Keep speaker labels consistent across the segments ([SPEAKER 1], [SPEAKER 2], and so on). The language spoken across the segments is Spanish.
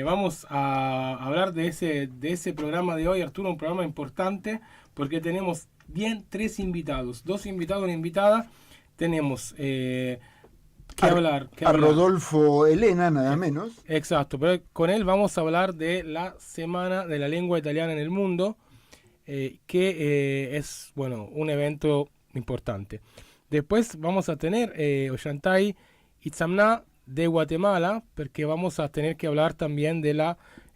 [SPEAKER 1] Vamos a hablar de ese programa de hoy, Arturo, un programa importante porque tenemos bien tres invitados, dos invitados y una invitada. Tenemos que hablar.
[SPEAKER 2] A Rodolfo Elena, nada menos.
[SPEAKER 1] Exacto, pero con él vamos a hablar de la Semana de la Lengua Italiana en el Mundo, que es, bueno, un evento importante. Después vamos a tener Ollantay Itzamna de Guatemala, porque vamos a tener que hablar también del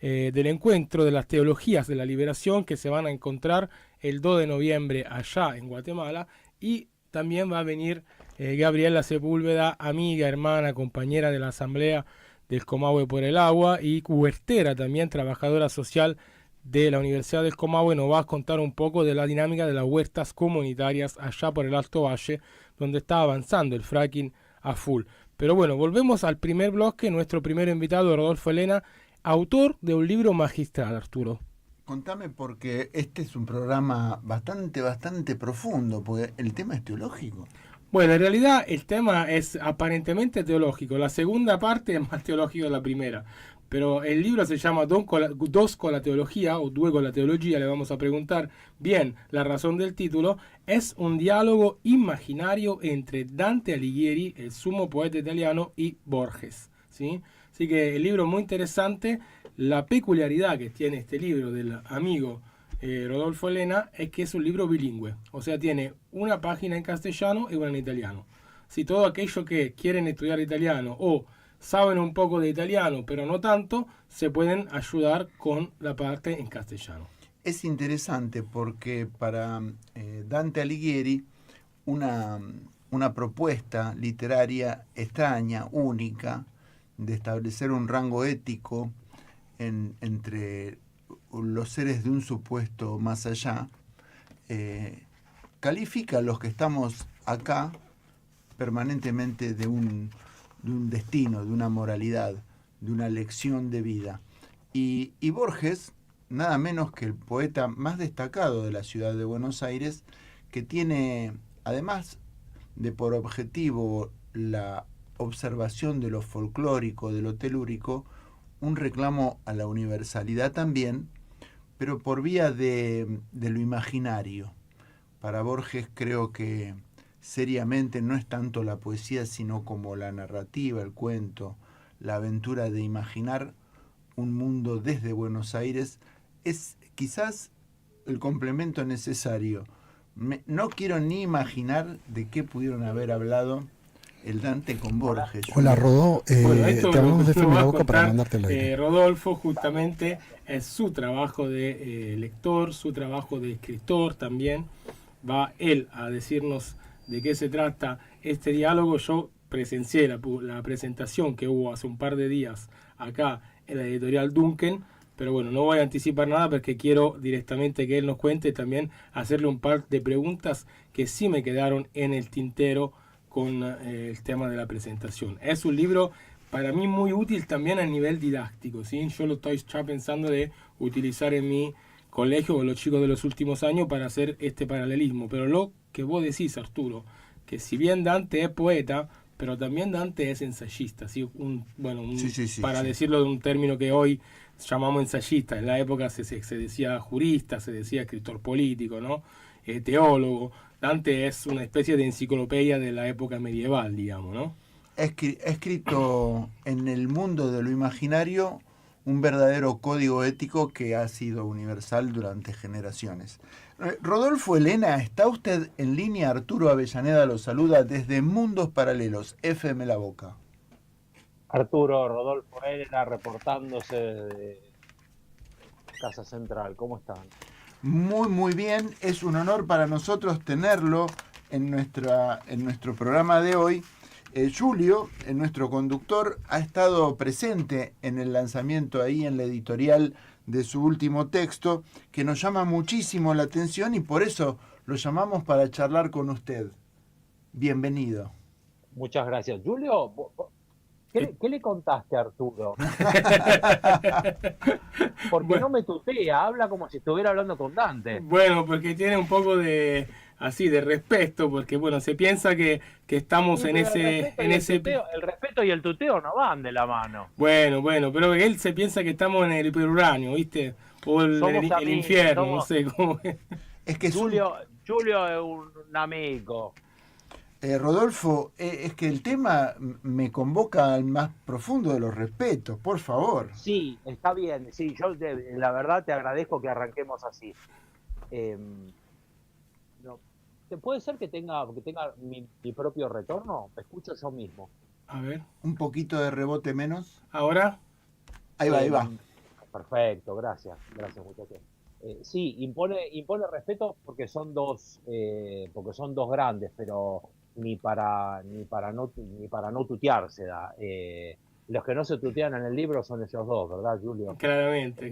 [SPEAKER 1] encuentro de las teologías de la liberación que se van a encontrar el 2 de noviembre allá en Guatemala. Y también va a venir Gabriela Sepúlveda, amiga, hermana, compañera de la Asamblea del Comahue por el Agua y huertera también, trabajadora social de la Universidad del Comahue. Nos va a contar un poco de la dinámica de las huertas comunitarias allá por el Alto Valle, donde está avanzando el fracking a full. Pero bueno, volvemos al primer bloque. Nuestro primer invitado, Rodolfo Elena, autor de un libro magistral, Arturo.
[SPEAKER 2] Contame, porque este es un programa bastante profundo, porque el tema es teológico.
[SPEAKER 1] Bueno, en realidad el tema es aparentemente teológico. La segunda parte es más teológica que la primera. Pero el libro se llama Dos con la teología, o Due con la teología, le vamos a preguntar bien la razón del título. Es un diálogo imaginario entre Dante Alighieri, el sumo poeta italiano, y Borges, ¿sí? Así que el libro es muy interesante. La peculiaridad que tiene este libro del amigo Rodolfo Elena es que es un libro bilingüe, o sea, tiene una página en castellano y una en italiano. Si todos aquellos que quieren estudiar italiano o saben un poco de italiano, pero no tanto, se pueden ayudar con la parte en castellano.
[SPEAKER 2] Es interesante porque para Dante Alighieri una propuesta literaria extraña, única, de establecer un rango ético entre los seres de un supuesto más allá, califica a los que estamos acá permanentemente de un destino, de una moralidad, de una lección de vida. Y Borges, nada menos que el poeta más destacado de la ciudad de Buenos Aires, que tiene, además de por objetivo la observación de lo folclórico, de lo telúrico, un reclamo a la universalidad también, pero por vía de lo imaginario. Para Borges creo que seriamente no es tanto la poesía, sino como la narrativa, el cuento, la aventura de imaginar un mundo desde Buenos Aires, es quizás el complemento necesario. No quiero ni imaginar de qué pudieron haber hablado el Dante con Borges.
[SPEAKER 3] Hola, Rodó,
[SPEAKER 1] Bueno, esto
[SPEAKER 3] te hablamos de
[SPEAKER 1] lo va
[SPEAKER 3] FM La
[SPEAKER 1] a
[SPEAKER 3] Boca para
[SPEAKER 1] contar
[SPEAKER 3] mandarte el aire.
[SPEAKER 1] Rodolfo, justamente es su trabajo de lector, su trabajo de escritor también. Va él a decirnos de qué se trata este diálogo. Yo presencié la presentación que hubo hace un par de días acá en la editorial Duncan, pero bueno, no voy a anticipar nada porque quiero directamente que él nos cuente y también hacerle un par de preguntas que sí me quedaron en el tintero con el tema de la presentación. Es un libro para mí muy útil también a nivel didáctico, ¿sí? Yo lo estoy ya pensando de utilizar en mi colegio con los chicos de los últimos años para hacer este paralelismo. Pero lo que vos decís, Arturo, que si bien Dante es poeta, pero también Dante es ensayista, ¿sí?
[SPEAKER 2] Sí,
[SPEAKER 1] para decirlo de un término que hoy llamamos ensayista. En la época se decía jurista, se decía escritor político, ¿no? Teólogo. Dante es una especie de enciclopedia de la época medieval, digamos, ¿no?
[SPEAKER 2] Ha escrito en el mundo de lo imaginario un verdadero código ético que ha sido universal durante generaciones. Rodolfo Elena, ¿está usted en línea? Arturo Avellaneda lo saluda desde Mundos Paralelos, FM La Boca.
[SPEAKER 4] Arturo, Rodolfo Elena, reportándose de Casa Central. ¿Cómo están?
[SPEAKER 2] Muy bien. Es un honor para nosotros tenerlo en nuestro programa de hoy. Julio, nuestro conductor, ha estado presente en el lanzamiento ahí en la editorial de su último texto, que nos llama muchísimo la atención y por eso lo llamamos para charlar con usted. Bienvenido.
[SPEAKER 4] Muchas gracias. Julio, ¿qué le contaste a Arturo? Porque no me tutea, habla como si estuviera hablando con Dante.
[SPEAKER 1] Bueno, porque tiene un poco de así de respeto, porque bueno, se piensa que estamos
[SPEAKER 4] Sí,
[SPEAKER 1] en
[SPEAKER 4] pero
[SPEAKER 1] ese...
[SPEAKER 4] el respeto y el tuteo no van de la mano.
[SPEAKER 1] Bueno, pero él se piensa que estamos en el hiperuranio, ¿viste? O
[SPEAKER 4] Somos
[SPEAKER 1] el
[SPEAKER 4] amigos,
[SPEAKER 1] infierno, no
[SPEAKER 4] somos...
[SPEAKER 1] sé cómo es.
[SPEAKER 2] Es que es
[SPEAKER 4] Julio es un amigo.
[SPEAKER 2] Rodolfo, es que el tema me convoca al más profundo de los respetos, por favor.
[SPEAKER 4] Sí, está bien. Sí, la verdad te agradezco que arranquemos así. Eh, no, ¿puede ser que tenga mi propio retorno? Me escucho yo mismo.
[SPEAKER 1] A ver,
[SPEAKER 2] Un poquito de rebote menos.
[SPEAKER 1] ahora,
[SPEAKER 2] Ahí va, ahí va.
[SPEAKER 4] Perfecto, gracias muchachos. Sí, impone respeto porque son dos grandes, pero ni para no tutearse da. Los que no se tutean en el libro son ellos dos, ¿verdad, Julio?
[SPEAKER 1] claramente.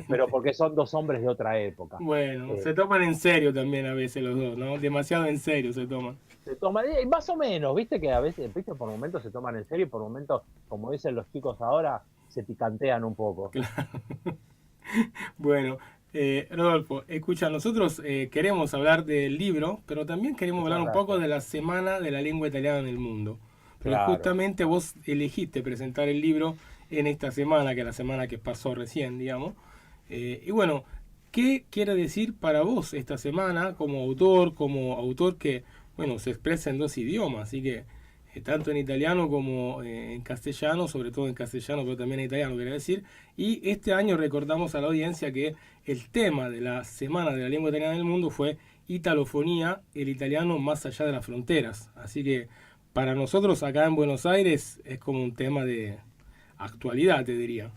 [SPEAKER 4] Pero porque son dos hombres de otra época.
[SPEAKER 1] Bueno,
[SPEAKER 4] Eh,
[SPEAKER 1] se toman en serio también a veces los dos, ¿no? Demasiado en serio se toman.
[SPEAKER 4] más o menos, viste que a veces, viste, por momentos se toman en serio y por momentos, como dicen los chicos ahora, se picantean un poco.
[SPEAKER 1] Bueno, Rodolfo, escucha, nosotros queremos hablar del libro, pero también queremos
[SPEAKER 4] Muchas
[SPEAKER 1] hablar un poco
[SPEAKER 4] gracias.
[SPEAKER 1] de la Semana de la Lengua Italiana en el Mundo. Porque
[SPEAKER 4] Claro.
[SPEAKER 1] justamente vos elegiste presentar el libro en esta semana, que es la semana que pasó recién, digamos. Y bueno, ¿qué quiere decir para vos esta semana como autor que, bueno, se expresa en dos idiomas? Así que tanto en italiano como en castellano, sobre todo en castellano, pero también en italiano, quería decir. Y este año recordamos a la audiencia que el tema de la Semana de la Lengua Italiana en el Mundo fue Italofonía, el italiano más allá de las fronteras. Así que para nosotros acá en Buenos Aires es como un tema de actualidad, te diría.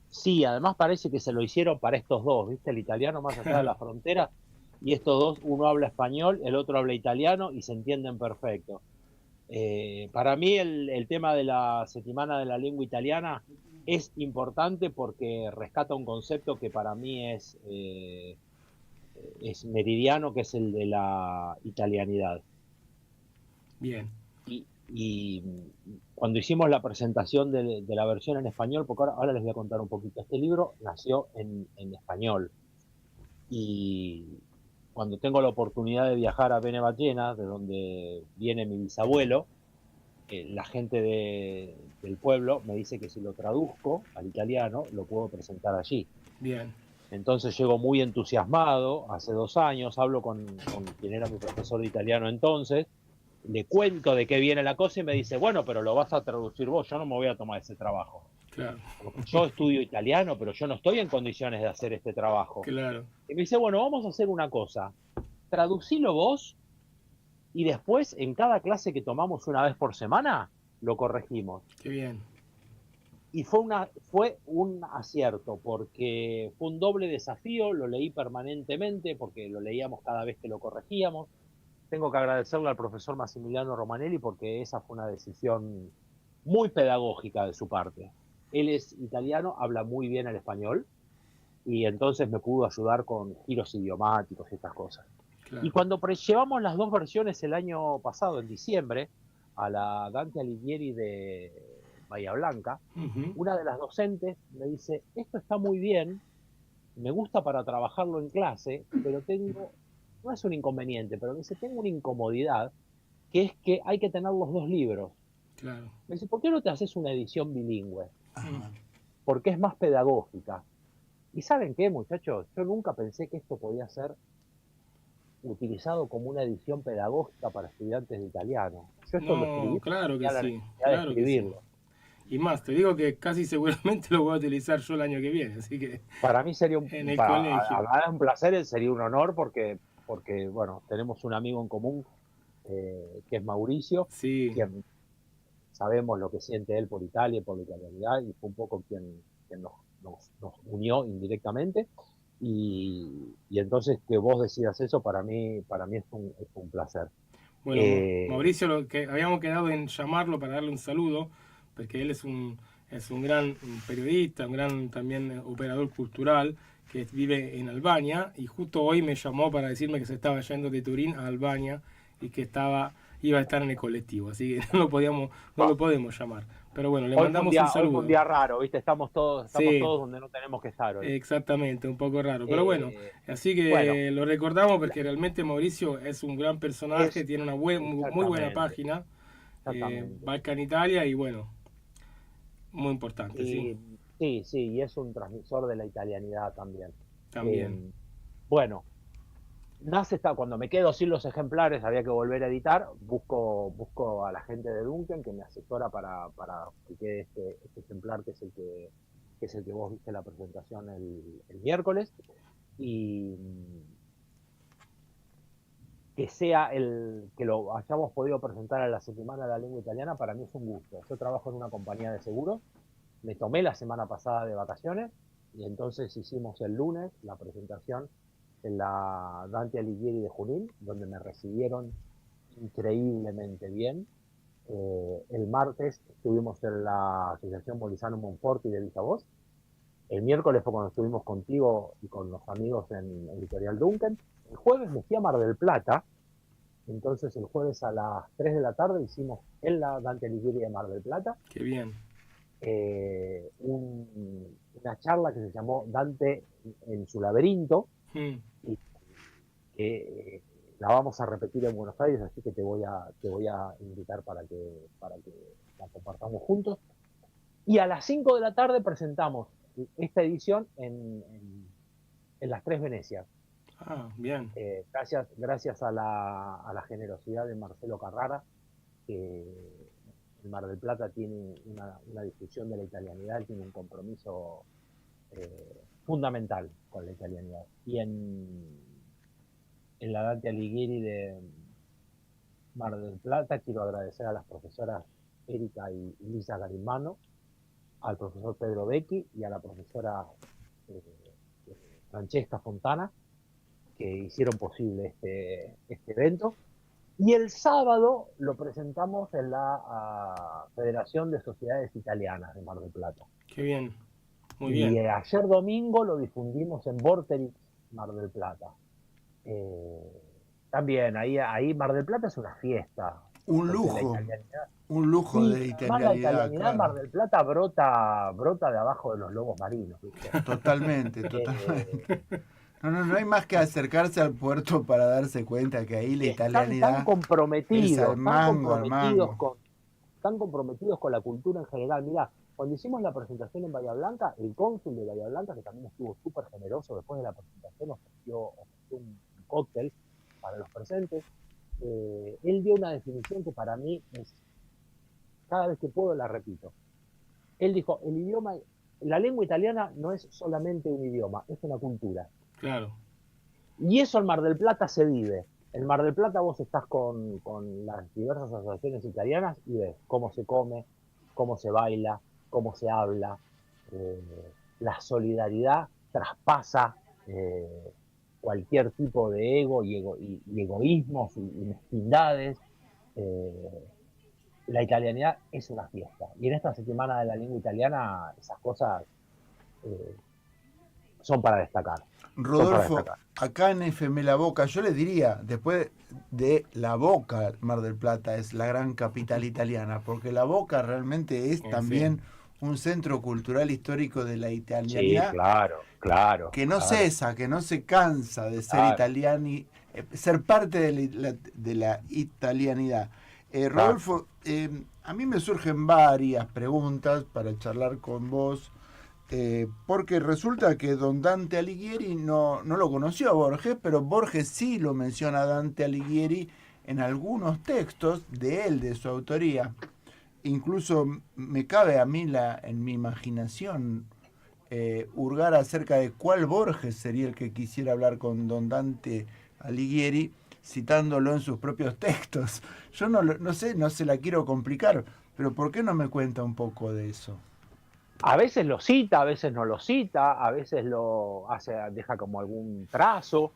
[SPEAKER 4] Sí, además parece que se lo hicieron para estos dos, ¿viste? El italiano más allá de la frontera y estos dos, uno habla español, el otro habla italiano y se entienden perfecto. Para mí el tema de la Settimana de la Lengua Italiana es importante porque rescata un concepto que para mí es meridiano, que es el de la italianidad.
[SPEAKER 1] Bien,
[SPEAKER 4] Y cuando hicimos la presentación de la versión en español, porque ahora les voy a contar un poquito, este libro nació en español y cuando tengo la oportunidad de viajar a Benevallena, de donde viene mi bisabuelo, la gente del pueblo me dice que si lo traduzco al italiano, lo puedo presentar allí.
[SPEAKER 1] bien.
[SPEAKER 4] Entonces llego muy entusiasmado, hace 2 años, hablo con quien era mi profesor de italiano entonces, le cuento de qué viene la cosa y me dice, bueno, pero lo vas a traducir vos, yo no me voy a tomar ese trabajo.
[SPEAKER 1] Claro,
[SPEAKER 4] Porque yo estudio italiano, pero yo no estoy en condiciones de hacer este trabajo.
[SPEAKER 1] claro.
[SPEAKER 4] Y me dice, bueno, vamos a hacer una cosa, traducilo vos y después en cada clase que tomamos una vez por semana, lo corregimos.
[SPEAKER 1] Qué bien.
[SPEAKER 4] Y fue un acierto, porque fue un doble desafío, lo leí permanentemente, porque lo leíamos cada vez que lo corregíamos. Tengo que agradecerle al profesor Massimiliano Romanelli porque esa fue una decisión muy pedagógica de su parte. Él es italiano, habla muy bien el español y entonces me pudo ayudar con giros idiomáticos y estas cosas. Y
[SPEAKER 1] Claro.
[SPEAKER 4] cuando llevamos las dos versiones el año pasado, en diciembre, a la Dante Alighieri de Bahía Blanca,
[SPEAKER 1] Ujú.
[SPEAKER 4] una de las docentes me dice, esto está muy bien, me gusta para trabajarlo en clase, pero no es un inconveniente, pero me dice, tengo una incomodidad, que es que hay que tener los dos libros.
[SPEAKER 1] Claro.
[SPEAKER 4] Me dice, ¿por qué no te haces una edición bilingüe?
[SPEAKER 2] Ajá.
[SPEAKER 4] Porque es más pedagógica. ¿Y saben qué, muchachos? Yo nunca pensé que esto podía ser utilizado como una edición pedagógica para estudiantes de italiano. Yo esto lo
[SPEAKER 1] No,
[SPEAKER 4] escribí
[SPEAKER 1] claro que
[SPEAKER 4] tenía la
[SPEAKER 1] sí,
[SPEAKER 4] necesidad de
[SPEAKER 1] claro que sí.
[SPEAKER 4] escribirlo.
[SPEAKER 1] Y más, te digo que casi seguramente lo voy a utilizar yo el año que viene, así que
[SPEAKER 4] Para mí sería
[SPEAKER 1] en el colegio.
[SPEAKER 4] un placer, sería un honor porque, bueno, tenemos un amigo en común que es Mauricio,
[SPEAKER 1] Sí,
[SPEAKER 4] quien sabemos lo que siente él por Italia y por la italianidad, y fue un poco quien nos unió indirectamente. Y entonces que vos decidas eso, para mí es un placer.
[SPEAKER 1] bueno,
[SPEAKER 4] Eh,
[SPEAKER 1] Mauricio, lo que habíamos quedado en llamarlo para darle un saludo, porque él es un gran periodista, un gran también operador cultural que vive en Albania y justo hoy me llamó para decirme que se estaba yendo de Turín a Albania y que iba a estar en el colectivo, así que no lo podemos llamar. Pero bueno, le
[SPEAKER 4] Hoy
[SPEAKER 1] mandamos un
[SPEAKER 4] hoy fue
[SPEAKER 1] saludo.
[SPEAKER 4] un día raro, ¿viste? Estamos
[SPEAKER 1] Sí,
[SPEAKER 4] todos donde no tenemos que estar hoy.
[SPEAKER 1] exactamente, un poco raro. Pero bueno,
[SPEAKER 4] Eh,
[SPEAKER 1] así
[SPEAKER 4] bueno,
[SPEAKER 1] que lo recordamos porque realmente Mauricio es un gran personaje,
[SPEAKER 4] es
[SPEAKER 1] tiene una muy buena
[SPEAKER 4] exactamente,
[SPEAKER 1] página,
[SPEAKER 4] exactamente.
[SPEAKER 1] Balcan Italia, y bueno, muy importante, ¿sí?
[SPEAKER 4] Y sí, sí, y es un transmisor de la italianidad también.
[SPEAKER 1] También.
[SPEAKER 4] Eh, bueno, cuando me quedo sin los ejemplares, había que volver a editar, busco a la gente de Duncan que me asesora para que quede este ejemplar que es el que vos viste en la presentación el miércoles, y que sea que lo hayamos podido presentar a la Semana de la Lengua Italiana, para mí es un gusto. Yo trabajo en una compañía de seguros, me tomé la semana pasada de vacaciones y entonces hicimos el lunes la presentación en la Dante Alighieri de Junín, donde me recibieron increíblemente bien. El martes estuvimos en la Asociación Molisano Monforti de Villavoz. El miércoles fue cuando estuvimos contigo y con los amigos en Editorial Duncan. El jueves me fui a Mar del Plata, entonces el jueves a las 3 de la tarde hicimos en la Dante Alighieri de Mar del Plata
[SPEAKER 1] Qué bien.
[SPEAKER 4] una charla que se llamó Dante en su laberinto,
[SPEAKER 1] Mm,
[SPEAKER 4] y que la vamos a repetir en Buenos Aires, así que te voy a invitar para que la compartamos juntos. Y a las 5 de la tarde presentamos esta edición en las Tres Venecias.
[SPEAKER 1] bien.
[SPEAKER 4] Gracias a la generosidad de Marcelo Carrara, que el Mar del Plata tiene una difusión de la italianidad, tiene un compromiso fundamental con la italianidad. Y en la Dante Alighieri de Mar del Plata quiero agradecer a las profesoras Erika y Lisa Garimano, al profesor Pedro Becchi y a la profesora eh, Francesca Fontana, que hicieron posible este evento. Y el sábado lo presentamos en la Federación de Sociedades Italianas de Mar del Plata.
[SPEAKER 1] Qué bien. Muy
[SPEAKER 4] Y
[SPEAKER 1] bien.
[SPEAKER 4] ayer domingo lo difundimos en Vorterix, Mar del Plata. También ahí Mar del Plata es una fiesta.
[SPEAKER 2] Un
[SPEAKER 4] Porque
[SPEAKER 2] lujo, un lujo
[SPEAKER 4] sí,
[SPEAKER 2] de
[SPEAKER 4] además la
[SPEAKER 2] italianidad,
[SPEAKER 4] italianidad en Mar
[SPEAKER 2] claro.
[SPEAKER 4] del Plata brota de abajo de los lobos marinos, ¿viste?
[SPEAKER 2] Totalmente,
[SPEAKER 4] Eh,
[SPEAKER 2] totalmente. No hay más que acercarse al puerto para darse cuenta que ahí la
[SPEAKER 4] están tan
[SPEAKER 2] italianidad es
[SPEAKER 4] comprometidos,
[SPEAKER 2] al mango.
[SPEAKER 4] tan comprometidos con la cultura en general. Mirá, cuando hicimos la presentación en Bahía Blanca, el cónsul de Bahía Blanca, que también estuvo súper generoso, después de la presentación ofreció un cóctel para los presentes. Él dio una definición que para mí es, cada vez que puedo la repito. Él dijo, la lengua italiana no es solamente un idioma, es una cultura.
[SPEAKER 1] Claro.
[SPEAKER 4] Y eso en Mar del Plata se vive. En Mar del Plata vos estás con las diversas asociaciones italianas y ves cómo se come, cómo se baila, cómo se habla. La solidaridad traspasa cualquier tipo de ego y egoísmos y mezquindades. La italianidad es una fiesta. Y en esta semana de la lengua italiana esas cosas eh, son para destacar. Son para
[SPEAKER 2] Rodolfo,
[SPEAKER 4] destacar.
[SPEAKER 2] acá en FM La Boca, yo le diría, después de La Boca, Mar del Plata es la gran capital italiana, porque La Boca realmente es
[SPEAKER 1] Sí.
[SPEAKER 2] también un centro cultural histórico de la
[SPEAKER 4] Sí,
[SPEAKER 2] italianidad
[SPEAKER 4] claro, claro,
[SPEAKER 2] que no
[SPEAKER 4] claro,
[SPEAKER 2] cesa, que no se cansa de ser
[SPEAKER 4] claro,
[SPEAKER 2] italiani, ser parte de la italianidad.
[SPEAKER 4] claro.
[SPEAKER 2] Rodolfo, a mí me surgen varias preguntas para charlar con vos, porque resulta que don Dante Alighieri no lo conoció a Borges, pero Borges sí lo menciona a Dante Alighieri en algunos textos de él, de su autoría. Incluso me cabe a mí en mi imaginación hurgar acerca de cuál Borges sería el que quisiera hablar con don Dante Alighieri, citándolo en sus propios textos. Yo no sé, no se la quiero complicar, pero ¿por qué no me cuenta un poco de eso?
[SPEAKER 4] A veces lo cita, a veces no lo cita, a veces lo hace, deja como algún trazo.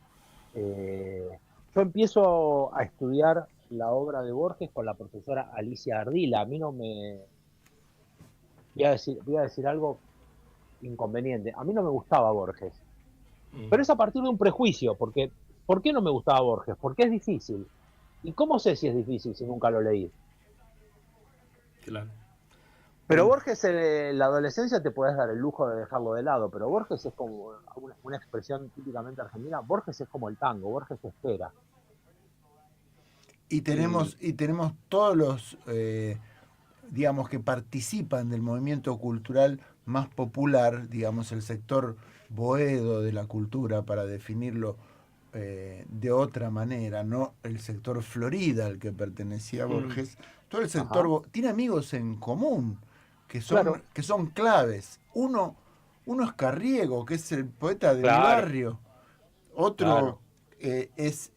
[SPEAKER 4] Yo empiezo a estudiar la obra de Borges con la profesora Alicia Ardila. A mí no me... voy a decir algo inconveniente. A mí no me gustaba Borges,
[SPEAKER 1] Mm,
[SPEAKER 4] pero es a partir de un prejuicio, porque ¿por qué no me gustaba Borges? Porque es difícil. ¿Y cómo sé si es difícil si nunca lo leí?
[SPEAKER 1] claro.
[SPEAKER 4] Pero Borges, en la adolescencia te podés dar el lujo de dejarlo de lado, pero Borges es como una expresión típicamente argentina. Borges es como el tango, Borges espera. Y
[SPEAKER 2] Y tenemos todos los, digamos, que participan del movimiento cultural más popular, digamos, el sector boedo de la cultura, para definirlo de otra manera, no el sector Florida al que pertenecía
[SPEAKER 1] Mm,
[SPEAKER 2] Borges, todo el sector
[SPEAKER 4] ajá,
[SPEAKER 2] tiene amigos en común
[SPEAKER 4] claro,
[SPEAKER 2] que son claves. Uno es Carriego, que es el poeta de mi
[SPEAKER 4] claro,
[SPEAKER 2] barrio. Otro
[SPEAKER 4] claro.
[SPEAKER 2] es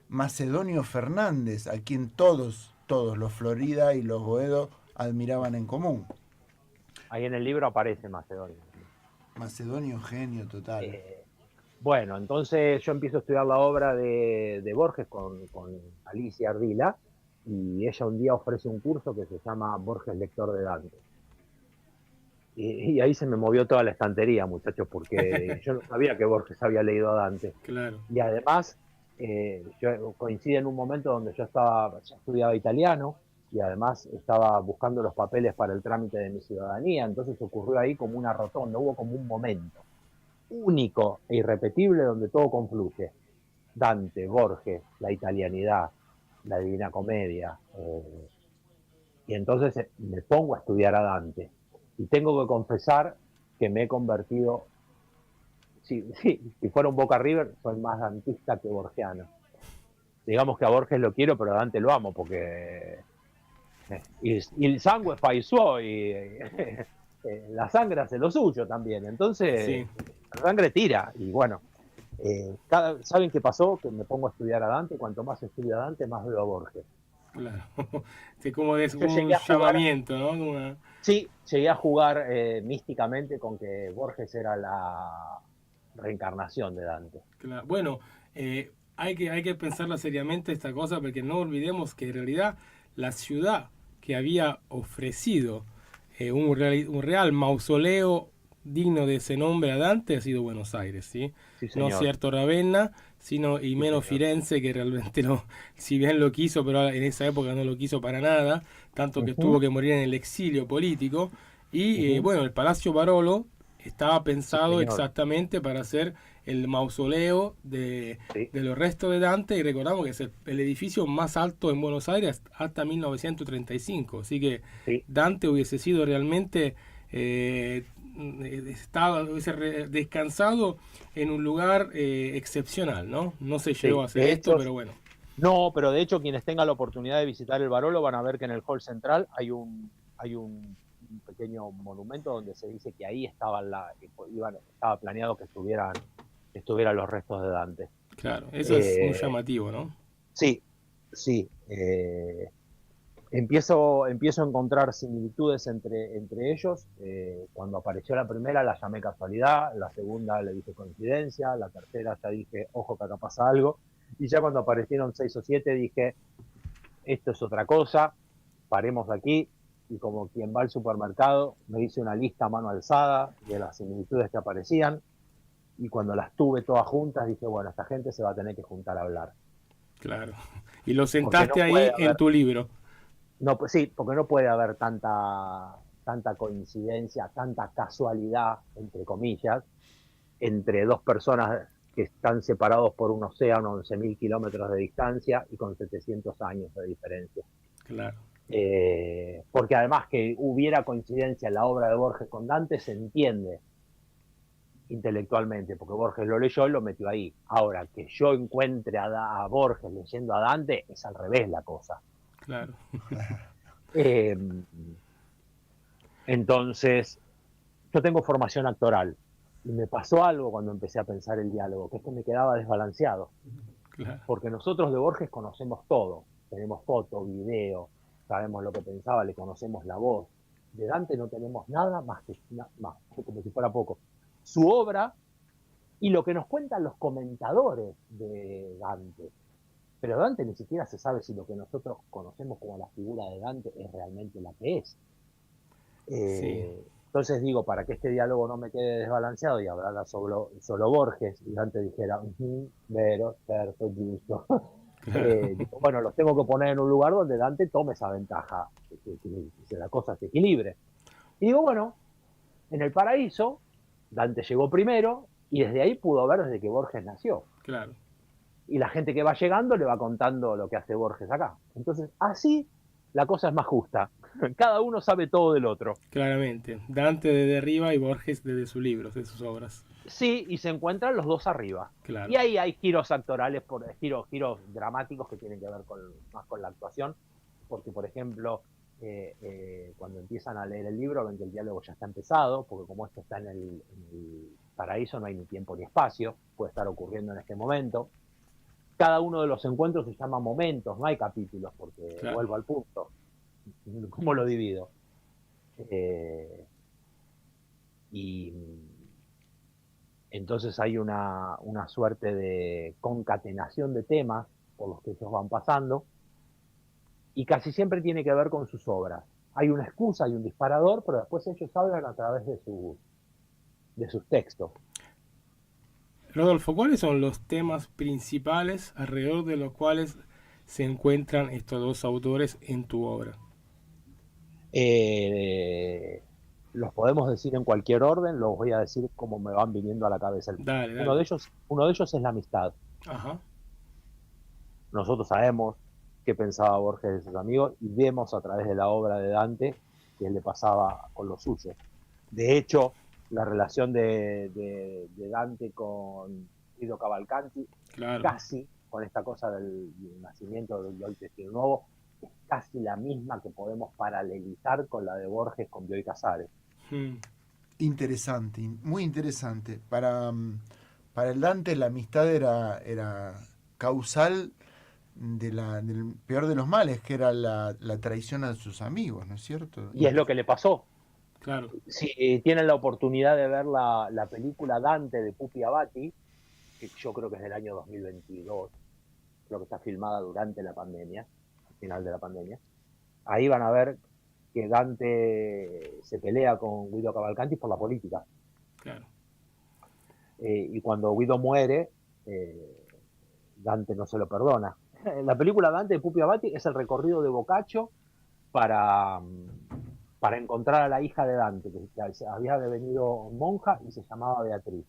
[SPEAKER 2] Macedonio Fernández, a quien todos los Florida y los Boedo admiraban en común.
[SPEAKER 4] Ahí en el libro aparece Macedonia.
[SPEAKER 2] Macedonio, genio total.
[SPEAKER 4] Eh, bueno, entonces yo empiezo a estudiar la obra de Borges con Alicia Ardila y ella un día ofrece un curso que se llama Borges Lector de Dante. Y ahí se me movió toda la estantería, muchachos, porque yo no sabía que Borges había leído a Dante.
[SPEAKER 1] claro.
[SPEAKER 4] Y además, yo coincide en un momento donde yo estaba, ya estudiaba italiano y además estaba buscando los papeles para el trámite de mi ciudadanía. Entonces ocurrió ahí como una rotonda, hubo como un momento único e irrepetible donde todo confluye. Dante, Borges, la italianidad, la Divina Comedia. Y entonces me pongo a estudiar a Dante. Y tengo que confesar que me he convertido, si fuera un Boca River, soy más dantista que borgiano. Digamos que a Borges lo quiero, pero a Dante lo amo, porque el sangue fa il suo y la sangre hace lo suyo también. Entonces,
[SPEAKER 1] Sí,
[SPEAKER 4] la sangre tira. Y bueno, ¿saben qué pasó? Que me pongo a estudiar a Dante. Cuanto más estudio a Dante, más veo a Borges.
[SPEAKER 1] claro. Sí, como es
[SPEAKER 4] Yo
[SPEAKER 1] un
[SPEAKER 4] llegué a jugar,
[SPEAKER 1] llamamiento, ¿no?
[SPEAKER 4] sí, llegué a jugar místicamente con que Borges era la reencarnación de Dante.
[SPEAKER 1] Claro. Bueno, hay que pensarla seriamente esta cosa porque no olvidemos que en realidad la ciudad que había ofrecido un real mausoleo digno de ese nombre a Dante ha sido Buenos Aires, ¿sí?
[SPEAKER 4] Sí,
[SPEAKER 1] No
[SPEAKER 4] señor.
[SPEAKER 1] cierto Ravenna, sino y
[SPEAKER 4] Sí,
[SPEAKER 1] menos
[SPEAKER 4] señor.
[SPEAKER 1] Firenze, que realmente no, si bien lo quiso, pero en esa época no lo quiso para nada, tanto que tuvo
[SPEAKER 4] Ujú,
[SPEAKER 1] que morir en el exilio político. Y
[SPEAKER 4] ujú.
[SPEAKER 1] bueno, el Palacio Barolo estaba
[SPEAKER 4] Sí,
[SPEAKER 1] pensado
[SPEAKER 4] señor.
[SPEAKER 1] exactamente para ser el mausoleo
[SPEAKER 4] Sí,
[SPEAKER 1] de los restos de Dante y recordamos que es el edificio más alto en Buenos Aires hasta 1935, así que
[SPEAKER 4] sí.
[SPEAKER 1] Dante hubiese sido realmente hubiese descansado en un lugar excepcional, ¿no? No se llegó
[SPEAKER 4] Sí,
[SPEAKER 1] a hacer
[SPEAKER 4] de
[SPEAKER 1] esto,
[SPEAKER 4] hecho,
[SPEAKER 1] pero bueno,
[SPEAKER 4] no, pero de hecho quienes tengan la oportunidad de visitar el Barolo van a ver que en el hall central un pequeño monumento donde se dice que ahí estaba planeado que estuvieran los restos de Dante.
[SPEAKER 1] claro, eso es muy
[SPEAKER 4] Eh,
[SPEAKER 1] llamativo, ¿no?
[SPEAKER 4] sí, sí. Empiezo a encontrar similitudes entre ellos. Cuando apareció la primera la llamé casualidad, la segunda le dije coincidencia, la tercera ya dije, ojo que acá pasa algo. Y ya cuando aparecieron 6 o 7 dije, esto es otra cosa, paremos aquí. Y como quien va al supermercado, me hice una lista a mano alzada de las similitudes que aparecían. Y cuando las tuve todas juntas, dije, bueno, esta gente se va a tener que juntar a hablar.
[SPEAKER 1] Claro. Y lo
[SPEAKER 4] Porque
[SPEAKER 1] sentaste
[SPEAKER 4] no puede
[SPEAKER 1] ahí en
[SPEAKER 4] haber,
[SPEAKER 1] tu libro.
[SPEAKER 4] no, pues sí, porque no puede haber tanta coincidencia, tanta casualidad, entre comillas, entre dos personas que están separados por un océano, 11.000 kilómetros de distancia y con 700 años de diferencia.
[SPEAKER 1] Claro,
[SPEAKER 4] Porque además que hubiera coincidencia en la obra de Borges con Dante se entiende intelectualmente, porque Borges lo leyó y lo metió ahí. Ahora, que yo encuentre a Borges leyendo a Dante, es al revés la cosa.
[SPEAKER 1] claro.
[SPEAKER 4] Eh, entonces, yo tengo formación actoral y me pasó algo cuando empecé a pensar el diálogo, que es que me quedaba desbalanceado,
[SPEAKER 1] Claro,
[SPEAKER 4] porque nosotros de Borges conocemos todo, tenemos foto, video, sabemos lo que pensaba, le conocemos la voz. De Dante no tenemos nada más que más, como si fuera poco. Su obra y lo que nos cuentan los comentadores de Dante. Pero Dante ni siquiera se sabe si lo que nosotros conocemos como la figura de Dante es realmente la que es.
[SPEAKER 1] sí.
[SPEAKER 4] Entonces digo, para que este diálogo no me quede desbalanceado y hablara solo Borges y Dante dijera, vero, certo, giusto.
[SPEAKER 1] Claro.
[SPEAKER 4] Digo, bueno, los tengo que poner en un lugar donde Dante tome esa ventaja, que la cosa se equilibre. Y digo, bueno, en el paraíso, Dante llegó primero y desde ahí pudo ver desde que Borges nació.
[SPEAKER 1] Claro.
[SPEAKER 4] Y la gente que va llegando le va contando lo que hace Borges acá. Entonces, así la cosa es más justa. Cada uno sabe todo del otro.
[SPEAKER 1] Claramente. Dante desde arriba y Borges desde sus libros, de sus obras.
[SPEAKER 4] Sí, y se encuentran los dos arriba.
[SPEAKER 1] Claro.
[SPEAKER 4] Y ahí hay giros actorales, giros dramáticos que tienen que ver más con la actuación. Porque, por ejemplo, cuando empiezan a leer el libro ven que el diálogo ya está empezado, porque como esto está en el paraíso no hay ni tiempo ni espacio, puede estar ocurriendo en este momento. Cada uno de los encuentros se llama momentos, no hay capítulos, porque
[SPEAKER 1] Claro.
[SPEAKER 4] vuelvo al punto. ¿Cómo lo divido? Y entonces hay una suerte de concatenación de temas por los que ellos van pasando, y casi siempre tiene que ver con sus obras. Hay una excusa, hay un disparador, pero después ellos hablan a través de sus textos.
[SPEAKER 1] Rodolfo, ¿cuáles son los temas principales alrededor de los cuales se encuentran estos dos autores en tu obra?
[SPEAKER 4] Los podemos decir en cualquier orden, los voy a decir como me van viniendo a la cabeza.
[SPEAKER 1] Dale, dale.
[SPEAKER 4] Uno de ellos es la amistad.
[SPEAKER 1] Ajá.
[SPEAKER 4] Nosotros sabemos qué pensaba Borges de sus amigos y vemos a través de la obra de Dante que le pasaba con los suyos. De hecho, la relación de Dante con Guido Cavalcanti,
[SPEAKER 1] Claro.
[SPEAKER 4] casi con esta cosa del nacimiento del Bioy Testino Nuevo, es casi la misma que podemos paralelizar con la de Borges con Bioy Casares.
[SPEAKER 2] Interesante, muy interesante. Para el Dante la amistad era causal del peor de los males, que era la traición a sus amigos, ¿no es cierto?
[SPEAKER 4] Y es lo que le pasó.
[SPEAKER 1] Claro.
[SPEAKER 4] Si tienen la oportunidad de ver la película Dante de Pupi Avati, que yo creo que es del año 2022, creo que está filmada durante la pandemia, al final de la pandemia, ahí van a ver que Dante se pelea con Guido Cavalcanti por la política.
[SPEAKER 1] Claro.
[SPEAKER 4] Y cuando Guido muere, Dante no se lo perdona. La película Dante de Pupi Avati es el recorrido de Boccaccio para encontrar a la hija de Dante, que había devenido monja y se llamaba Beatriz.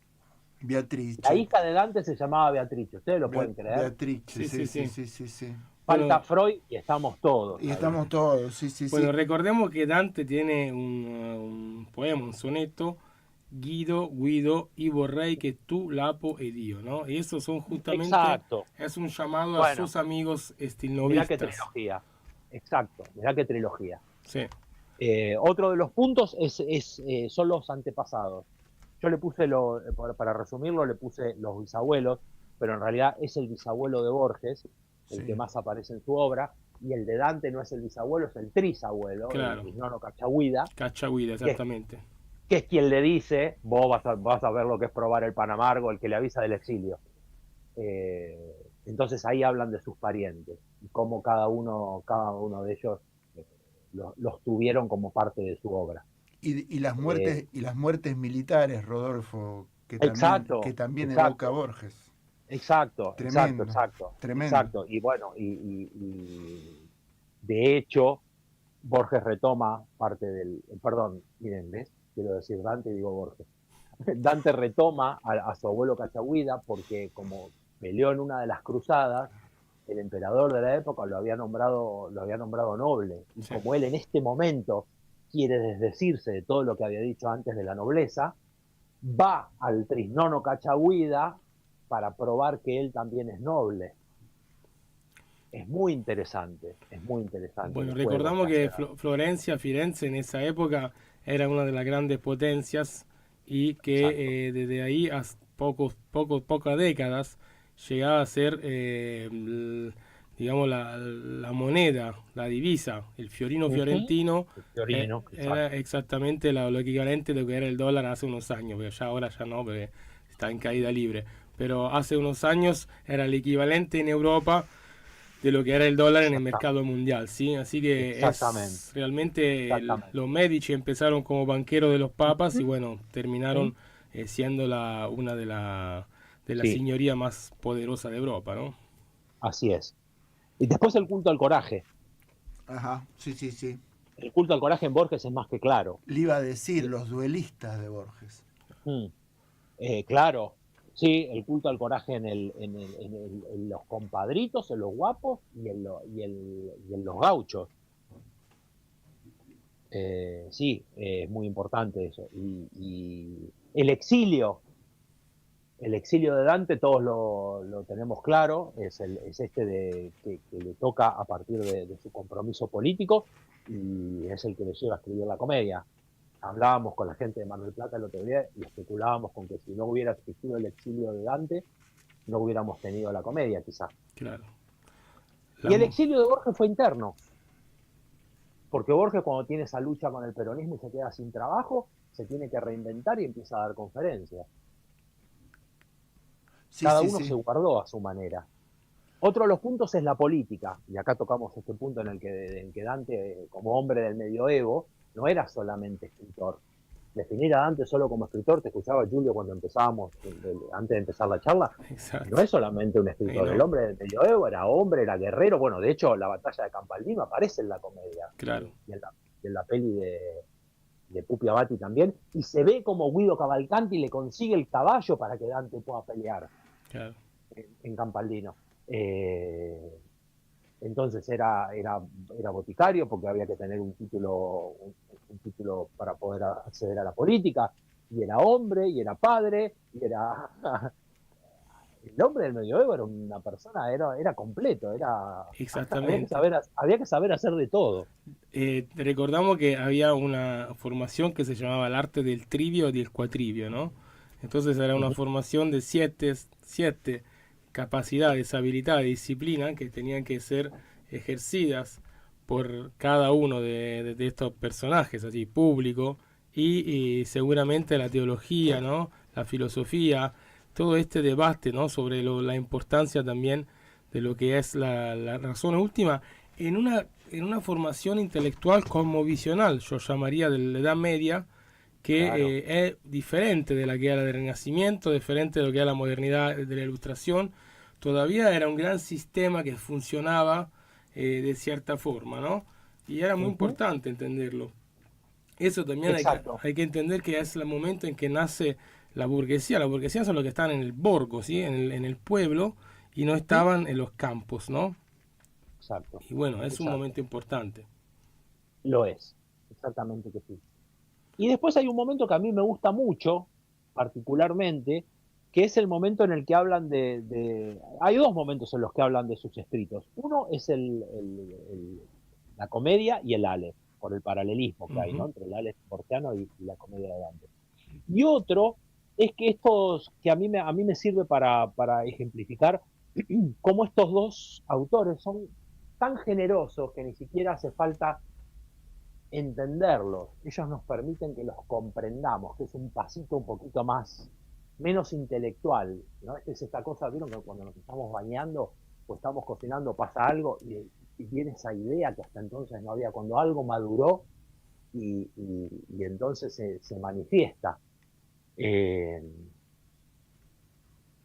[SPEAKER 2] Beatriz.
[SPEAKER 4] La hija de Dante se llamaba Beatriz, ¿ustedes lo pueden creer?
[SPEAKER 2] Beatriz, sí.
[SPEAKER 4] Falta Freud y estamos todos.
[SPEAKER 2] Y estamos todos, sí.
[SPEAKER 1] Bueno, recordemos que Dante tiene un poema, un soneto, Guido y vorrei que tú lapo e Dio, ¿no? Y esos son justamente,
[SPEAKER 4] exacto,
[SPEAKER 1] es un llamado a sus amigos estilnovistas.
[SPEAKER 4] Mirá qué trilogía, exacto, mirá qué trilogía.
[SPEAKER 1] Sí.
[SPEAKER 4] Otro de los puntos son los antepasados. Yo le puse, para resumirlo, le puse los bisabuelos, pero en realidad es el bisabuelo de Borges, el que más aparece en su obra, y el de Dante no es el bisabuelo, es el trisabuelo,
[SPEAKER 1] claro.
[SPEAKER 4] el Nono Cachagüida.
[SPEAKER 1] Cachagüida, exactamente.
[SPEAKER 4] Que es quien le dice, vos vas a ver lo que es probar el pan amargo, el que le avisa del exilio. Entonces ahí hablan de sus parientes, y cómo cada uno de ellos los tuvieron como parte de su obra.
[SPEAKER 2] Y las muertes militares, Rodolfo, que también evoca Borges.
[SPEAKER 4] Exacto.
[SPEAKER 2] Tremendo.
[SPEAKER 4] Y bueno, y de hecho, Borges retoma parte del... Perdón, miren, ¿ves? Quiero decir Dante y digo Borges. Dante retoma a su abuelo Cachagüida porque como peleó en una de las cruzadas, el emperador de la época lo había nombrado noble. Y como él en este momento quiere desdecirse de todo lo que había dicho antes de la nobleza, va al Trisnono Cachagüida para probar que él también es noble. Es muy interesante.
[SPEAKER 1] Bueno, recordamos que Florencia, Firenze en esa época era una de las grandes potencias y que desde ahí a pocas décadas llegaba a ser, digamos, la moneda, la divisa, el fiorino fiorentino. Era exactamente lo equivalente de lo que era el dólar hace unos años, pero ya ahora ya no, porque está en caída libre. Pero hace unos años era el equivalente en Europa de lo que era el dólar en el mercado mundial, ¿sí? Así que es realmente los Medici empezaron como banqueros de los papas y bueno, terminaron siendo una de la señoría más poderosa de Europa, ¿no?
[SPEAKER 4] Así es. Y después el culto al coraje.
[SPEAKER 2] Ajá, sí, sí, sí.
[SPEAKER 4] El culto al coraje en Borges es más que claro.
[SPEAKER 2] Le iba a decir, los duelistas de Borges.
[SPEAKER 4] Mm. Claro, sí, el culto al coraje en los compadritos, en los guapos y en los gauchos. Sí, es muy importante eso. Y el exilio de Dante todos lo tenemos claro, es este que le toca a partir de su compromiso político y es el que le lleva a escribir la comedia. Hablábamos con la gente de Mar del Plata el otro día y especulábamos con que si no hubiera existido el exilio de Dante, no hubiéramos tenido la comedia, quizás.
[SPEAKER 1] Claro.
[SPEAKER 4] Y el exilio de Borges fue interno, porque Borges, cuando tiene esa lucha con el peronismo y se queda sin trabajo, se tiene que reinventar y empieza a dar conferencias.
[SPEAKER 2] Sí,
[SPEAKER 4] Cada
[SPEAKER 2] sí,
[SPEAKER 4] uno
[SPEAKER 2] sí.
[SPEAKER 4] se guardó a su manera. Otro de los puntos es la política, y acá tocamos este punto en el que Dante, como hombre del medioevo, no era solamente escritor. Definir a Dante solo como escritor, te escuchaba Julio cuando empezábamos, antes de empezar la charla,
[SPEAKER 1] Exacto.
[SPEAKER 4] no es solamente un escritor.
[SPEAKER 1] No.
[SPEAKER 4] El hombre del medioevo era hombre, era guerrero. Bueno, de hecho, la batalla de Campaldino aparece en la comedia.
[SPEAKER 1] Claro.
[SPEAKER 4] Y en la peli de Pupi Avati también. Y se ve como Guido Cavalcanti le consigue el caballo para que Dante pueda pelear.
[SPEAKER 1] Claro.
[SPEAKER 4] En Campaldino. Entonces era boticario porque había que tener un título para poder acceder a la política, y era hombre, y era padre, y era... El hombre del medioevo era una persona, era completo,
[SPEAKER 1] Exactamente.
[SPEAKER 4] había que saber hacer de todo.
[SPEAKER 1] Recordamos que había una formación que se llamaba el arte del trivio y del cuatrivio, ¿no? Entonces era una formación de siete capacidades, habilidades, disciplinas que tenían que ser ejercidas por cada uno de estos personajes, así, público, y seguramente la teología, ¿no? La filosofía, todo este debate, ¿no? Sobre la importancia también de lo que es la razón última en una formación intelectual cosmovisional, yo llamaría, de la Edad Media, que
[SPEAKER 4] Claro.
[SPEAKER 1] es diferente de la que era del Renacimiento, diferente de lo que era la modernidad de la Ilustración. Todavía era un gran sistema que funcionaba de cierta forma, ¿no? Y era muy importante entenderlo. Eso también
[SPEAKER 4] Exacto.
[SPEAKER 1] hay que entender que es el momento en que nace la burguesía. La burguesía son los que están en el borgo, ¿sí? En el pueblo, y no estaban en los campos, ¿no?
[SPEAKER 4] Exacto.
[SPEAKER 1] Y bueno, es un
[SPEAKER 4] Exacto.
[SPEAKER 1] momento importante.
[SPEAKER 4] Lo es, exactamente que sí. Y después hay un momento que a mí me gusta mucho, particularmente, que es el momento en el que hablan Hay dos momentos en los que hablan de sus escritos. Uno es la comedia y el Ale, por el paralelismo que hay, ¿no? Entre el Ale borgiano y la comedia de Dante. Y otro es que que a mí me sirve para ejemplificar cómo estos dos autores son tan generosos que ni siquiera hace falta entenderlos. Ellos nos permiten que los comprendamos, que es un pasito un poquito menos intelectual, ¿no? Es esta cosa, vieron que cuando nos estamos bañando o estamos cocinando pasa algo y viene esa idea que hasta entonces no había, cuando algo maduró y entonces se manifiesta.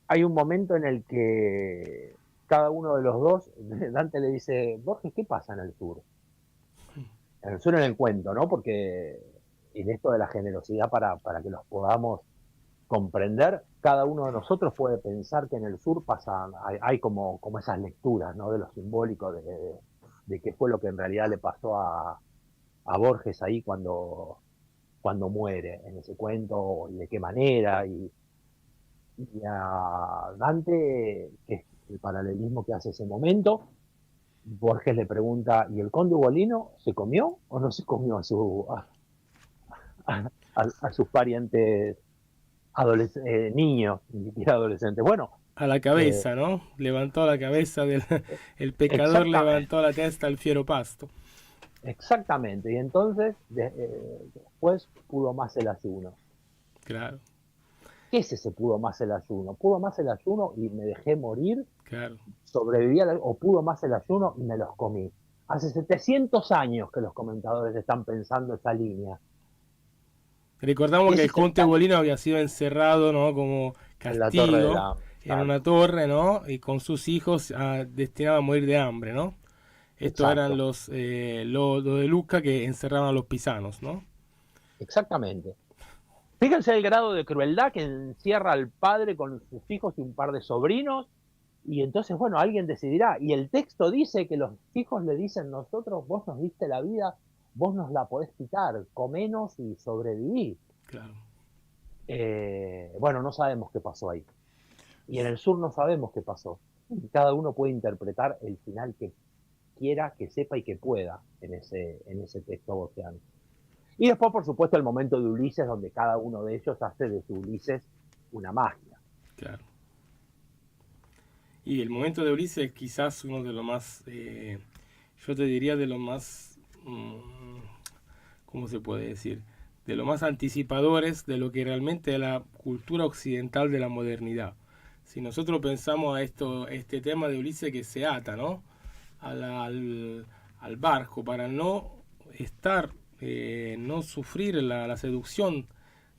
[SPEAKER 4] Hay un momento en el que cada uno de los dos, Dante le dice, Borges, ¿qué pasa en el sur? En el sur, en el cuento, ¿no? Porque en esto de la generosidad para que los podamos comprender, cada uno de nosotros puede pensar que en el sur hay como esas lecturas, ¿no? De lo simbólico, de qué fue lo que en realidad le pasó a Borges ahí cuando muere en ese cuento, y de qué manera, y a Dante, que es el paralelismo que hace ese momento, Borges le pregunta, ¿y el conde Ugolino se comió o no se comió a sus parientes niños, ni siquiera adolescentes? Bueno.
[SPEAKER 1] A la cabeza, ¿no? Levantó la cabeza el pecador, levantó la testa al fiero pasto.
[SPEAKER 4] Exactamente, y entonces después pudo más el ayuno.
[SPEAKER 1] Claro.
[SPEAKER 4] ¿Qué es ese pudo más el ayuno? Pudo más el ayuno y me dejé morir,
[SPEAKER 1] claro.
[SPEAKER 4] Sobreviví o pudo más el ayuno y me los comí. Hace 700 años que los comentadores están pensando esa línea.
[SPEAKER 1] Recordamos que el conde Ugolino había sido encerrado, ¿no? Como castigo en una torre, ¿no? Y con sus hijos destinados a morir de hambre, ¿no? Estos eran los lo de Luca que encerraban a los pisanos, ¿no?
[SPEAKER 4] Exactamente. Fíjense el grado de crueldad que encierra al padre con sus hijos y un par de sobrinos, y entonces, bueno, alguien decidirá. Y el texto dice que los hijos le dicen, nosotros, vos nos diste la vida, vos nos la podés quitar, comenos y sobreviví.
[SPEAKER 1] Claro.
[SPEAKER 4] Bueno, no sabemos qué pasó ahí. Y en el sur no sabemos qué pasó. Cada uno puede interpretar el final que quiera, que sepa y que pueda en ese texto borgiano. Y después, por supuesto, el momento de Ulises, donde cada uno de ellos hace de su Ulises una magia.
[SPEAKER 1] Claro. Y el momento de Ulises es quizás uno de los más, yo te diría de los más, ¿cómo se puede decir? De los más anticipadores de lo que realmente es la cultura occidental de la modernidad. Si nosotros pensamos a este tema de Ulises que se ata, ¿no? Al barco para no estar, no sufrir la seducción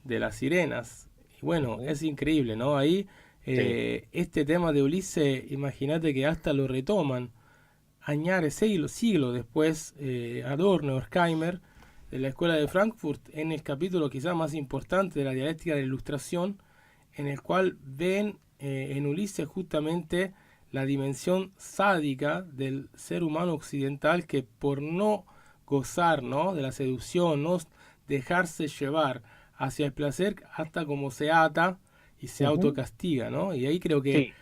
[SPEAKER 1] de las sirenas. Y bueno, es increíble, ¿no? Ahí este tema de Ulises, imagínate que hasta lo retoman añares, siglos después, Adorno, Horkheimer, de la Escuela de Frankfurt, en el capítulo quizás más importante de la dialéctica de la Ilustración, en el cual ven en Ulises justamente la dimensión sádica del ser humano occidental que por no gozar, ¿no?, de la seducción, no dejarse llevar hacia el placer, hasta como se ata y se autocastiga, ¿no? Y ahí creo que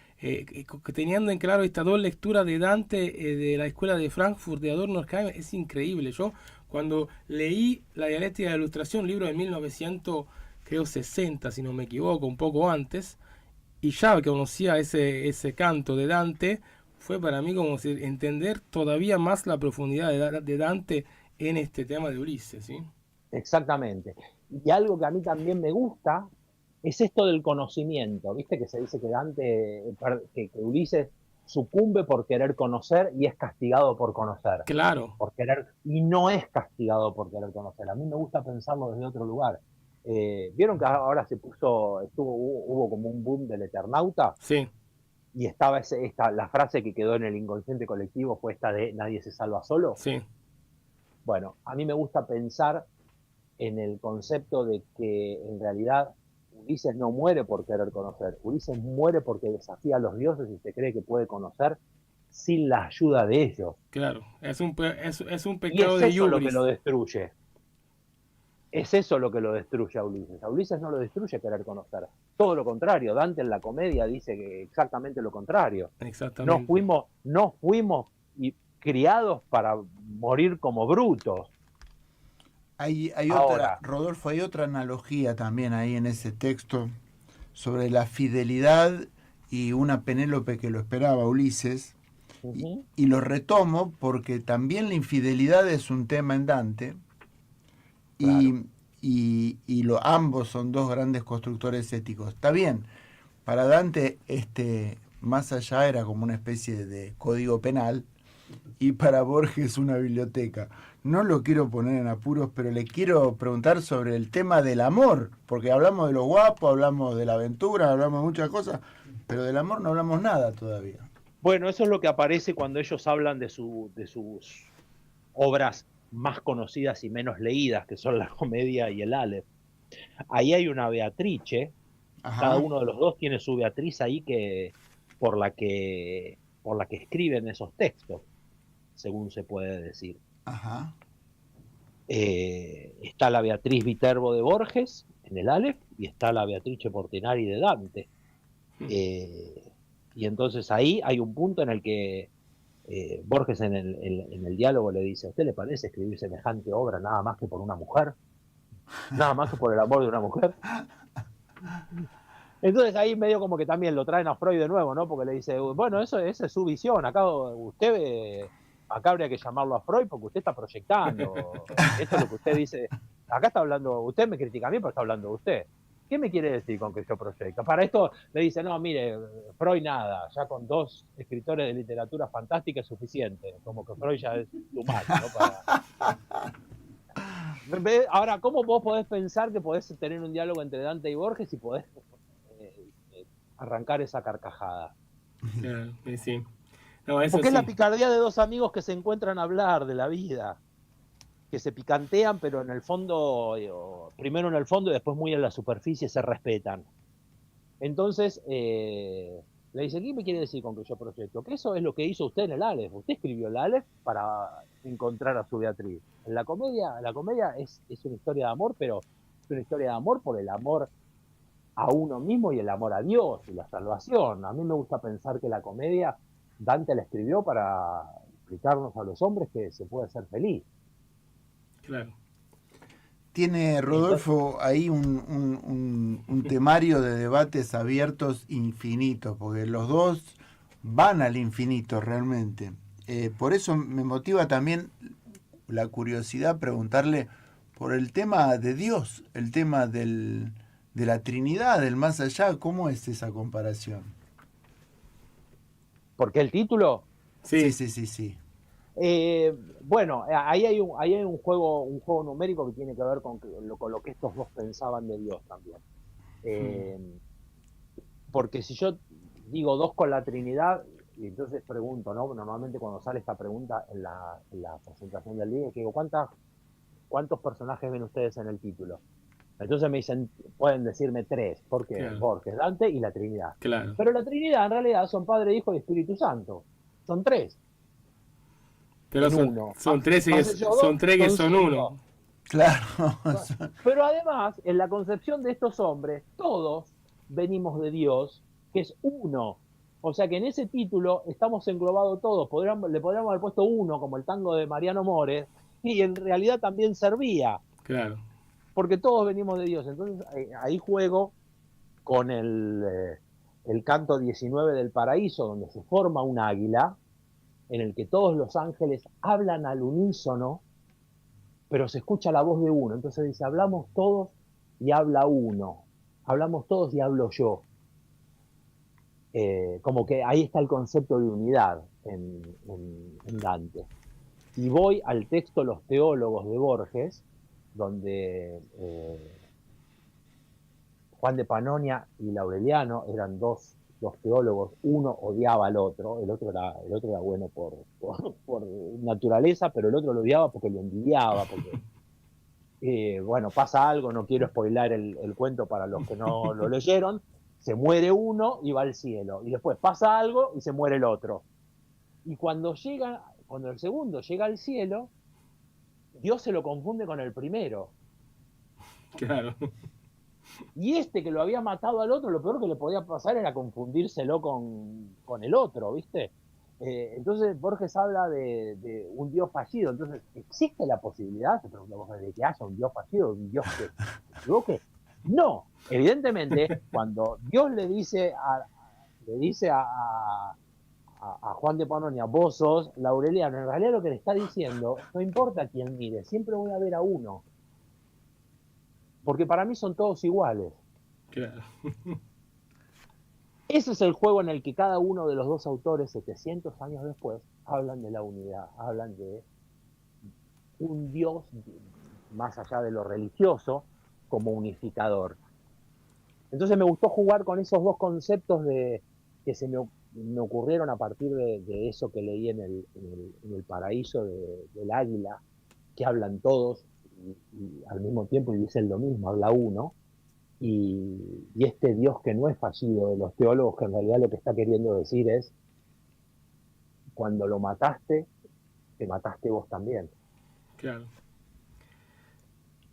[SPEAKER 1] teniendo en claro estas dos lecturas de Dante de la Escuela de Frankfurt, de Adorno, Horkheimer, es increíble. Yo cuando leí la dialéctica de la Ilustración, un libro de 1960, si no me equivoco, un poco antes, y ya conocía ese canto de Dante, fue para mí como si entender todavía más la profundidad de Dante en este tema de Ulises, ¿sí?
[SPEAKER 4] Exactamente. Y algo que a mí también me gusta es esto del conocimiento. Viste que se dice que Dante, que Ulises sucumbe por querer conocer y es castigado por conocer.
[SPEAKER 1] Claro.
[SPEAKER 4] Por querer, y no es castigado por querer conocer. A mí me gusta pensarlo desde otro lugar. Vieron que ahora hubo como un boom del Eternauta.
[SPEAKER 1] Sí.
[SPEAKER 4] Y estaba la frase que quedó en el inconsciente colectivo fue esta de nadie se salva solo.
[SPEAKER 1] Sí.
[SPEAKER 4] Bueno, a mí me gusta pensar en el concepto de que en realidad Ulises no muere por querer conocer, Ulises muere porque desafía a los dioses y se cree que puede conocer sin la ayuda de ellos.
[SPEAKER 1] Claro, es un pecado
[SPEAKER 4] y es
[SPEAKER 1] de
[SPEAKER 4] eso lo que
[SPEAKER 1] hubris.
[SPEAKER 4] lo destruye. Es eso lo que lo destruye a Ulises. A Ulises no lo destruye querer conocer. Todo lo contrario. Dante en la comedia dice que exactamente lo contrario.
[SPEAKER 1] Exactamente.
[SPEAKER 4] No fuimos criados para morir como brutos.
[SPEAKER 2] Hay otra, Rodolfo, hay otra analogía también ahí en ese texto sobre la fidelidad y una Penélope que lo esperaba, Ulises. Y lo retomo porque también la infidelidad es un tema en Dante. Claro. Y ambos son dos grandes constructores éticos. Está bien, para Dante más allá era como una especie de código penal y para Borges una biblioteca. No lo quiero poner en apuros, pero le quiero preguntar sobre el tema del amor, porque hablamos de lo guapo, hablamos de la aventura, hablamos de muchas cosas, pero del amor no hablamos nada todavía.
[SPEAKER 4] Bueno, eso es lo que aparece cuando ellos hablan de sus obras más conocidas y menos leídas, que son la comedia y el Aleph. Ahí hay una Beatrice. Ajá. Cada uno de los dos tiene su Beatriz ahí por la que escriben esos textos, según se puede decir.
[SPEAKER 2] Ajá.
[SPEAKER 4] Está la Beatriz Viterbo de Borges en el Aleph y está la Beatrice Portinari de Dante. Y entonces ahí hay un punto en el que Borges en el diálogo le dice: ¿a usted le parece escribir semejante obra nada más que por una mujer? Nada más que por el amor de una mujer. Entonces ahí medio como que también lo traen a Freud de nuevo, ¿no? Porque le dice, bueno, esa es su visión, acá habría que llamarlo a Freud porque usted está proyectando. Esto es lo que usted dice. Acá está hablando, usted me critica a mí, pero está hablando de usted. ¿Qué me quiere decir con que yo proyecto? Para esto le dice, no, mire, Freud nada, ya con 2 escritores de literatura fantástica es suficiente, como que Freud ya es humano, ¿no? Ahora, ¿cómo vos podés pensar que podés tener un diálogo entre Dante y Borges y podés arrancar esa carcajada.
[SPEAKER 1] Claro, sí. No, eso
[SPEAKER 4] Porque es
[SPEAKER 1] sí.
[SPEAKER 4] la picardía de dos amigos que se encuentran a hablar de la vida, que se picantean, pero en el fondo, primero en el fondo y después muy en la superficie se respetan. Entonces, le dice, ¿qué me quiere decir con que yo proyecto? Que eso es lo que hizo usted en el Aleph. Usted escribió el Aleph para encontrar a su Beatriz. En la comedia es una historia de amor, pero es una historia de amor por el amor a uno mismo y el amor a Dios y la salvación. A mí me gusta pensar que la comedia Dante la escribió para explicarnos a los hombres que se puede ser feliz.
[SPEAKER 1] Claro.
[SPEAKER 2] Tiene Rodolfo ahí un temario de debates abiertos infinitos, porque los dos van al infinito realmente. Por eso me motiva también la curiosidad preguntarle por el tema de Dios, el tema de la Trinidad, del más allá. ¿Cómo es esa comparación?
[SPEAKER 4] ¿Por qué el título?
[SPEAKER 1] Sí.
[SPEAKER 2] Sí.
[SPEAKER 4] Bueno, ahí hay un juego numérico que tiene que ver con lo que estos dos pensaban de Dios también. Porque si yo digo dos con la Trinidad, y entonces pregunto, ¿no? Normalmente cuando sale esta pregunta en la presentación del libro, digo, ¿cuántos personajes ven ustedes en el título? Entonces me dicen, pueden decirme tres, porque
[SPEAKER 1] Claro.
[SPEAKER 4] Borges, Dante y la Trinidad.
[SPEAKER 1] Claro.
[SPEAKER 4] Pero la Trinidad en realidad son Padre, Hijo y Espíritu Santo. Son tres.
[SPEAKER 1] Pero son tres que son uno.
[SPEAKER 2] Claro.
[SPEAKER 4] Pero además, en la concepción de estos hombres, todos venimos de Dios, que es uno. O sea que en ese título estamos englobados todos. Le podríamos haber puesto uno, como el tango de Mariano Mores, y en realidad también servía.
[SPEAKER 1] Claro.
[SPEAKER 4] Porque todos venimos de Dios. Entonces ahí juego con el canto 19 del paraíso, donde se forma un águila, en el que todos los ángeles hablan al unísono, pero se escucha la voz de uno. Entonces dice, hablamos todos y habla uno. Hablamos todos y hablo yo. Como que ahí está el concepto de unidad en Dante. Y voy al texto Los teólogos de Borges, donde Juan de Panonia y Laureliano eran dos teólogos, uno odiaba al otro, el otro era bueno por naturaleza, pero el otro lo odiaba porque lo envidiaba, porque bueno, pasa algo, no quiero spoilar el cuento para los que no lo leyeron, se muere uno y va al cielo, y después pasa algo y se muere el otro. Y cuando el segundo llega al cielo, Dios se lo confunde con el primero.
[SPEAKER 1] Claro.
[SPEAKER 4] Y este que lo había matado al otro, lo peor que le podía pasar era confundírselo con el otro, ¿viste? Entonces Borges habla de un Dios fallido. Entonces, ¿existe la posibilidad, se pregunta Borges, de que haya un Dios fallido, un Dios que se equivoque? No, evidentemente, cuando Dios le dice a Juan de Panonia, vos sos Laureliano, en realidad lo que le está diciendo, no importa quién mire, siempre voy a ver a uno. Porque para mí son todos iguales.
[SPEAKER 1] Claro.
[SPEAKER 4] Ese es el juego en el que cada uno de los dos autores, 700 años después, hablan de la unidad, hablan de un Dios, más allá de lo religioso, como unificador. Entonces me gustó jugar con esos dos conceptos que se me ocurrieron a partir de eso que leí en el paraíso del águila, que hablan todos y al mismo tiempo y dicen lo mismo, habla uno, y este Dios que no es fallido de los teólogos, que en realidad lo que está queriendo decir es, cuando lo mataste, te mataste vos también.
[SPEAKER 1] Claro.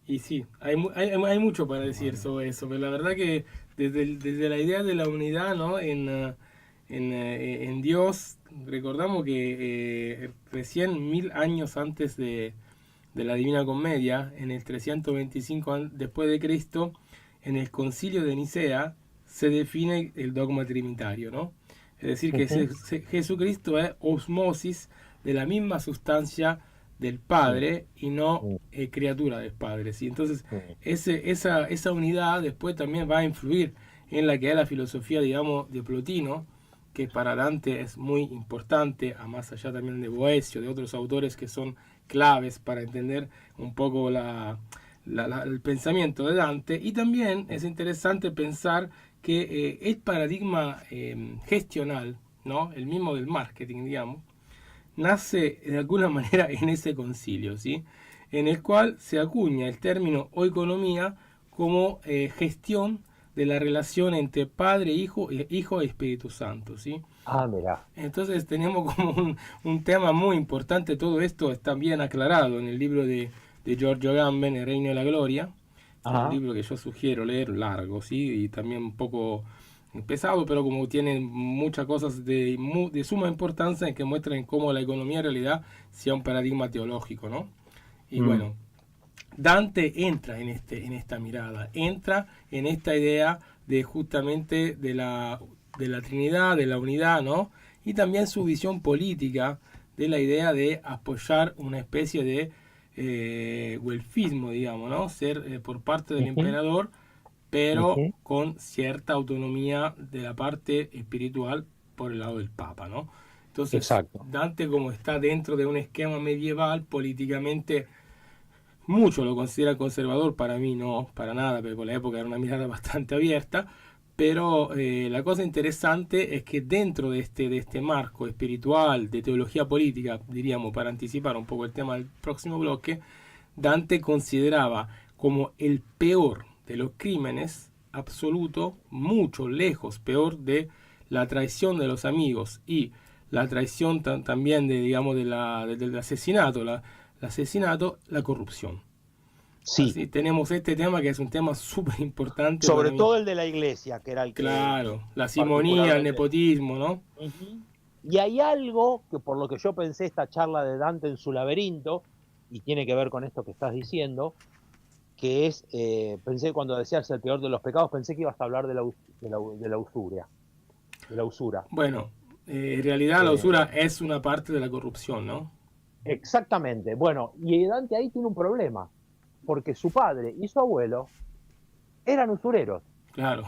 [SPEAKER 1] Y sí, hay mucho para decir sobre eso, pero la verdad que desde la idea de la unidad, ¿no? En Dios, recordamos que recién 1000 años antes de la Divina Comedia, en el 325 después de Cristo, en el Concilio de Nicea, se define el dogma trinitario, ¿no? Es decir, que Jesucristo es osmosis de la misma sustancia del Padre y no criatura del Padre, ¿sí? Entonces, esa unidad después también va a influir en la que es la filosofía, digamos, de Plotino, que para Dante es muy importante, a más allá también de Boecio, de otros autores que son claves para entender un poco la el pensamiento de Dante, y también es interesante pensar que el paradigma gestional, ¿no? El mismo del marketing, digamos, nace de alguna manera en ese concilio, ¿sí? En el cual se acuña el término oikonomía como gestión de la relación entre Padre, Hijo y Espíritu Santo, ¿sí?
[SPEAKER 4] Ah, mira.
[SPEAKER 1] Entonces tenemos como un tema muy importante. Todo esto está bien aclarado en el libro de Giorgio Agamben, El Reino de la Gloria. Es un
[SPEAKER 4] Ajá.
[SPEAKER 1] libro que yo sugiero leer, largo, ¿sí? Y también un poco pesado, pero como tiene muchas cosas de suma importancia en que muestran cómo la economía en realidad sea un paradigma teológico, ¿no? Y
[SPEAKER 4] Mm.
[SPEAKER 1] bueno, Dante entra en esta mirada, entra en esta idea de justamente de la Trinidad, de la unidad, ¿no? Y también su visión política de la idea de apoyar una especie de güelfismo, digamos, ¿no? Ser por parte del
[SPEAKER 4] Ujú,
[SPEAKER 1] emperador, pero
[SPEAKER 4] ujú.
[SPEAKER 1] con cierta autonomía de la parte espiritual por el lado del Papa, ¿no? Entonces,
[SPEAKER 4] Exacto.
[SPEAKER 1] Dante, como está dentro de un esquema medieval, políticamente muchos lo consideran conservador, para mí no, para nada, pero por la época era una mirada bastante abierta. Pero la cosa interesante es que dentro de este marco espiritual, de teología política, diríamos, para anticipar un poco el tema del próximo bloque, Dante consideraba como el peor de los crímenes absoluto, mucho lejos peor de la traición de los amigos y la traición también de, digamos, del asesinato, el asesinato, la corrupción.
[SPEAKER 4] Sí,
[SPEAKER 1] Así tenemos este tema que es un tema súper importante para
[SPEAKER 4] sobre
[SPEAKER 1] mí.
[SPEAKER 4] todo el de la iglesia, que era el que
[SPEAKER 1] Claro, la simonía, el
[SPEAKER 4] particularmente.
[SPEAKER 1] nepotismo, ¿no?
[SPEAKER 4] Ujú. Y hay algo que por lo que yo pensé esta charla de Dante en su laberinto, y tiene que ver con esto que estás diciendo, que es, pensé cuando decías el peor de los pecados, pensé que ibas a hablar de la usuria, de la usura.
[SPEAKER 1] Bueno, en realidad la usura
[SPEAKER 4] Eh,
[SPEAKER 1] es una parte de la corrupción, ¿no?
[SPEAKER 4] exactamente. Bueno, y Dante ahí tiene un problema, porque su padre y su abuelo eran usureros.
[SPEAKER 1] Claro,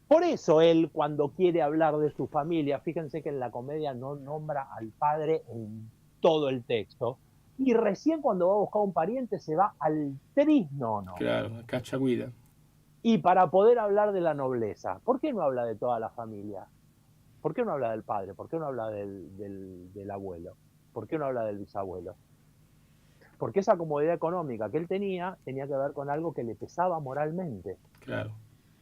[SPEAKER 4] Por eso él, cuando quiere hablar de su familia, fíjense que en la comedia no nombra al padre en todo el texto, y recién cuando va a buscar un pariente se va al trisnono.
[SPEAKER 1] claro, cachagüida.
[SPEAKER 4] Y para poder hablar de la nobleza, ¿por qué no habla de toda la familia? ¿Por qué no habla del padre? ¿Por qué no habla del abuelo? ¿Por qué no habla del bisabuelo? Porque esa comodidad económica que él tenía que ver con algo que le pesaba moralmente.
[SPEAKER 1] Claro,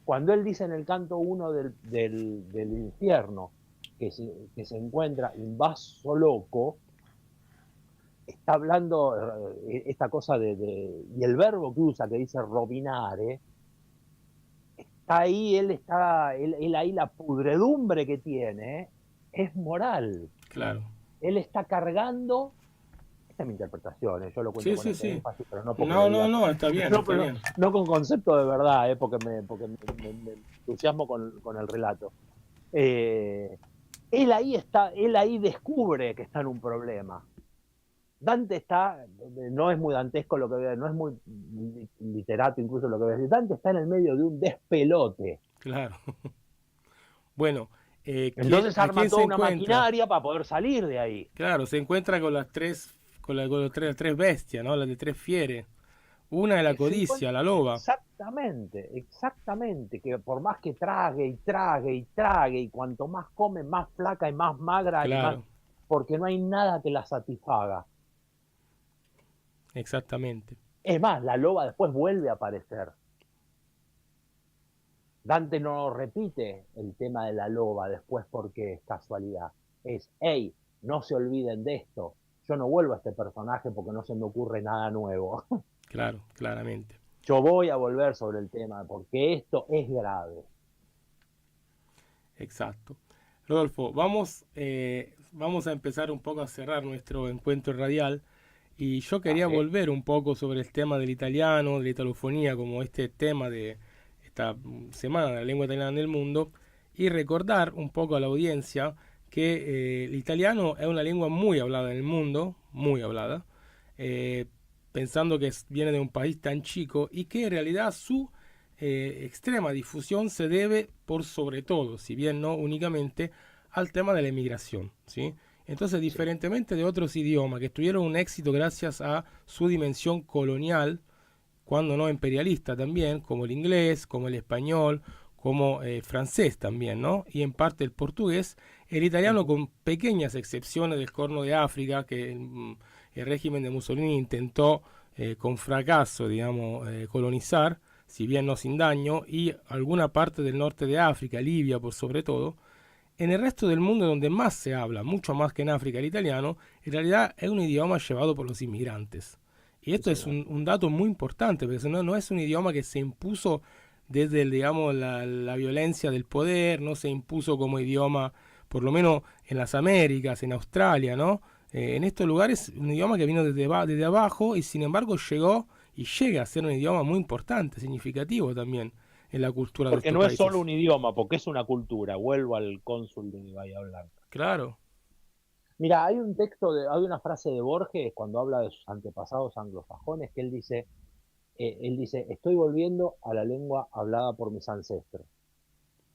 [SPEAKER 4] Cuando él dice en el canto 1 del infierno que se encuentra invaso loco, está hablando esta cosa y el verbo que usa, que dice robinare, está ahí, él ahí la pudredumbre que tiene es moral.
[SPEAKER 1] claro.
[SPEAKER 4] Él está cargando, esta es mi interpretación, yo lo cuento
[SPEAKER 1] Sí,
[SPEAKER 4] con
[SPEAKER 1] sí,
[SPEAKER 4] este
[SPEAKER 1] sí.
[SPEAKER 4] énfasis, pero no porque lo
[SPEAKER 1] No, no,
[SPEAKER 4] diga,
[SPEAKER 1] no, está bien,
[SPEAKER 4] no,
[SPEAKER 1] está
[SPEAKER 4] pero
[SPEAKER 1] bien.
[SPEAKER 4] no con concepto de verdad, porque me entusiasmo con el relato. Eh, él ahí descubre que está en un problema. Dante está, no es muy dantesco lo que ve, no es muy literato incluso lo que ve. Dante está en el medio de un despelote.
[SPEAKER 1] Claro. Bueno,
[SPEAKER 4] Entonces
[SPEAKER 1] ¿a
[SPEAKER 4] arma
[SPEAKER 1] quién se
[SPEAKER 4] toda una
[SPEAKER 1] encuentra?
[SPEAKER 4] maquinaria para poder salir de ahí.
[SPEAKER 1] Claro, se encuentra con las tres bestias, ¿no? Las de tres fieres. Una es la
[SPEAKER 4] Se encuentra
[SPEAKER 1] codicia, la loba.
[SPEAKER 4] exactamente, exactamente, que por más que trague y trague y trague, y cuanto más come, más flaca y más magra y más,
[SPEAKER 1] Claro,
[SPEAKER 4] porque no hay nada que la satisfaga.
[SPEAKER 1] exactamente.
[SPEAKER 4] Es más, la loba después vuelve a aparecer. Dante no repite el tema de la loba después porque es casualidad. Es, hey, no se olviden de esto. Yo no vuelvo a este personaje porque no se me ocurre nada nuevo.
[SPEAKER 1] Claro, claramente.
[SPEAKER 4] Yo voy a volver sobre el tema porque esto es grave.
[SPEAKER 1] Exacto. Rodolfo, vamos a empezar un poco a cerrar nuestro encuentro radial. Y yo quería
[SPEAKER 4] Dale.
[SPEAKER 1] volver un poco sobre el tema del italiano, de la italofonía, como este tema de esta semana de la lengua italiana en el mundo, y recordar un poco a la audiencia que el italiano es una lengua muy hablada en el mundo, muy hablada, eh, pensando que viene de un país tan chico y que en realidad su extrema difusión se debe por sobre todo, si bien no únicamente, al tema de la emigración, ¿sí? Entonces, diferentemente de otros idiomas que tuvieron un éxito gracias a su dimensión colonial, cuando no imperialista también, como el inglés, como el español, como francés también, ¿no? Y en parte el portugués, el italiano con pequeñas excepciones del Corno de África, que el régimen de Mussolini intentó con fracaso, digamos, colonizar, si bien no sin daño, y alguna parte del norte de África, Libia por sobre todo. En el resto del mundo donde más se habla, mucho más que en África el italiano, en realidad es un idioma llevado por los inmigrantes. Y esto es un dato muy importante, porque no es un idioma que se impuso desde, digamos, la violencia del poder, no se impuso como idioma, por lo menos en las Américas, en Australia, ¿no? En estos lugares, un idioma que vino desde abajo y sin embargo llegó y llega a ser un idioma muy importante, significativo también en la cultura de
[SPEAKER 4] Porque
[SPEAKER 1] estos
[SPEAKER 4] no es
[SPEAKER 1] países.
[SPEAKER 4] solo un idioma, porque es una cultura. Vuelvo al cónsul de Bahía Blanca.
[SPEAKER 1] Claro.
[SPEAKER 4] Mira, hay un texto, hay una frase de Borges cuando habla de sus antepasados anglosajones que él dice, estoy volviendo a la lengua hablada por mis ancestros.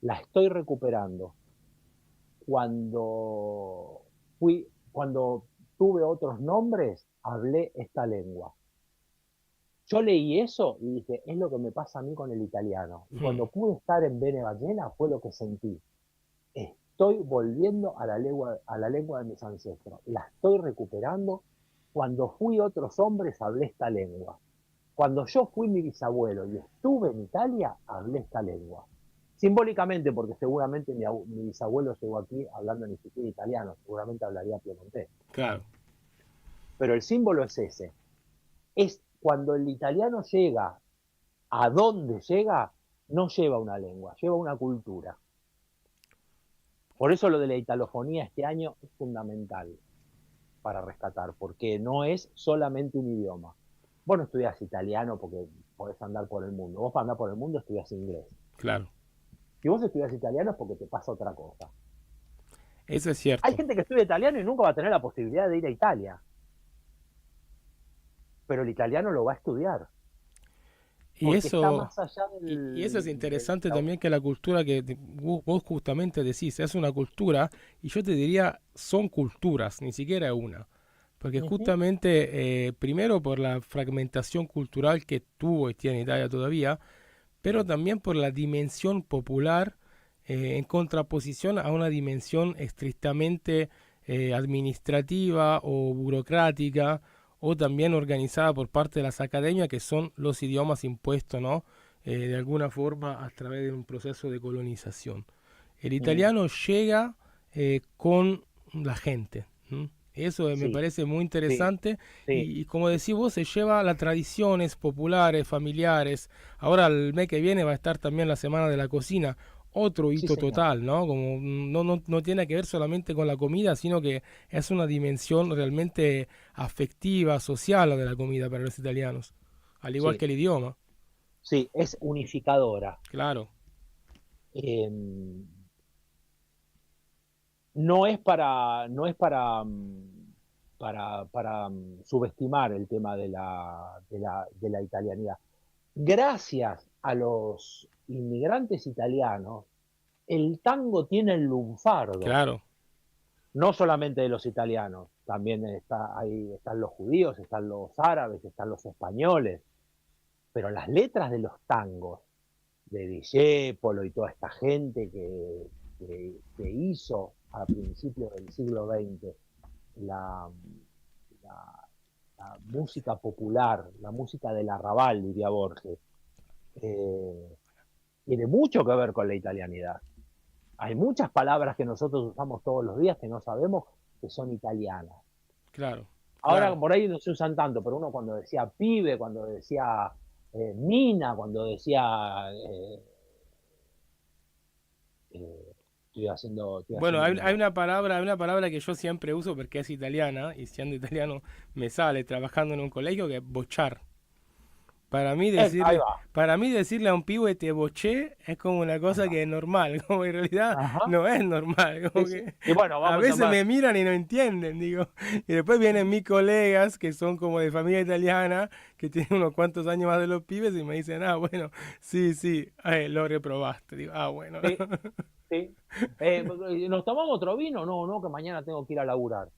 [SPEAKER 4] La estoy recuperando. Cuando tuve otros nombres, hablé esta lengua. Yo leí eso y dije, es lo que me pasa a mí con el italiano. Y cuando pude estar en Bene Ballena fue lo que sentí. Estoy volviendo a la lengua de mis ancestros. La estoy recuperando. Cuando fui otros hombres, hablé esta lengua. Cuando yo fui mi bisabuelo y estuve en Italia, hablé esta lengua. Simbólicamente, porque seguramente mi bisabuelo llegó aquí hablando ni siquiera italiano, seguramente hablaría piemontés.
[SPEAKER 1] Claro.
[SPEAKER 4] Pero el símbolo es ese. Es cuando el italiano llega a donde llega, no lleva una lengua, lleva una cultura. Por eso lo de la italofonía este año es fundamental para rescatar, porque no es solamente un idioma. Vos no estudias italiano porque podés andar por el mundo. Vos para andar por el mundo estudias inglés.
[SPEAKER 1] Claro.
[SPEAKER 4] Si vos estudias italiano es porque te pasa otra cosa.
[SPEAKER 1] Eso es cierto.
[SPEAKER 4] Hay gente que estudia italiano y nunca va a tener la posibilidad de ir a Italia. Pero el italiano lo va a estudiar.
[SPEAKER 1] Y
[SPEAKER 4] está más allá
[SPEAKER 1] y eso es interesante también, que la cultura que vos justamente decís, es una cultura, y yo te diría, son culturas, ni siquiera es una. Porque justamente, primero por la fragmentación cultural que tuvo y tiene Italia todavía, pero también por la dimensión popular en contraposición a una dimensión estrictamente administrativa o burocrática, o también organizada por parte de las academias, que son los idiomas impuestos, ¿no? De alguna forma a través de un proceso de colonización. El italiano llega con la gente. Eso me parece muy interesante. Y como decís vos, se lleva las tradiciones populares, familiares. Ahora el mes que viene va a estar también la Semana de la Cocina, otro hito total, ¿no? Como no tiene que ver solamente con la comida, sino que es una dimensión realmente afectiva, social, la de la comida para los italianos, al igual que el idioma.
[SPEAKER 4] Sí, es unificadora.
[SPEAKER 1] Claro.
[SPEAKER 4] No es para subestimar el tema de la italianidad. Gracias a los inmigrantes italianos, el tango tiene el lunfardo.
[SPEAKER 1] Claro.
[SPEAKER 4] No solamente de los italianos, también ahí están los judíos, están los árabes, están los españoles. Pero las letras de los tangos, de Discépolo y toda esta gente que hizo a principios del siglo XX la música popular, la música del arrabal, diría Borges, tiene mucho que ver con la italianidad. Hay muchas palabras que nosotros usamos todos los días que no sabemos que son italianas.
[SPEAKER 1] Claro.
[SPEAKER 4] Ahora por ahí no se usan tanto, pero uno cuando decía pibe, cuando decía mina, cuando decía
[SPEAKER 1] bueno, hay una palabra que yo siempre uso porque es italiana, y siendo italiano me sale trabajando en un colegio, que es bochar. Para mí decirle a un pibe te boché es como una cosa que es normal, como en realidad no es normal. Como que
[SPEAKER 4] y bueno,
[SPEAKER 1] a veces me miran y no entienden, digo. Y después vienen mis colegas que son como de familia italiana, que tienen unos cuantos años más de los pibes, y me dicen, bueno, sí, lo reprobaste. Digo, bueno.
[SPEAKER 4] Sí. ¿Nos tomamos otro vino? No, no, que mañana tengo que ir a laburar.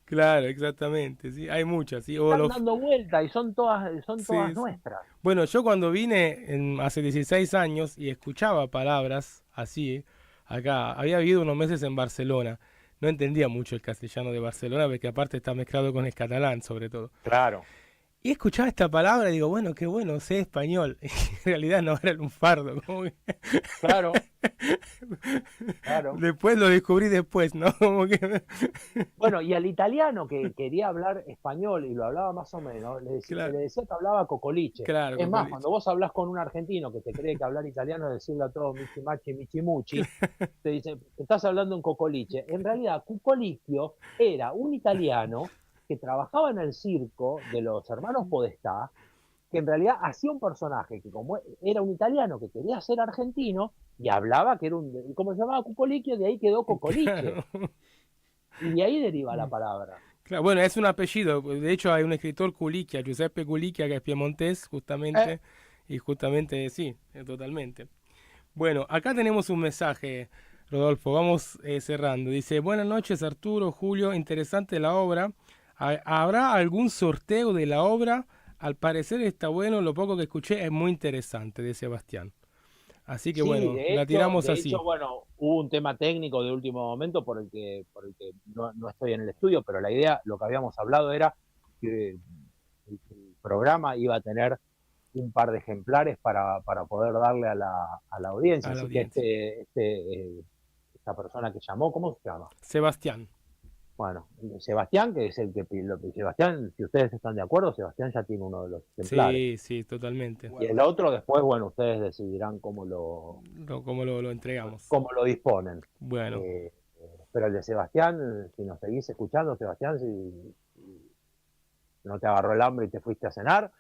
[SPEAKER 1] Claro, exactamente, sí, hay muchas, sí. O
[SPEAKER 4] Están
[SPEAKER 1] los,
[SPEAKER 4] dando vuelta y son
[SPEAKER 1] sí,
[SPEAKER 4] todas
[SPEAKER 1] sí.
[SPEAKER 4] nuestras.
[SPEAKER 1] Bueno, yo cuando vine hace 16 años y escuchaba palabras así, acá, había vivido unos meses en Barcelona. No entendía mucho el castellano de Barcelona, porque aparte está mezclado con el catalán, sobre todo.
[SPEAKER 4] Claro,
[SPEAKER 1] Y escuchaba esta palabra y digo, bueno, qué bueno, sé español. Y en realidad no era un fardo. Como que
[SPEAKER 4] claro, claro.
[SPEAKER 1] después lo descubrí después, ¿no? Como que...
[SPEAKER 4] Bueno, y al italiano que quería hablar español y lo hablaba más o menos, se
[SPEAKER 1] Claro,
[SPEAKER 4] le decía que hablaba cocoliche.
[SPEAKER 1] claro,
[SPEAKER 4] Es más,
[SPEAKER 1] Cocoliche.
[SPEAKER 4] cuando vos hablas con un argentino que te cree que hablar italiano es decirle a todo michimachi, michimuchi, te dice, estás hablando en cocoliche. En realidad, Cucolicchio era un italiano que trabajaba en el circo de los hermanos Podestá, que en realidad hacía un personaje que como era un italiano que quería ser argentino y hablaba que era un, como se llamaba Cucolicchio, de ahí quedó Cocoliche.
[SPEAKER 1] Claro.
[SPEAKER 4] Y de ahí deriva la
[SPEAKER 1] Mm.
[SPEAKER 4] palabra.
[SPEAKER 1] Claro, bueno, es un apellido. De hecho, hay un escritor Culicchia, Giuseppe Culicchia, que es piemontés,
[SPEAKER 4] Eh,
[SPEAKER 1] justamente. Y justamente, sí, totalmente. Bueno, acá tenemos un mensaje, Rodolfo. Vamos cerrando. Dice, buenas noches, Arturo, Julio. Interesante la obra. ¿Habrá algún sorteo de la obra? Al parecer está bueno. Lo poco que escuché es muy interesante, de Sebastián. Así que
[SPEAKER 4] Sí,
[SPEAKER 1] bueno, la tiramos así.
[SPEAKER 4] bueno, hubo un tema técnico de último momento por el que no estoy en el estudio, pero la idea, lo que habíamos hablado era que el programa iba a tener un par de ejemplares para poder darle a la audiencia.
[SPEAKER 1] A la
[SPEAKER 4] Así que
[SPEAKER 1] audiencia.
[SPEAKER 4] esta persona que llamó, ¿cómo se llama?
[SPEAKER 1] Sebastián.
[SPEAKER 4] Bueno, Sebastián, que es el que Sebastián, si ustedes están de acuerdo, Sebastián ya tiene uno de los ejemplares.
[SPEAKER 1] Sí, sí, totalmente.
[SPEAKER 4] Y el otro después, bueno, ustedes decidirán
[SPEAKER 1] ¿Cómo lo entregamos?
[SPEAKER 4] cómo lo disponen.
[SPEAKER 1] Bueno,
[SPEAKER 4] Eh, pero el de Sebastián, si nos seguís escuchando, Sebastián, si no te agarró el hambre y te fuiste a cenar,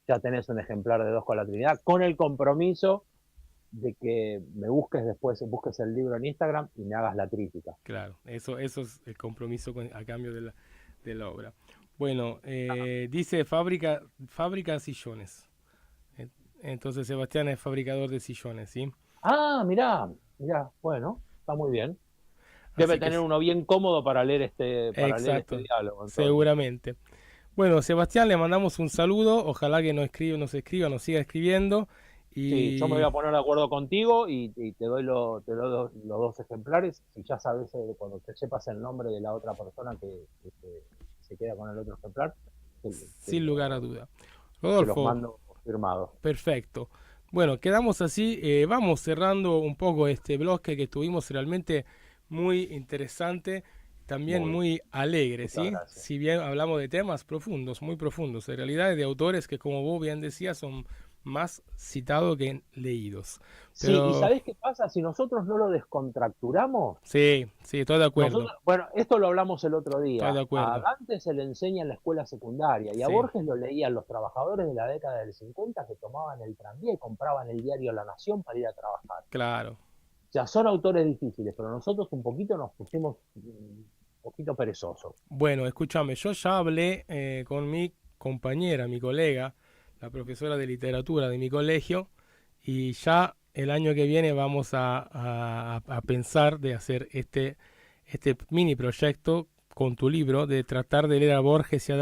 [SPEAKER 4] ya tenés un ejemplar de Dos con la Trinidad, con el compromiso de que me busques después, busques el libro en Instagram y me hagas la crítica.
[SPEAKER 1] claro, eso es el compromiso a cambio de la obra. Bueno, dice fábrica sillones. Eh, Entonces Sebastián es fabricador de sillones, ¿sí?
[SPEAKER 4] Ah, mirá, bueno, está muy bien. Debe
[SPEAKER 1] Así que
[SPEAKER 4] tener uno bien cómodo para leer este
[SPEAKER 1] exacto,
[SPEAKER 4] diálogo, entonces.
[SPEAKER 1] seguramente. Bueno, Sebastián, le mandamos un saludo. Ojalá que nos escriba, nos siga escribiendo.
[SPEAKER 4] Sí, yo me voy
[SPEAKER 1] Y
[SPEAKER 4] a poner de acuerdo contigo y te doy los dos ejemplares. Si ya sabes, cuando te sepas el nombre de la otra persona que se queda con el otro ejemplar, te,
[SPEAKER 1] sin lugar a duda.
[SPEAKER 4] te los
[SPEAKER 1] Rodolfo,
[SPEAKER 4] mando firmados.
[SPEAKER 1] perfecto. Bueno, quedamos así. Vamos cerrando un poco este bloque que tuvimos realmente muy interesante, también
[SPEAKER 4] Muy bien,
[SPEAKER 1] muy alegre,
[SPEAKER 4] muchas
[SPEAKER 1] ¿sí?
[SPEAKER 4] gracias.
[SPEAKER 1] Si bien hablamos de temas profundos, muy profundos, en realidad de autores que, como vos bien decías, son más citados que leídos.
[SPEAKER 4] Sí, ¿y
[SPEAKER 1] Pero
[SPEAKER 4] sabés qué pasa? Si nosotros no lo descontracturamos,
[SPEAKER 1] sí, sí, estoy de acuerdo,
[SPEAKER 4] nosotros, bueno, esto lo hablamos el otro
[SPEAKER 1] estoy
[SPEAKER 4] día.
[SPEAKER 1] de
[SPEAKER 4] A
[SPEAKER 1] acuerdo.
[SPEAKER 4] Dante se le enseña en la escuela secundaria y a
[SPEAKER 1] Sí,
[SPEAKER 4] Borges lo leían los trabajadores de la década del 50 que tomaban el tranvía y compraban el diario La Nación para ir a trabajar.
[SPEAKER 1] claro.
[SPEAKER 4] O sea, son autores difíciles, pero nosotros un poquito nos pusimos un poquito perezosos.
[SPEAKER 1] Bueno, escúchame, yo ya hablé con mi compañera, mi colega, la profesora de literatura de mi colegio, y ya el año que viene vamos a pensar de hacer este mini proyecto con tu libro, de tratar de leer a Borges y a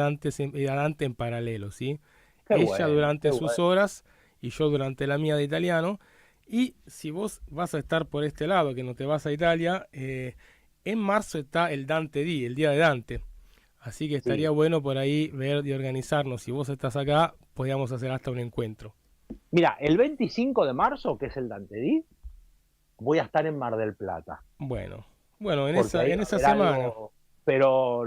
[SPEAKER 1] Dante en paralelo, ¿sí?
[SPEAKER 4] Qué
[SPEAKER 1] Ella
[SPEAKER 4] bueno, qué
[SPEAKER 1] durante sus
[SPEAKER 4] bueno.
[SPEAKER 1] horas y yo durante la mía de italiano. Y si vos vas a estar por este lado, que no te vas a Italia, en marzo está el Dante D, el Día de Dante. Así que estaría
[SPEAKER 4] Sí.
[SPEAKER 1] bueno por ahí ver y organizarnos. Si vos estás acá, podríamos hacer hasta un encuentro.
[SPEAKER 4] Mira, el 25 de marzo, que es el Dante Di, voy a estar en Mar del Plata,
[SPEAKER 1] Bueno, bueno,
[SPEAKER 4] porque ahí
[SPEAKER 1] en
[SPEAKER 4] va a
[SPEAKER 1] esa
[SPEAKER 4] haber
[SPEAKER 1] semana.
[SPEAKER 4] algo, pero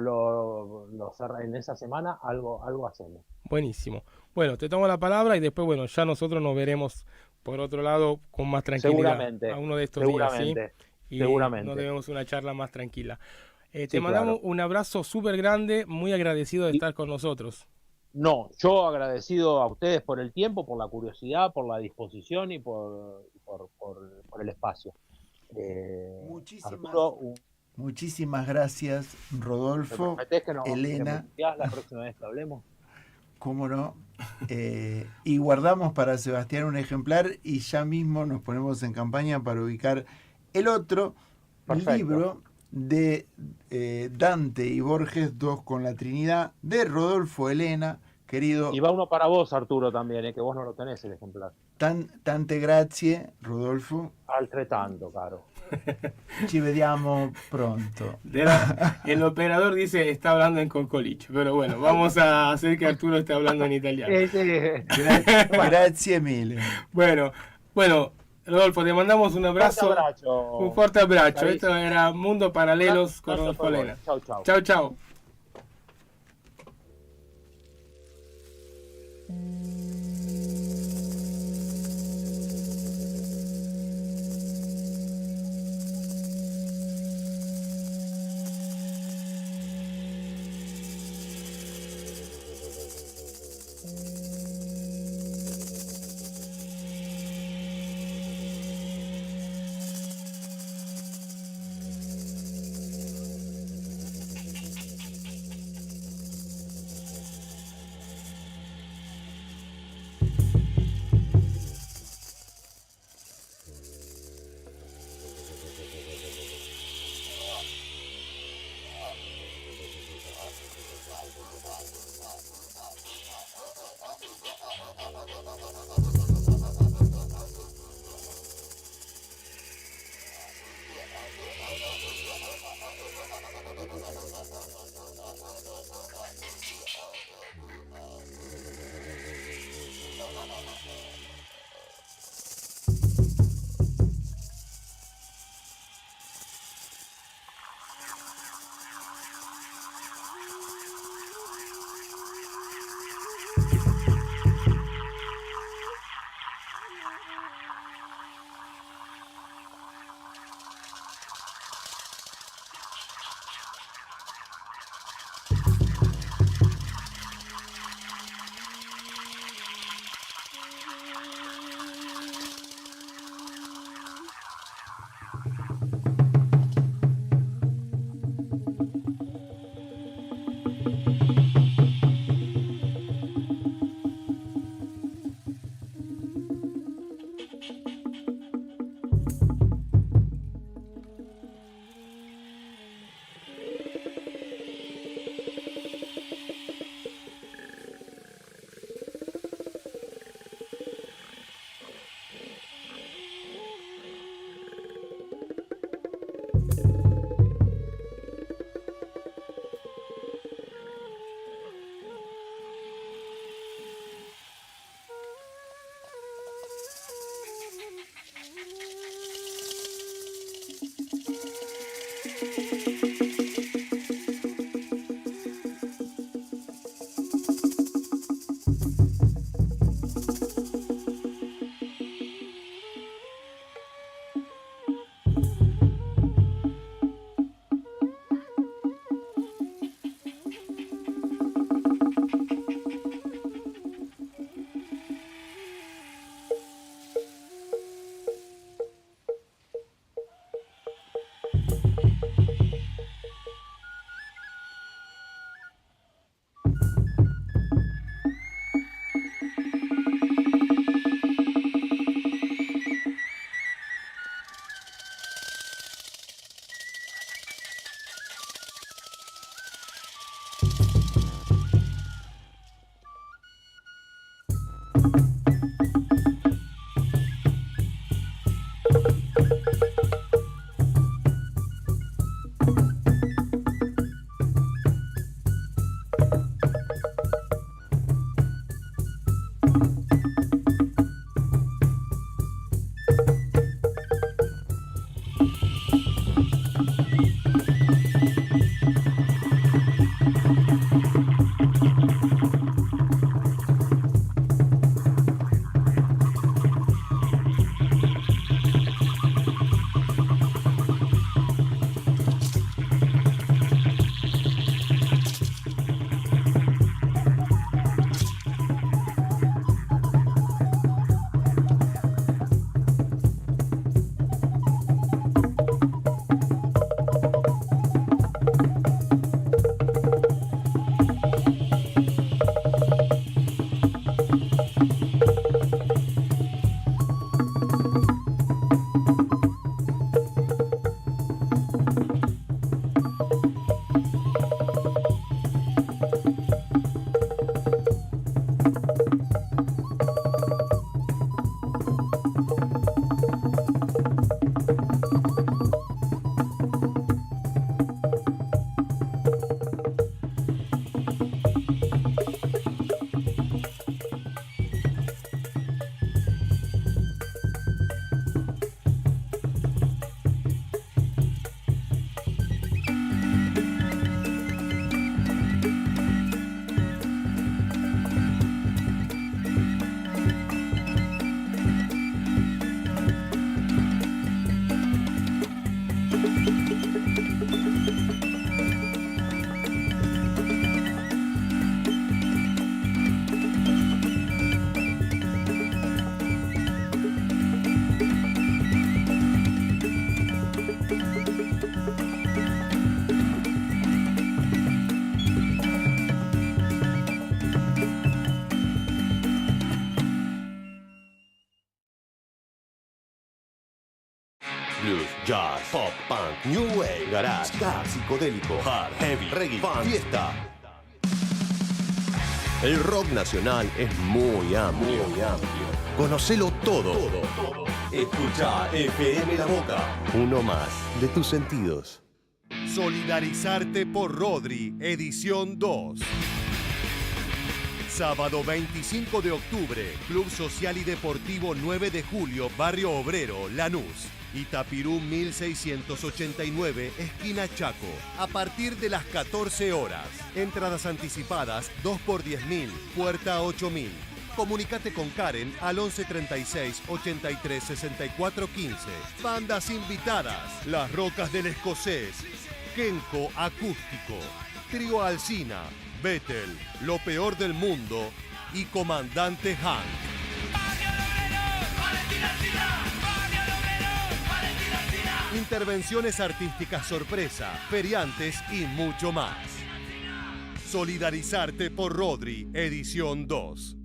[SPEAKER 4] en esa semana algo hacemos.
[SPEAKER 1] Buenísimo. Bueno, te tomo la palabra y después, bueno, ya nosotros nos veremos por otro lado con más tranquilidad a
[SPEAKER 4] Seguramente,
[SPEAKER 1] uno de estos días, ¿sí?
[SPEAKER 4] seguramente,
[SPEAKER 1] Y nos
[SPEAKER 4] seguramente.
[SPEAKER 1] debemos una charla más tranquila. Te
[SPEAKER 4] Sí,
[SPEAKER 1] mandamos
[SPEAKER 4] claro.
[SPEAKER 1] un abrazo súper grande, muy agradecido de
[SPEAKER 4] Y
[SPEAKER 1] estar con nosotros.
[SPEAKER 4] no, yo agradecido a ustedes por el tiempo, por la curiosidad, por la disposición y por el espacio.
[SPEAKER 2] Muchísimas,
[SPEAKER 4] Arturo,
[SPEAKER 2] muchísimas gracias,
[SPEAKER 4] ¿me
[SPEAKER 2] Rodolfo,
[SPEAKER 4] prometés que me
[SPEAKER 2] Elena,
[SPEAKER 4] puteás la próxima vez que hablemos?
[SPEAKER 2] cómo no, Y guardamos para Sebastián un ejemplar y ya mismo nos ponemos en campaña para ubicar el otro.
[SPEAKER 4] Perfecto.
[SPEAKER 2] Libro de Dante y Borges, Dos con la Trinidad, de Rodolfo Elena, querido.
[SPEAKER 4] Y va uno para vos, Arturo, también, que vos no lo tenés el ejemplar.
[SPEAKER 2] Tante grazie, Rodolfo.
[SPEAKER 4] Altrettanto, caro.
[SPEAKER 2] Ci vediamo pronto.
[SPEAKER 1] El operador dice está hablando en concolicho, pero bueno, vamos a hacer que Arturo esté hablando en italiano.
[SPEAKER 2] Grazie mille.
[SPEAKER 1] Bueno, Rodolfo, te mandamos un abrazo. Un fuerte abrazo. Esto era Mundo Paralelos con Rodolfo Elena.
[SPEAKER 4] Chau, chau.
[SPEAKER 1] Chau, chau.
[SPEAKER 3] Blues, jazz, pop, punk, new wave, garage, ska, psicodélico, hard, heavy, reggae, funk, fiesta. El rock nacional es muy amplio. Conocelo todo. Escucha FM La Boca. Uno más de tus sentidos.
[SPEAKER 5] Solidarizarte por Rodri, edición 2. Sábado 25 de octubre, Club Social y Deportivo 9 de Julio, Barrio Obrero, Lanús. Itapirú 1689, esquina Chaco. A partir de las 14 horas. Entradas anticipadas 2 por 10.000, puerta 8.000. Comunicate con Karen al 1136 83 64 15. Bandas invitadas: Las Rocas del Escocés, Kenko Acústico, Trío Alsina, Bethel, Lo Peor del Mundo y Comandante Hank. Intervenciones artísticas sorpresa, feriantes y mucho más. Solidarizarte por Rodri, edición 2.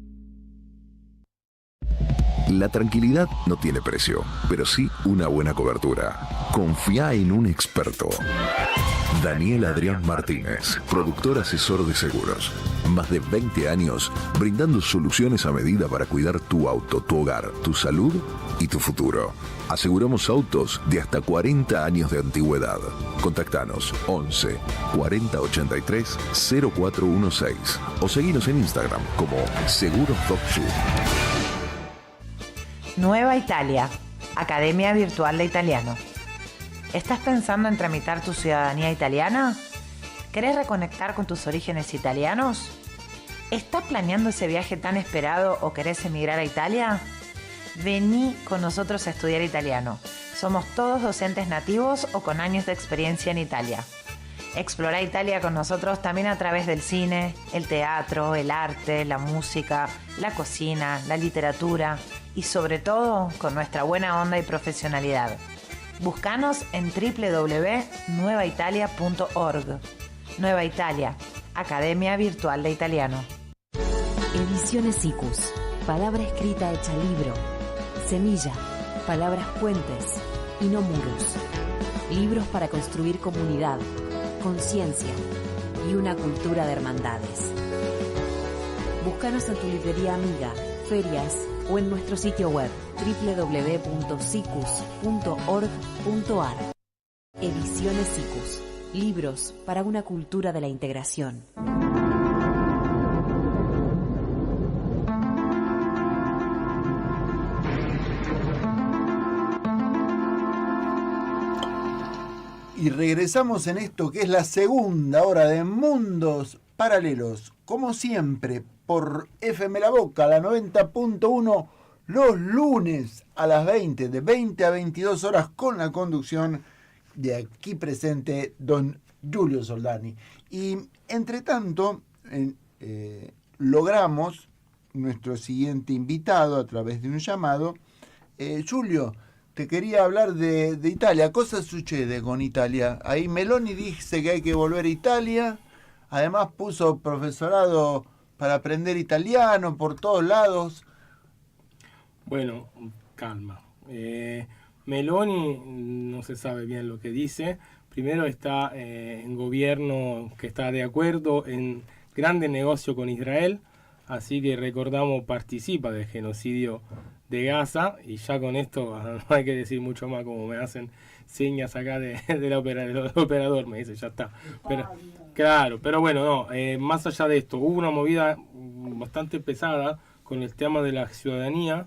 [SPEAKER 6] La tranquilidad no tiene precio, pero sí una buena cobertura. Confía en un experto. Daniel Adrián Martínez, productor asesor de seguros. Más de 20 años brindando soluciones a medida para cuidar tu auto, tu hogar, tu salud y tu futuro. Aseguramos autos de hasta 40 años de antigüedad. Contactanos 11 40 83 0416 o seguinos en Instagram como Seguros Doc Sur.
[SPEAKER 7] Nueva Italia, Academia Virtual de Italiano. ¿Estás pensando en tramitar tu ciudadanía italiana? ¿Querés reconectar con tus orígenes italianos? ¿Estás planeando ese viaje tan esperado o querés emigrar a Italia? Vení con nosotros a estudiar italiano. Somos todos docentes nativos o con años de experiencia en Italia. Explora Italia con nosotros también a través del cine, el teatro, el arte, la música, la cocina, la literatura y sobre todo con nuestra buena onda y profesionalidad. Búscanos en www.nuevaitalia.org. Nueva Italia, Academia Virtual de Italiano.
[SPEAKER 8] Ediciones Sikus. Palabra escrita hecha libro. Semilla. Palabras puentes y no muros. Libros para construir comunidad, conciencia y una cultura de hermandades. Búscanos en tu librería amiga, ferias o en nuestro sitio web www.sikus.org.ar. Ediciones Sikus. Libros para una cultura de la integración.
[SPEAKER 2] Y regresamos en esto que es la segunda hora de Mundos Paralelos, como siempre, por FM La Boca, la 90.1, los lunes a las 20, de 20 a 22 horas, con la conducción de aquí presente, don Giulio Soldani. Y entre tanto, logramos nuestro siguiente invitado a través de un llamado. Giulio, te quería hablar de Italia. Cosa sucede con Italia. Ahí Meloni dice que hay que volver a Italia. Además puso profesorado para aprender italiano por todos lados.
[SPEAKER 1] Bueno, calma. Meloni no se sabe bien lo que dice. Primero está en gobierno que está de acuerdo en grande negocio con Israel. Así que recordamos, participa del genocidio de Gaza, y ya con esto no hay que decir mucho más, como me hacen señas acá del operador, me dice, ya está. Pero, claro, pero bueno, no, más allá de esto, hubo una movida bastante pesada con el tema de la ciudadanía,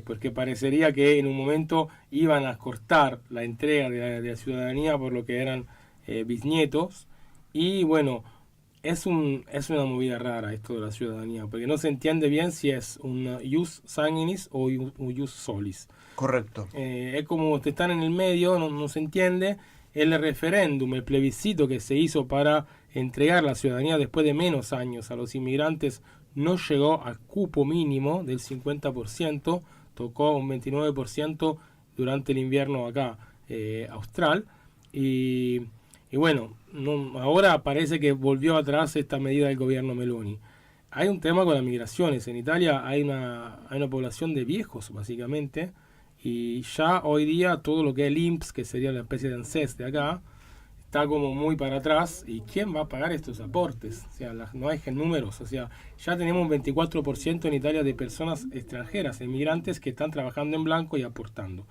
[SPEAKER 1] porque parecería que en un momento iban a cortar la entrega de la ciudadanía por lo que eran bisnietos, y bueno, es una movida rara esto de la ciudadanía, porque no se entiende bien si es un ius sanguinis o un ius solis.
[SPEAKER 2] Correcto.
[SPEAKER 1] Es como que están en el medio, no se entiende. El referéndum, el plebiscito que se hizo para entregar la ciudadanía después de menos años a los inmigrantes, no llegó al cupo mínimo del 50%, tocó un 29% durante el invierno acá austral, y bueno, ahora parece que volvió atrás esta medida del gobierno Meloni. Hay un tema con las migraciones. En Italia hay una población de viejos, básicamente, Y ya hoy día todo lo que es el INPS, que sería la especie de ANSES de acá, está como muy para atrás. ¿Y quién va a pagar estos aportes? O sea, no hay números. O sea, ya tenemos un 24% en Italia de personas extranjeras, emigrantes, que están trabajando en blanco y aportando.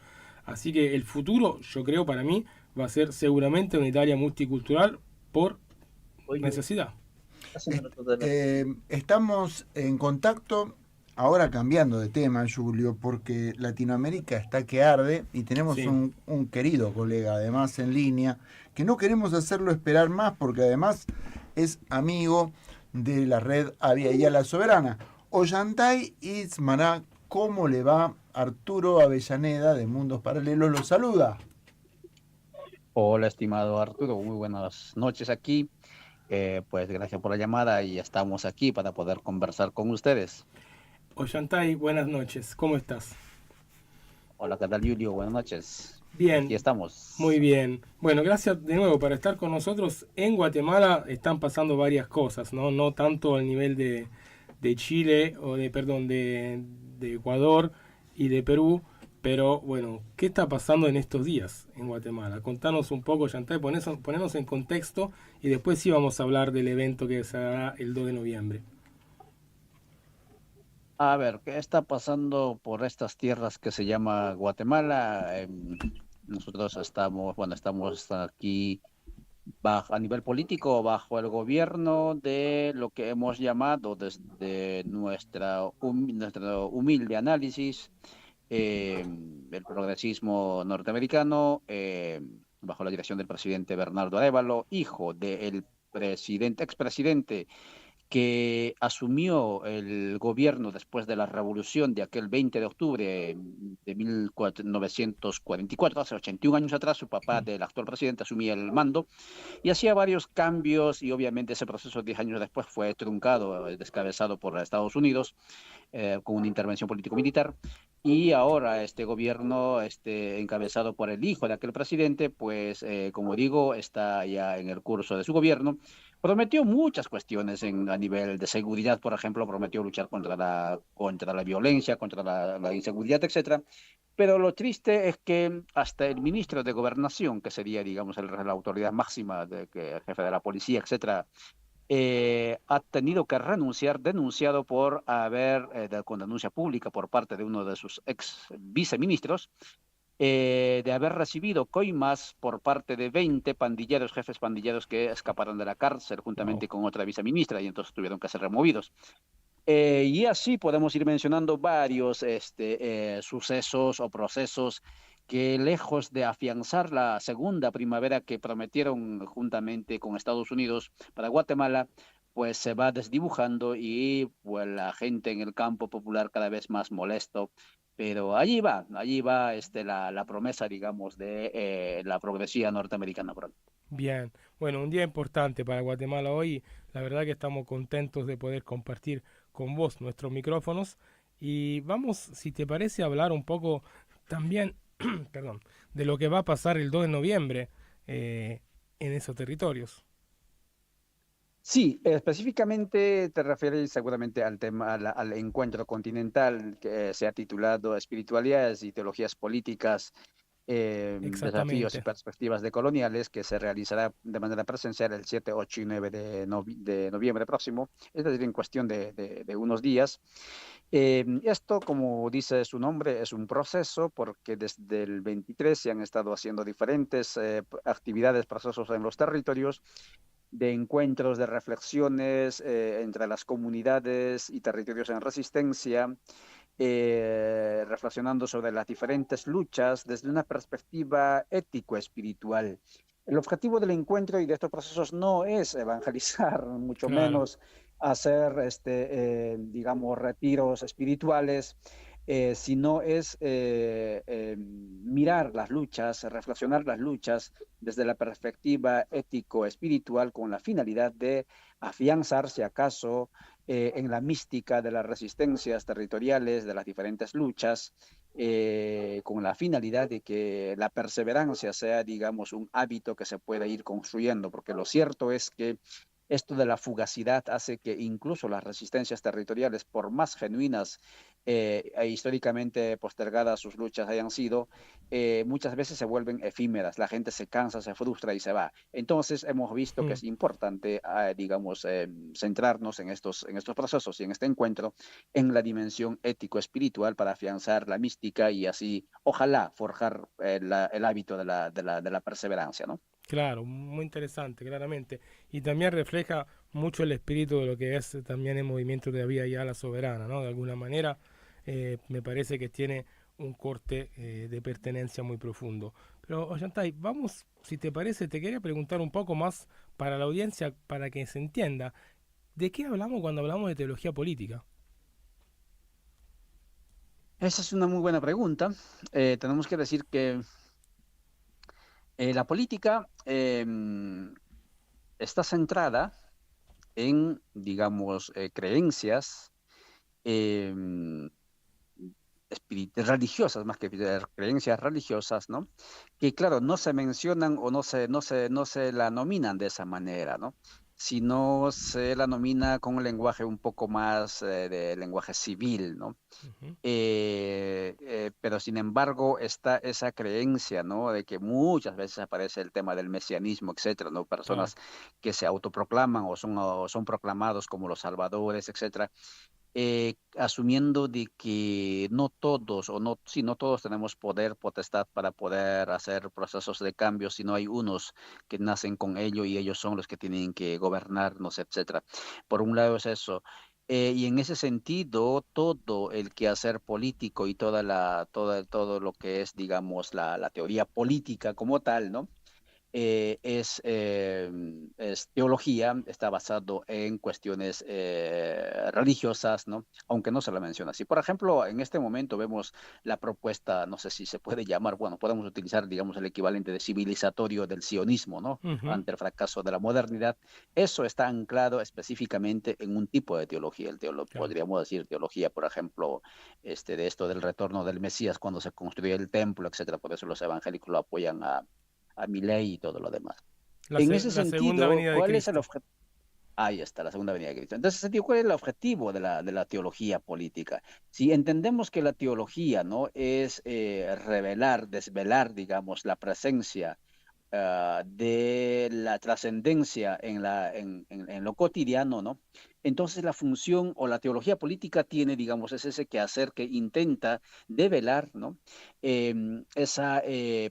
[SPEAKER 1] Así que el futuro, yo creo, para mí, va a ser seguramente una Italia multicultural por necesidad.
[SPEAKER 2] Estamos en contacto, ahora cambiando de tema, Julio, porque Latinoamérica está que arde y tenemos
[SPEAKER 1] Sí.
[SPEAKER 2] un querido colega además en línea, que no queremos hacerlo esperar más porque además es amigo de la red Avia Yala Soberana. Ollantay Itzmaná, ¿cómo le va? Arturo Avellaneda de Mundos Paralelos lo saluda.
[SPEAKER 9] Hola, estimado Arturo, muy buenas noches aquí. Pues gracias por la llamada y estamos aquí para poder conversar con ustedes.
[SPEAKER 1] Ollantay, buenas noches. ¿Cómo estás?
[SPEAKER 9] Hola, ¿qué tal, Julio? Buenas noches.
[SPEAKER 1] Bien.
[SPEAKER 9] Aquí estamos.
[SPEAKER 1] Muy bien. Bueno, gracias de nuevo por estar con nosotros. En Guatemala están pasando varias cosas, ¿no? No tanto al nivel de Chile o de Ecuador y de Perú, pero bueno, ¿qué está pasando en estos días en Guatemala? Contanos un poco, Yantay, ponernos en contexto y después sí vamos a hablar del evento que se hará el 2 de noviembre.
[SPEAKER 9] A ver, ¿qué está pasando por estas tierras que se llama Guatemala? Nosotros estamos aquí a nivel político bajo el gobierno de lo que hemos llamado desde nuestro humilde análisis, el progresismo norteamericano, bajo la dirección del presidente Bernardo Arévalo, hijo del expresidente que asumió el gobierno después de la revolución de aquel 20 de octubre de 1944, hace 81 años atrás. Su papá del actual presidente asumía el mando y hacía varios cambios, y obviamente ese proceso 10 años después fue truncado, descabezado por Estados Unidos, con una intervención político-militar. Y ahora este gobierno, encabezado por el hijo de aquel presidente, pues como digo, está ya en el curso de su gobierno. Prometió muchas cuestiones a nivel de seguridad, por ejemplo, prometió luchar contra la violencia, contra la inseguridad, etcétera. Pero lo triste es que hasta el ministro de Gobernación, que sería, digamos, la autoridad máxima, el jefe de la policía, etcétera, ha tenido que renunciar, denunciado por con denuncia pública por parte de uno de sus ex viceministros, de haber recibido coimas por parte de 20 pandilleros, jefes pandilleros que escaparon de la cárcel juntamente con otra viceministra, y entonces tuvieron que ser removidos. Y así podemos ir mencionando varios sucesos o procesos que, lejos de afianzar la segunda primavera que prometieron juntamente con Estados Unidos para Guatemala, pues se va desdibujando, y pues la gente en el campo popular cada vez más molesto. Pero allí va la promesa, digamos, de la progresía norteamericana.
[SPEAKER 1] Bien, bueno, un día importante para Guatemala hoy. La verdad que estamos contentos de poder compartir con vos nuestros micrófonos. Y vamos, si te parece, a hablar un poco también perdón, de lo que va a pasar el 2 de noviembre en esos territorios.
[SPEAKER 9] Sí, específicamente te refieres seguramente al tema, al encuentro continental que se ha titulado Espiritualidades y Teologías Políticas, desafíos y perspectivas decoloniales, que se realizará de manera presencial el 7, 8 y 9 de noviembre próximo, es decir, en cuestión de unos días. Esto, como dice su nombre, es un proceso, porque desde el 23 se han estado haciendo diferentes actividades, procesos en los territorios, de encuentros, de reflexiones entre las comunidades y territorios en resistencia, reflexionando sobre las diferentes luchas desde una perspectiva ético-espiritual. El objetivo del encuentro y de estos procesos no es evangelizar, mucho menos hacer, digamos, retiros espirituales, sino es mirar las luchas, reflexionar las luchas desde la perspectiva ético-espiritual, con la finalidad de afianzar, si acaso, en la mística de las resistencias territoriales, de las diferentes luchas, con la finalidad de que la perseverancia sea, digamos, un hábito que se pueda ir construyendo, porque lo cierto es que esto de la fugacidad hace que incluso las resistencias territoriales, por más genuinas históricamente postergadas sus luchas hayan sido, muchas veces se vuelven efímeras, la gente se cansa, se frustra y se va. Entonces hemos visto que es importante, digamos, centrarnos en estos procesos y en este encuentro en la dimensión ético-espiritual para afianzar la mística y así, ojalá, forjar el hábito de la perseverancia, ¿no?
[SPEAKER 1] Claro, muy interesante, claramente. Y también refleja mucho el espíritu de lo que es también el movimiento de Vía Ya la Soberana, ¿no? De alguna manera, me parece que tiene un corte de pertenencia muy profundo. Pero, Ollantay, vamos, si te parece, te quería preguntar un poco más para la audiencia, para que se entienda, ¿de qué hablamos cuando hablamos de teología política?
[SPEAKER 9] Esa es una muy buena pregunta. Tenemos que decir que la política está centrada en, digamos, creencias em, religiosas, más que creencias religiosas, ¿no? Que claro, no se mencionan o no se la nominan de esa manera, ¿no? Sino se la nomina con un lenguaje un poco más de lenguaje civil, ¿no?
[SPEAKER 1] Ujú.
[SPEAKER 9] Pero sin embargo está esa creencia, ¿no? De que muchas veces aparece el tema del mesianismo, etcétera, ¿no?
[SPEAKER 1] Claro.
[SPEAKER 9] Personas que se autoproclaman o son proclamados como los salvadores, etcétera, asumiendo de que no todos, o no, sí, no todos tenemos poder, potestad para poder hacer procesos de cambio, sino hay unos que nacen con ello y ellos son los que tienen que gobernarnos, etcétera. Por un lado es eso. Y en ese sentido, todo el quehacer político y todo lo que es, digamos, la teoría política como tal, ¿no? Es teología, está basado en cuestiones religiosas, ¿no? Aunque no se la menciona así. Por ejemplo, en este momento vemos la propuesta, no sé si se puede llamar, bueno, podemos utilizar, digamos, el equivalente de civilizatorio del sionismo, ¿no?
[SPEAKER 1] Ujú.
[SPEAKER 9] Ante el fracaso de la modernidad. Eso está anclado específicamente en un tipo de teología.
[SPEAKER 1] Claro.
[SPEAKER 9] Podríamos decir teología, por ejemplo, de esto del retorno del Mesías cuando se construyó el templo, etcétera. Por eso los evangélicos lo apoyan a Milei y todo lo demás. En ese
[SPEAKER 1] La segunda
[SPEAKER 9] sentido,
[SPEAKER 1] venida de
[SPEAKER 9] ¿cuál es el
[SPEAKER 1] Cristo.
[SPEAKER 9] objetivo? Ahí está, la segunda venida de Cristo. Entonces, sentido, ¿cuál es el objetivo de la teología política? Si entendemos que la teología, ¿no? Es revelar, desvelar, digamos, la presencia de la trascendencia en lo cotidiano, ¿no? Entonces la función o la teología política tiene, digamos, es ese quehacer que intenta develar, ¿no? Esa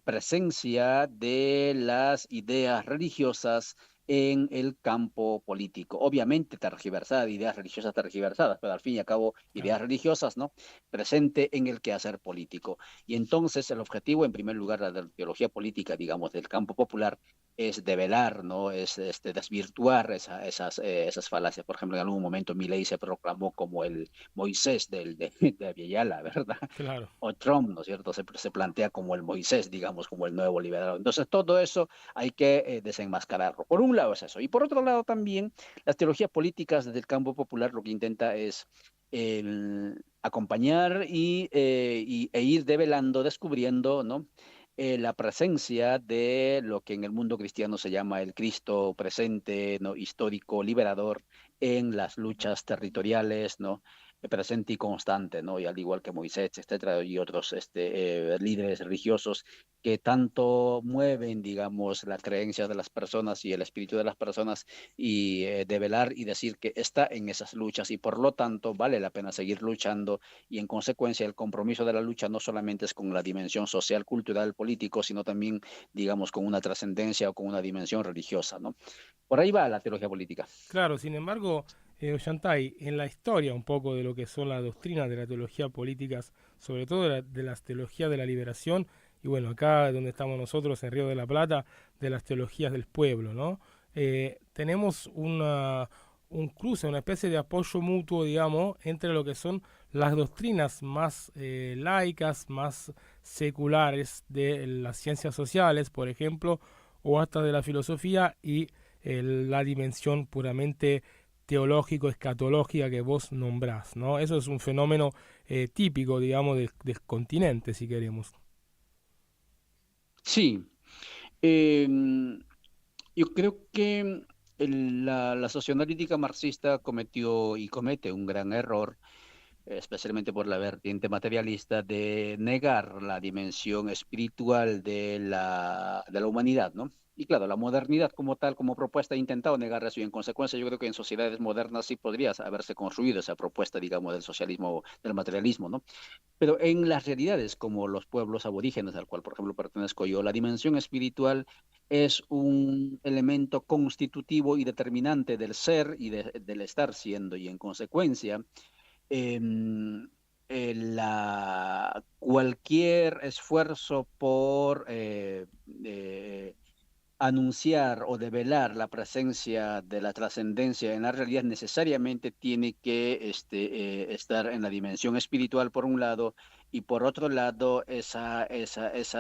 [SPEAKER 9] presencia de las ideas religiosas en el campo político. Obviamente tergiversadas, ideas religiosas tergiversadas, pero al fin y al cabo
[SPEAKER 1] Claro.
[SPEAKER 9] ideas religiosas, ¿no? Presente en el quehacer político. Y entonces el objetivo, en primer lugar, de la teología política, digamos, del campo popular, es develar, ¿no? Es desvirtuar esas falacias. Por ejemplo, en algún momento Milei se proclamó como el Moisés de Abiyala, ¿verdad?
[SPEAKER 1] Claro.
[SPEAKER 9] O Trump, ¿no es cierto? Se plantea como el Moisés, digamos, como el nuevo liberador. Entonces, todo eso hay que desenmascararlo. Por un lado es eso. Y por otro lado también, las teologías políticas desde el campo popular lo que intenta es acompañar e ir develando, descubriendo, ¿no? La presencia de lo que en el mundo cristiano se llama el Cristo presente, ¿no? Histórico, liberador en las luchas territoriales, ¿no? Presente y constante, ¿no? Y al igual que Moisés, etcétera, y otros líderes religiosos que tanto mueven, digamos, la creencia de las personas y el espíritu de las personas y develar y decir que está en esas luchas y por lo tanto vale la pena seguir luchando y en consecuencia el compromiso de la lucha no solamente es con la dimensión social, cultural, político, sino también, digamos, con una trascendencia o con una dimensión religiosa, ¿no? Por ahí va la teología política.
[SPEAKER 1] Claro, sin embargo, Ollantay, en la historia un poco de lo que son las doctrinas de la teología políticas, sobre todo de las teologías de la liberación, y bueno, acá donde estamos nosotros, en Río de la Plata, de las teologías del pueblo, ¿no? Tenemos un cruce, una especie de apoyo mutuo, digamos, entre lo que son las doctrinas más laicas, más seculares de las ciencias sociales, por ejemplo, o hasta de la filosofía y la dimensión puramente teológico, escatológica que vos nombrás, ¿no? Eso es un fenómeno típico, digamos, del continente, si queremos.
[SPEAKER 9] Sí, yo creo que la socioanalítica marxista cometió y comete un gran error especialmente por la vertiente materialista, de negar la dimensión espiritual de la humanidad, ¿no? Y claro, la modernidad como tal, como propuesta, ha intentado negar eso y en consecuencia yo creo que en sociedades modernas sí podría haberse construido esa propuesta, digamos, del socialismo, del materialismo, ¿no? Pero en las realidades como los pueblos aborígenes, al cual por ejemplo pertenezco yo, la dimensión espiritual es un elemento constitutivo y determinante del ser y del estar siendo y en consecuencia em, cualquier esfuerzo por anunciar o develar la presencia de la trascendencia en la realidad necesariamente tiene que estar en la dimensión espiritual por un lado y por otro lado esa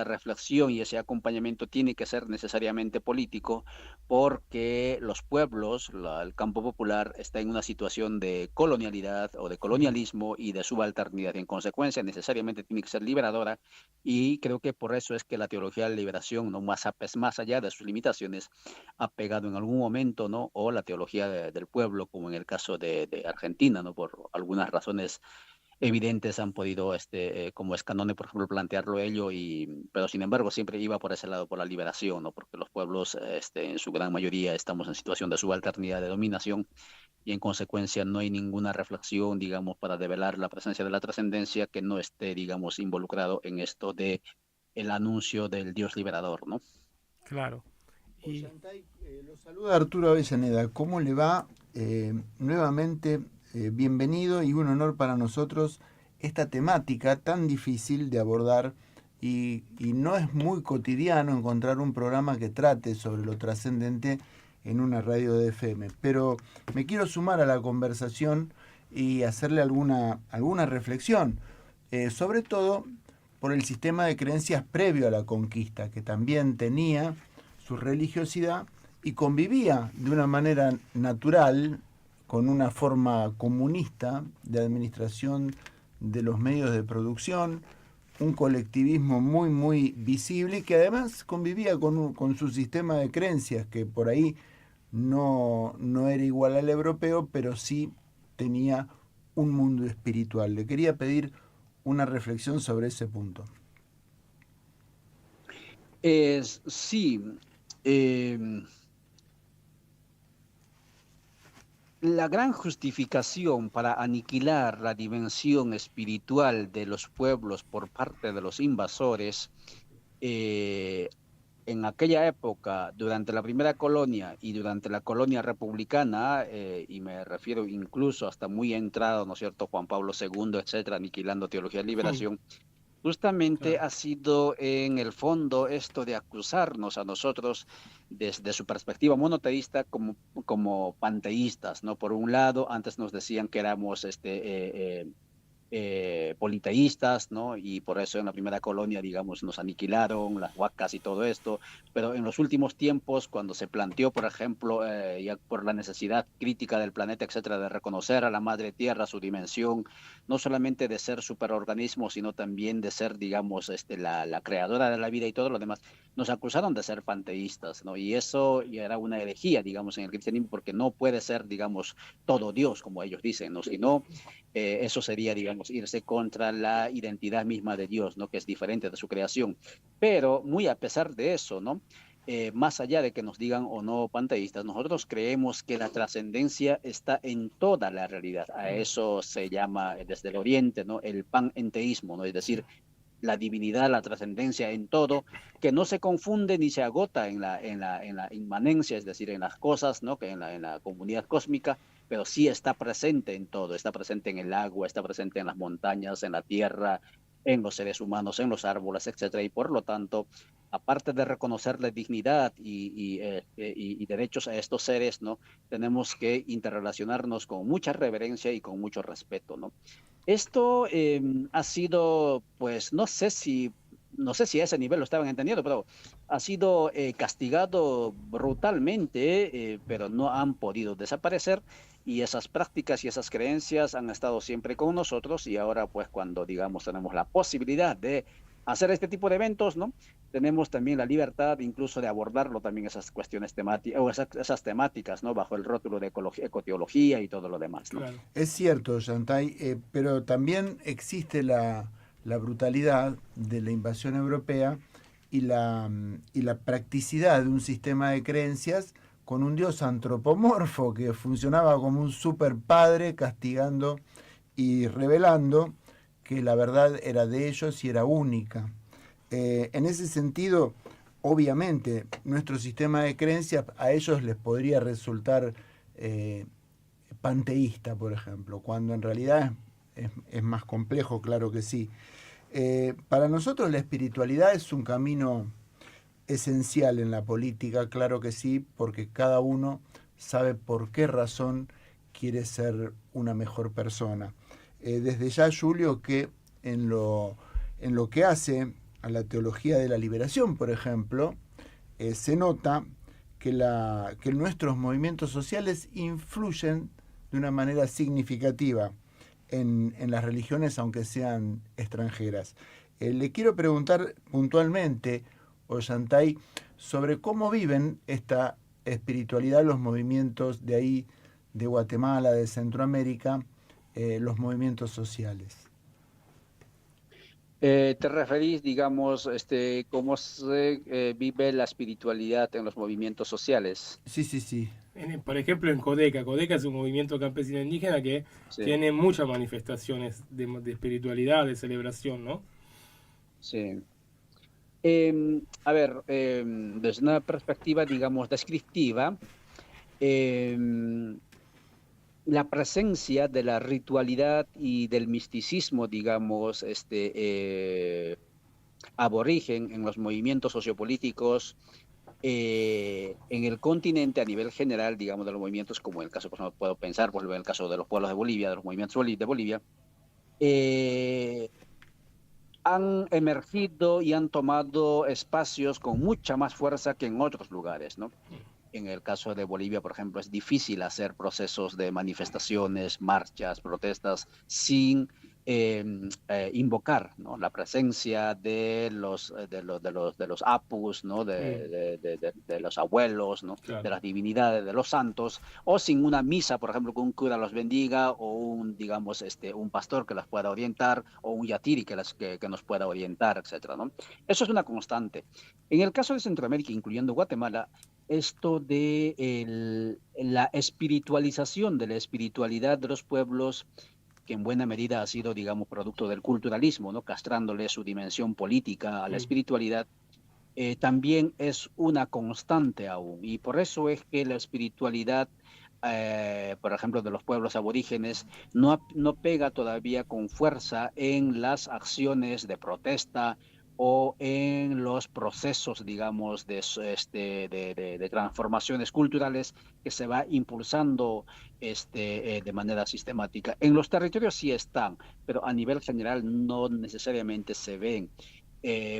[SPEAKER 9] reflexión y ese acompañamiento tiene que ser necesariamente político porque los pueblos, el campo popular está en una situación de colonialidad o de colonialismo y de subalternidad. En consecuencia necesariamente tiene que ser liberadora y creo que por eso es que la teología de la liberación, ¿no? Más allá de sus limitaciones, ha pegado en algún momento, ¿no? O la teología del pueblo, como en el caso de Argentina, ¿no? Por algunas razones evidentes han podido, como Escanone, por ejemplo, plantearlo ello, pero sin embargo siempre iba por ese lado, por la liberación, ¿no? Porque los pueblos, en su gran mayoría, estamos en situación de subalternidad, de dominación, y en consecuencia no hay ninguna reflexión, digamos, para develar la presencia de la trascendencia que no esté, digamos, involucrado en esto de el anuncio del Dios liberador, ¿no?
[SPEAKER 1] Claro. Y
[SPEAKER 2] Lo saluda Arturo Avellaneda. ¿Cómo le va? Nuevamente, bienvenido y un honor para nosotros esta temática tan difícil de abordar y no es muy cotidiano encontrar un programa que trate sobre lo trascendente en una radio de FM. Pero me quiero sumar a la conversación y hacerle alguna reflexión, sobre todo por el sistema de creencias previo a la conquista, que también tenía su religiosidad y convivía de una manera natural con una forma comunista de administración de los medios de producción, un colectivismo muy, muy visible y que además convivía con su sistema de creencias, que por ahí no era igual al europeo, pero sí tenía un mundo espiritual. Le quería pedir una reflexión sobre ese punto.
[SPEAKER 9] Sí. La gran justificación para aniquilar la dimensión espiritual de los pueblos por parte de los invasores en aquella época, durante la primera colonia y durante la colonia republicana, y me refiero incluso hasta muy entrado, ¿no es cierto?, Juan Pablo II, etcétera, aniquilando teología de liberación, justamente ha sido en el fondo esto de acusarnos a nosotros desde su perspectiva monoteísta como panteístas, ¿no? Por un lado, antes nos decían que éramos politeístas, ¿no? Y por eso en la primera colonia, digamos, nos aniquilaron las huacas y todo esto, pero en los últimos tiempos, cuando se planteó, por ejemplo, ya por la necesidad crítica del planeta, etcétera, de reconocer a la madre tierra, su dimensión, no solamente de ser superorganismo, sino también de ser, digamos, la creadora de la vida y todo lo demás, nos acusaron de ser panteístas, ¿no? Y eso ya era una herejía, digamos, en el cristianismo, porque no puede ser, digamos, todo Dios, como ellos dicen, ¿no? Sino eso sería, digamos, irse contra la identidad misma de Dios, ¿no? Que es diferente de su creación. Pero muy a pesar de eso, ¿no? Más allá de que nos digan o no panteístas, nosotros creemos que la trascendencia está en toda la realidad. A eso se llama desde el Oriente, ¿no? El panenteísmo, ¿no? Es decir, la divinidad, la trascendencia en todo, que no se confunde ni se agota en la inmanencia, es decir, en las cosas, ¿no? Que en la comunidad cósmica, pero sí está presente en todo, está presente en el agua, está presente en las montañas, en la tierra, en los seres humanos, en los árboles, etcétera, y por lo tanto, aparte de reconocerle dignidad y derechos a estos seres, ¿no? Tenemos que interrelacionarnos con mucha reverencia y con mucho respeto, ¿no? Esto ha sido, pues, no sé si a ese nivel lo estaban entendiendo, pero ha sido castigado brutalmente, pero no han podido desaparecer y esas prácticas y esas creencias han estado siempre con nosotros y ahora, pues, cuando, digamos, tenemos la posibilidad de hacer este tipo de eventos, ¿no? Tenemos también la libertad incluso de abordarlo también esas cuestiones temáticas, o esas temáticas, ¿no? Bajo el rótulo de ecoteología y todo lo demás, ¿no?
[SPEAKER 1] Claro.
[SPEAKER 2] Es cierto, Yantay, pero también existe la brutalidad de la invasión europea y la practicidad de un sistema de creencias con un dios antropomorfo que funcionaba como un super padre castigando y revelando que la verdad era de ellos y era única. En ese sentido, obviamente, nuestro sistema de creencias a ellos les podría resultar panteísta, por ejemplo, cuando en realidad es más complejo, claro que sí. Para nosotros la espiritualidad es un camino esencial en la política, claro que sí, porque cada uno sabe por qué razón quiere ser una mejor persona. Desde ya, Julio, que en lo que hace a la teología de la liberación, por ejemplo, se nota que nuestros movimientos sociales influyen de una manera significativa en las religiones, aunque sean extranjeras. Le quiero preguntar puntualmente, Ollantay, sobre cómo viven esta espiritualidad los movimientos de ahí, de Guatemala, de Centroamérica, los movimientos sociales.
[SPEAKER 9] ¿Te referís, digamos, cómo se vive la espiritualidad en los movimientos sociales?
[SPEAKER 2] Sí.
[SPEAKER 1] Por ejemplo, en Codeca. Codeca es un movimiento campesino indígena que tiene muchas manifestaciones de espiritualidad, de celebración, ¿no?
[SPEAKER 9] Sí. A ver, desde una perspectiva, digamos, descriptiva, la presencia de la ritualidad y del misticismo, digamos, aborigen en los movimientos sociopolíticos en el continente a nivel general, digamos, de los movimientos, como en el caso, por ejemplo, puedo pensar, por ejemplo, en el caso de los pueblos de Bolivia, de los movimientos de Bolivia, han emergido y han tomado espacios con mucha más fuerza que en otros lugares, ¿no? En el caso de Bolivia, por ejemplo, es difícil hacer procesos de manifestaciones, marchas, protestas sin invocar, ¿no? La presencia de los apus, ¿no? De los abuelos, ¿no?
[SPEAKER 1] Claro.
[SPEAKER 9] De las divinidades, de los santos, o sin una misa, por ejemplo, que un cura los bendiga, o un pastor que las pueda orientar, o un yatiri que nos pueda orientar, etcétera, ¿no? Eso es una constante. En el caso de Centroamérica, incluyendo Guatemala, esto de la espiritualización de la espiritualidad de los pueblos, que en buena medida ha sido, digamos, producto del culturalismo, ¿no? Castrándole su dimensión política a la espiritualidad, también es una constante aún. Y por eso es que la espiritualidad, por ejemplo, de los pueblos aborígenes, no pega todavía con fuerza en las acciones de protesta o en los procesos, digamos, de transformaciones culturales que se va impulsando de manera sistemática. En los territorios sí están, pero a nivel general no necesariamente se ven.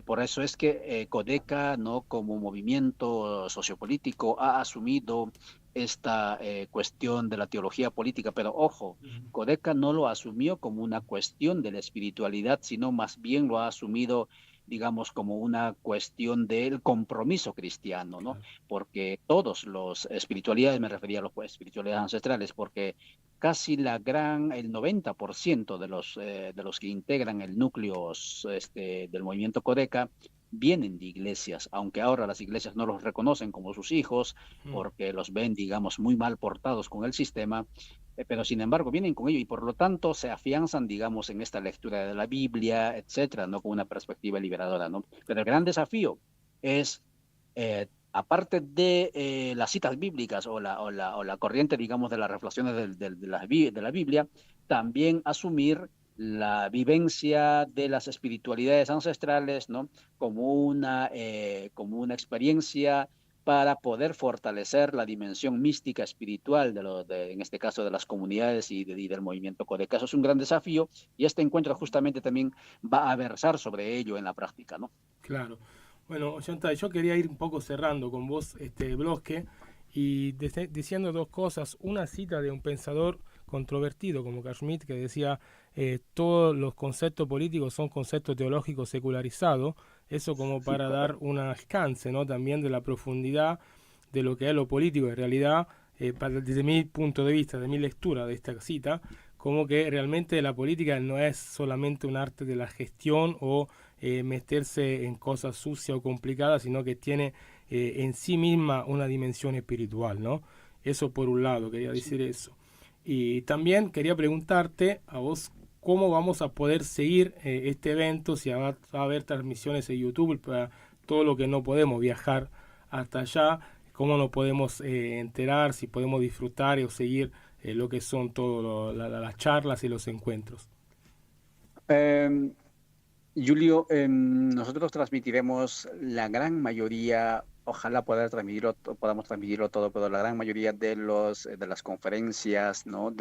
[SPEAKER 9] Por eso es que Codeca, ¿no? Como movimiento sociopolítico, ha asumido esta cuestión de la teología política, pero ojo, Codeca no lo asumió como una cuestión de la espiritualidad, sino más bien lo ha asumido, digamos, como una cuestión del compromiso cristiano, ¿no? Porque todos los espiritualidades, me refería a las espiritualidades ancestrales, porque casi el 90% de los que integran el núcleo del movimiento Codeca vienen de iglesias, aunque ahora las iglesias no los reconocen como sus hijos, porque los ven, digamos, muy mal portados con el sistema, pero sin embargo vienen con ello y por lo tanto se afianzan, digamos, en esta lectura de la Biblia, etcétera, no con una perspectiva liberadora, ¿no? Pero el gran desafío es, aparte de las citas bíblicas o la corriente, digamos, de las reflexiones de la Biblia, también asumir la vivencia de las espiritualidades ancestrales, ¿no? Como una experiencia para poder fortalecer la dimensión mística espiritual en este caso de las comunidades y del movimiento Codeca. Eso es un gran desafío y este encuentro justamente también va a versar sobre ello en la práctica, ¿no?
[SPEAKER 1] Claro. Bueno, Ollantay, yo quería ir un poco cerrando con vos este bloque y diciendo dos cosas. Una cita de un pensador controvertido como Carl Schmitt, que decía todos los conceptos políticos son conceptos teológicos secularizados, eso como para dar un alcance, ¿no? También de la profundidad de lo que es lo político en realidad, desde mi punto de vista, de mi lectura de esta cita, como que realmente la política no es solamente un arte de la gestión o meterse en cosas sucias o complicadas, sino que tiene en sí misma una dimensión espiritual, ¿no? Eso por un lado, quería decir eso. Y también quería preguntarte a vos cómo vamos a poder seguir este evento, si va a haber transmisiones en YouTube para todo lo que no podemos viajar hasta allá, cómo nos podemos enterar, si podemos disfrutar o seguir lo que son todas las charlas y los encuentros.
[SPEAKER 9] Julio, nosotros transmitiremos la gran mayoría, ojalá podamos transmitirlo todo, pero la gran mayoría de las conferencias, ¿no?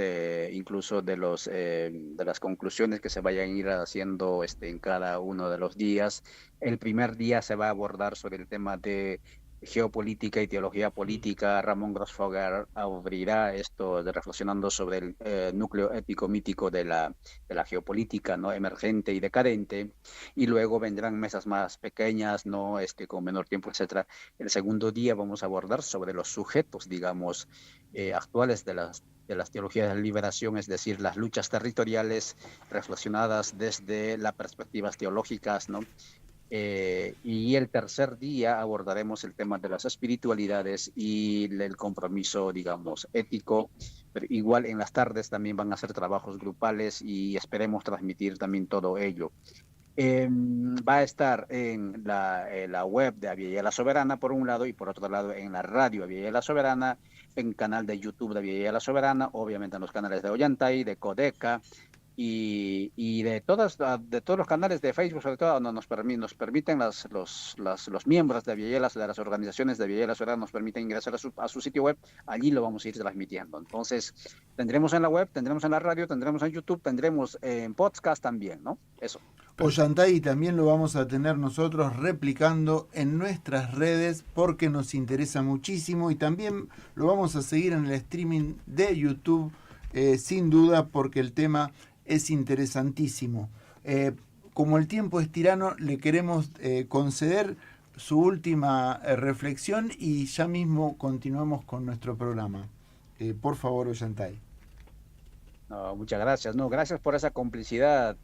[SPEAKER 9] Incluso de las conclusiones que se vayan a ir haciendo en cada uno de los días. El primer día se va a abordar sobre el tema de geopolítica y teología política. Ramón Grossfogel abrirá esto reflexionando sobre el núcleo épico mítico de la geopolítica, ¿no? Emergente y decadente, y luego vendrán mesas más pequeñas, ¿no? Con menor tiempo, etcétera. El segundo día vamos a abordar sobre los sujetos, digamos, actuales de las teologías de la liberación, es decir, las luchas territoriales reflexionadas desde las perspectivas teológicas, ¿no? Y el tercer día abordaremos el tema de las espiritualidades y el compromiso, digamos, ético, pero igual en las tardes también van a hacer trabajos grupales y esperemos transmitir también todo ello. Va a estar en la web de Aviala La Soberana por un lado, y por otro lado en la radio Aviala La Soberana, en canal de YouTube de Aviala La Soberana, obviamente en los canales de Ollantay, de Codeca, y de todos los canales de Facebook, sobre todo, nos permiten los miembros de Aviala, de las organizaciones de Aviala La Soberana, nos permiten ingresar a su sitio web. Allí lo vamos a ir transmitiendo. Entonces, tendremos en la web, tendremos en la radio, tendremos en YouTube, tendremos en podcast también, ¿no? Eso.
[SPEAKER 2] Ollantay también lo vamos a tener nosotros replicando en nuestras redes porque nos interesa muchísimo, y también lo vamos a seguir en el streaming de YouTube, sin duda, porque el tema es interesantísimo. Como el tiempo es tirano, le queremos conceder su última reflexión y ya mismo continuamos con nuestro programa. Por favor, Ollantay.
[SPEAKER 9] No, muchas gracias. No, gracias por esa complicidad,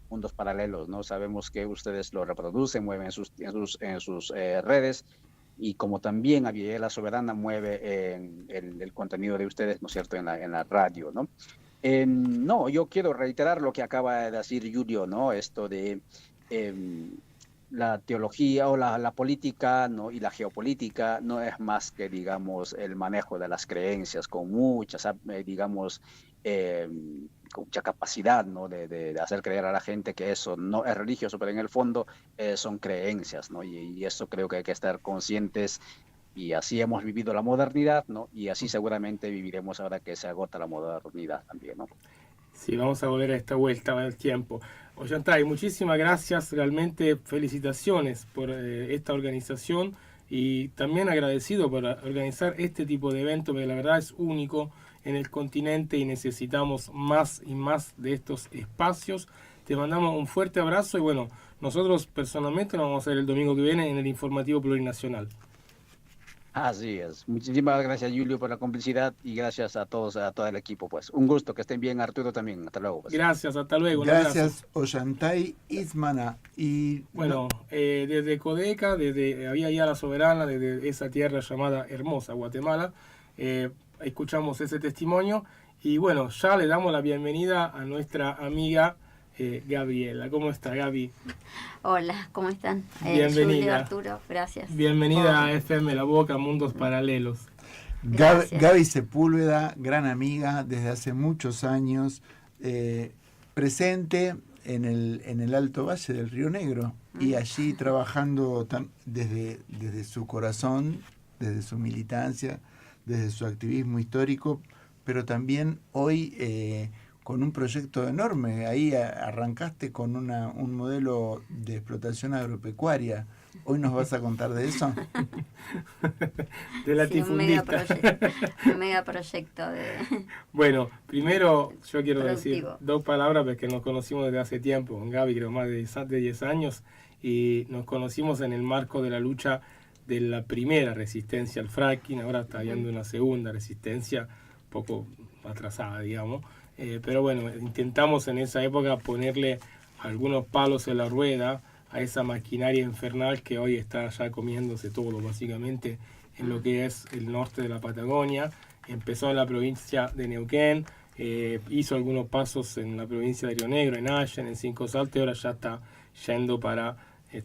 [SPEAKER 9] Mundos Paralelos, ¿no? Sabemos que ustedes lo reproducen, mueven en sus redes, y como también Aviala La Soberana mueve el contenido de ustedes, ¿no es cierto?, en la radio, ¿no? No, yo quiero reiterar lo que acaba de decir Julio, ¿no? Esto de la teología o la política, ¿no? Y la geopolítica no es más que, digamos, el manejo de las creencias con muchas, digamos, con mucha capacidad, ¿no? De hacer creer a la gente que eso no es religioso, pero en el fondo son creencias, ¿no? Y eso creo que hay que estar conscientes. Y así hemos vivido la modernidad, ¿no? Y así seguramente viviremos ahora que se agota la modernidad también, ¿no?
[SPEAKER 1] Sí, vamos a volver a esta vuelta del tiempo. Ollantay, muchísimas gracias, realmente felicitaciones por esta organización, y también agradecido por organizar este tipo de evento, porque la verdad es único en el continente y necesitamos más y más de estos espacios. Te mandamos un fuerte abrazo y bueno, nosotros personalmente nos vamos a ver el domingo que viene en el Informativo Plurinacional.
[SPEAKER 9] Así es. Muchísimas gracias, Julio, por la complicidad, y gracias a todos, a todo el equipo, pues. Un gusto, que estén bien, Arturo también. Hasta luego. Pues.
[SPEAKER 1] Gracias, hasta luego.
[SPEAKER 2] Gracias, Ollantay Ismana. Y
[SPEAKER 1] bueno, desde Codeca, desde Aviala La Soberana, desde esa tierra llamada hermosa Guatemala, escuchamos ese testimonio, y bueno, ya le damos la bienvenida a nuestra amiga Gabriela. ¿Cómo está, Gaby?
[SPEAKER 10] Hola, ¿cómo están?
[SPEAKER 1] Bienvenida.
[SPEAKER 10] Julio, Arturo, gracias.
[SPEAKER 1] Bienvenida a FM La Boca, Mundos Paralelos.
[SPEAKER 2] Gaby Sepúlveda, gran amiga desde hace muchos años, presente en el Alto Valle del Río Negro, y allí trabajando desde su corazón, desde su militancia, desde su activismo histórico, pero también hoy con un proyecto enorme. Ahí arrancaste con un modelo de explotación agropecuaria ¿Hoy nos vas a contar de eso?
[SPEAKER 1] De la
[SPEAKER 10] Sí, un megaproyecto de...
[SPEAKER 1] Bueno, primero yo quiero
[SPEAKER 10] productivo.
[SPEAKER 1] decir 2 palabras porque nos conocimos desde hace tiempo, con Gaby creo más de 10 años, y nos conocimos en el marco de la lucha de la primera resistencia al fracking. Ahora está habiendo una segunda resistencia, un poco atrasada, digamos, pero bueno, intentamos en esa época ponerle algunos palos en la rueda a esa maquinaria infernal que hoy está ya comiéndose todo, básicamente, en lo que es el norte de la Patagonia. Empezó en la provincia de Neuquén, hizo algunos pasos en la provincia de Río Negro, en Allen, en Cinco Saltos, y ahora ya está yendo para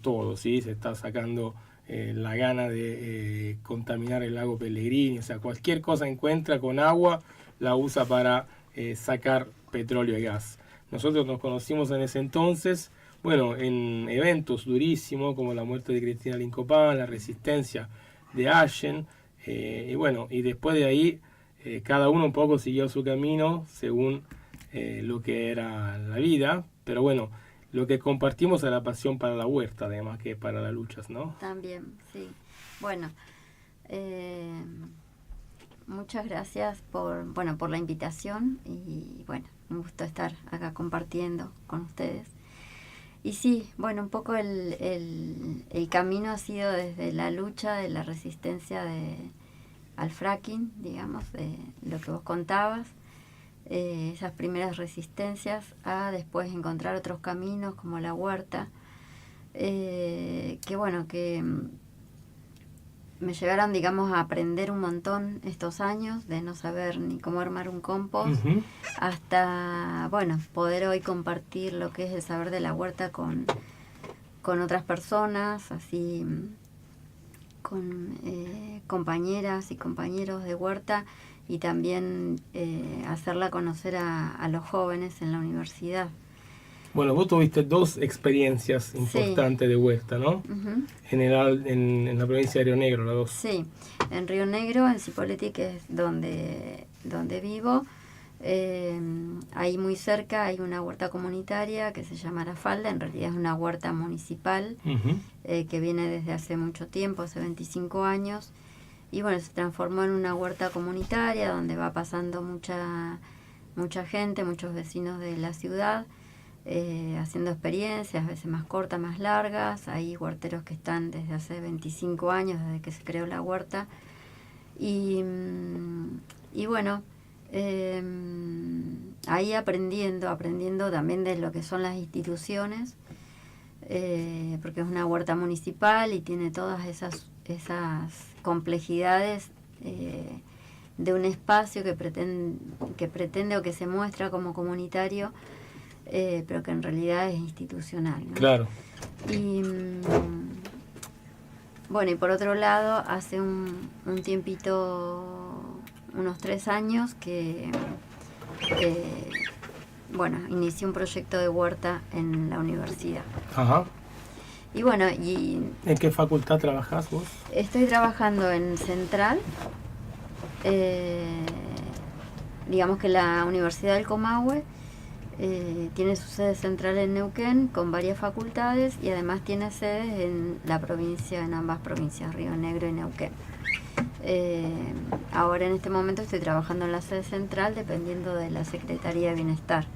[SPEAKER 1] todo, ¿sí? Se está sacando la gana de contaminar el lago Pellegrini, o sea, cualquier cosa encuentra con agua, la usa para sacar petróleo y gas. Nosotros nos conocimos en ese entonces, bueno, en eventos durísimos como la muerte de Cristina Lincopán, la resistencia de Allen, y bueno, y después de ahí cada uno un poco siguió su camino según lo que era la vida, pero bueno, lo que compartimos es la pasión para la huerta, además que para las luchas, ¿no?
[SPEAKER 10] También, sí. Bueno, muchas gracias por la invitación y bueno, un gusto estar acá compartiendo con ustedes. Y sí, bueno, un poco el camino ha sido desde la lucha de la resistencia al fracking, digamos, de lo que vos contabas, esas primeras resistencias, a después encontrar otros caminos como la huerta, que bueno, que me llevaron, digamos, a aprender un montón estos años de no saber ni cómo armar un compost, hasta, bueno, poder hoy compartir lo que es el saber de la huerta con otras personas, así, con compañeras y compañeros de huerta, y también hacerla conocer a los jóvenes en la universidad.
[SPEAKER 1] Bueno, vos tuviste 2 experiencias importantes de huerta, ¿no? General en la provincia de Río Negro, las 2.
[SPEAKER 10] Sí, en Río Negro, en Cipolletti, que es donde vivo. Ahí muy cerca hay una huerta comunitaria que se llama La Falda, en realidad es una huerta municipal que viene desde hace mucho tiempo, hace 25 años. Y bueno, se transformó en una huerta comunitaria donde va pasando mucha gente, muchos vecinos de la ciudad, haciendo experiencias, a veces más cortas, más largas. Hay huerteros que están desde hace 25 años, desde que se creó la huerta. Y bueno, ahí aprendiendo también de lo que son las instituciones, porque es una huerta municipal y tiene todas esas complejidades de un espacio que pretende o que se muestra como comunitario, pero que en realidad es institucional, ¿no?
[SPEAKER 1] Claro.
[SPEAKER 10] Y bueno, y por otro lado, hace un tiempito, unos 3 años, que bueno, inicié un proyecto de huerta en la universidad.
[SPEAKER 1] Ajá.
[SPEAKER 10] Y bueno,
[SPEAKER 1] ¿en qué facultad trabajás vos?
[SPEAKER 10] Estoy trabajando en Central. Digamos que la Universidad del Comahue tiene su sede central en Neuquén con varias facultades, y además tiene sedes en ambas provincias, Río Negro y Neuquén. Ahora en este momento estoy trabajando en la sede central dependiendo de la Secretaría de Bienestar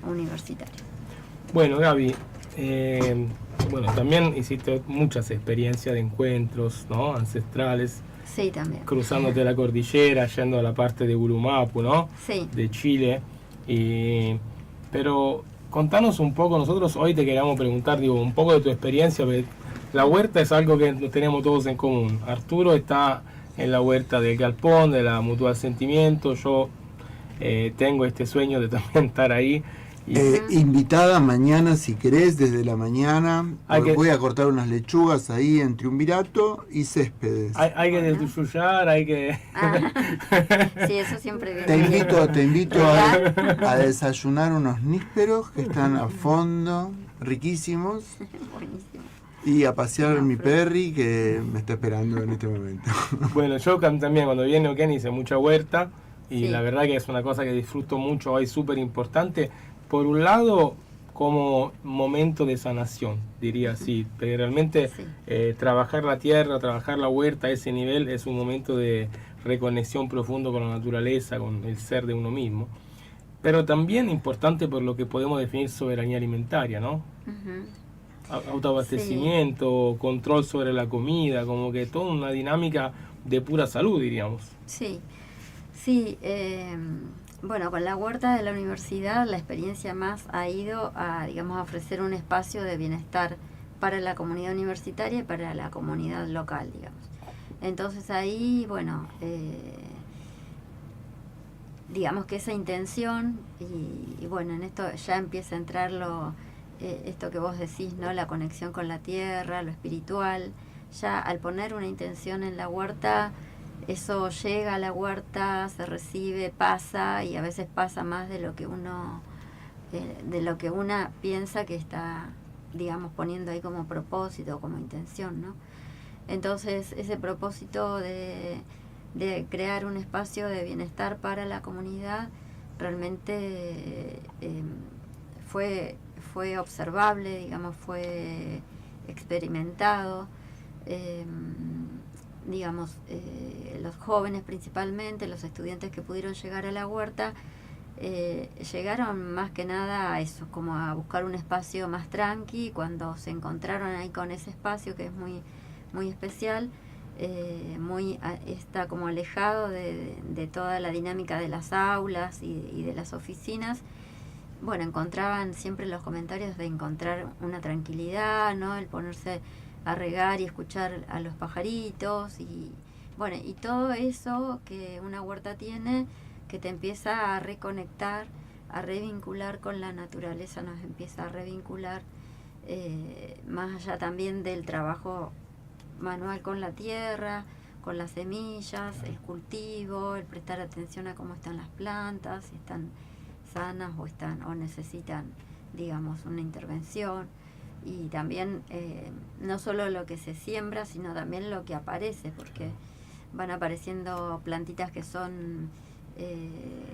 [SPEAKER 10] Universitario.
[SPEAKER 1] Bueno, Gaby, bueno, también hiciste muchas experiencias de encuentros, ¿no? Ancestrales.
[SPEAKER 10] Sí, también.
[SPEAKER 1] Cruzándote la cordillera, yendo a la parte de Urumapu, ¿no?
[SPEAKER 10] Sí.
[SPEAKER 1] De Chile. Pero contanos un poco, nosotros hoy te queríamos preguntar, un poco de tu experiencia. La huerta es algo que tenemos todos en común. Arturo está en la huerta del Galpón, de la Mutual Sentimiento. Yo tengo este sueño de también estar ahí.
[SPEAKER 2] Invitada mañana, si querés, desde la mañana. Voy a cortar unas lechugas ahí en Triunvirato y Céspedes.
[SPEAKER 1] Hay que destruyar, hay que...
[SPEAKER 10] Sí, eso siempre viene.
[SPEAKER 2] Te invito a desayunar unos nísperos que están a fondo, riquísimos.
[SPEAKER 10] Buenísimo.
[SPEAKER 2] Y a pasear mi perri que me está esperando en este momento.
[SPEAKER 1] Bueno, yo también cuando vine a Neuquén hice mucha huerta y la verdad que es una cosa que disfruto mucho, es súper importante. Por un lado, como momento de sanación, diría así. Pero realmente trabajar la tierra, trabajar la huerta a ese nivel es un momento de reconexión profundo con la naturaleza, con el ser de uno mismo. Pero también importante por lo que podemos definir soberanía alimentaria, ¿no? Autoabastecimiento, control sobre la comida, como que toda una dinámica de pura salud, diríamos.
[SPEAKER 10] Sí, sí. Bueno, con la huerta de la universidad la experiencia más ha ido a, digamos, a ofrecer un espacio de bienestar para la comunidad universitaria y para la comunidad local, digamos. Entonces ahí, bueno, digamos que esa intención y bueno, en esto ya empieza a entrar esto que vos decís, ¿no? La conexión con la tierra, lo espiritual. Ya al poner una intención en la huerta, eso llega a la huerta, se recibe, pasa, y a veces pasa más de lo que una piensa que está, digamos, poniendo ahí como propósito, como intención, ¿no? Entonces ese propósito de crear un espacio de bienestar para la comunidad realmente fue observable, digamos, fue experimentado. Digamos, los jóvenes principalmente, los estudiantes que pudieron llegar a la huerta, llegaron más que nada a eso, como a buscar un espacio más tranqui. Cuando se encontraron ahí con ese espacio que es muy, muy especial, está como alejado de toda la dinámica de las aulas y de las oficinas. Bueno, encontraban siempre los comentarios de encontrar una tranquilidad, ¿no? El ponerse a regar y escuchar a los pajaritos y bueno, y todo eso que una huerta tiene, que te empieza a reconectar, a revincular con la naturaleza, nos empieza a revincular más allá también del trabajo manual con la tierra, con las semillas, el cultivo, el prestar atención a cómo están las plantas, si están sanas o necesitan, digamos, una intervención. Y también no solo lo que se siembra, sino también lo que aparece, porque van apareciendo plantitas que son,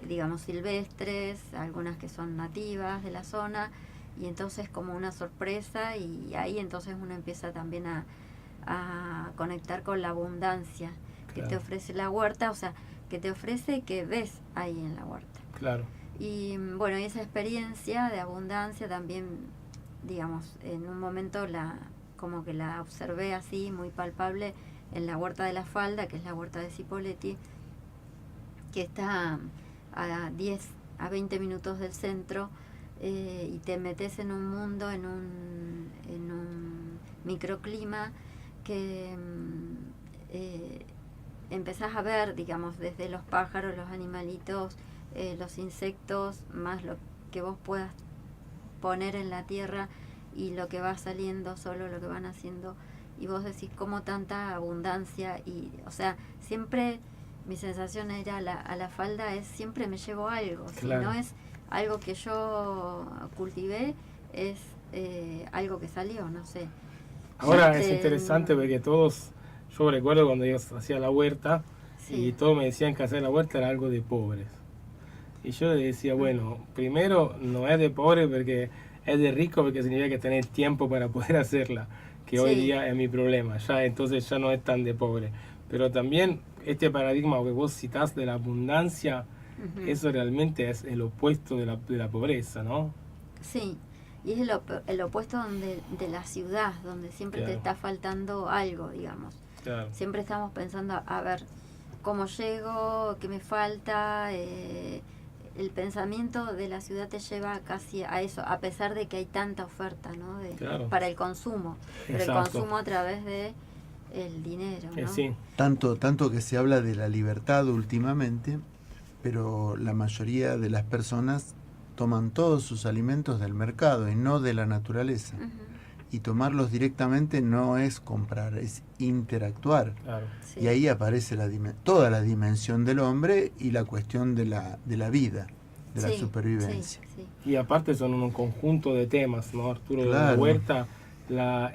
[SPEAKER 10] digamos, silvestres, algunas que son nativas de la zona, y entonces como una sorpresa, y ahí entonces uno empieza también a conectar con la abundancia que te ofrece la huerta, o sea, que te ofrece, que ves ahí en la huerta.
[SPEAKER 1] Claro.
[SPEAKER 10] Y bueno, y esa experiencia de abundancia también, digamos, en un momento como que la observé así, muy palpable, en la huerta de la Falda, que es la huerta de Cipolletti, que está a 20 minutos del centro, y te metes en un mundo, en un microclima que empezás a ver, digamos, desde los pájaros, los animalitos, los insectos, más lo que vos puedas poner en la tierra y lo que va saliendo solo, lo que van haciendo, y vos decís cómo tanta abundancia. Y o sea, siempre mi sensación era a la Falda es siempre me llevo algo, claro. Si no es algo que yo cultivé, es algo que salió, no sé.
[SPEAKER 1] Ahora es interesante porque yo recuerdo cuando yo hacía la huerta, y todos me decían que hacer la huerta era algo de pobres. Y yo le decía, bueno, primero no es de pobre porque es de rico, porque significa que tenés tiempo para poder hacerla, que hoy día es mi problema, entonces ya no es tan de pobre. Pero también este paradigma que vos citás de la abundancia, eso realmente es el opuesto de la pobreza, ¿no?
[SPEAKER 10] Sí, y es el opuesto de la ciudad, donde siempre te está faltando algo, digamos. Claro. Siempre estamos pensando, a ver, ¿cómo llego? ¿Qué me falta? El pensamiento de la ciudad te lleva casi a eso, a pesar de que hay tanta oferta, ¿no? Para el consumo, pero el consumo a través de el dinero, ¿no?
[SPEAKER 1] Sí.
[SPEAKER 2] Tanto que se habla de la libertad últimamente, pero la mayoría de las personas toman todos sus alimentos del mercado y no de la naturaleza. Y tomarlos directamente no es comprar, es interactuar. Claro. Sí. Y ahí aparece toda la dimensión del hombre y la cuestión de la vida, de la supervivencia.
[SPEAKER 1] Y aparte son un conjunto de temas, ¿no, Arturo?
[SPEAKER 2] Claro.
[SPEAKER 1] La huerta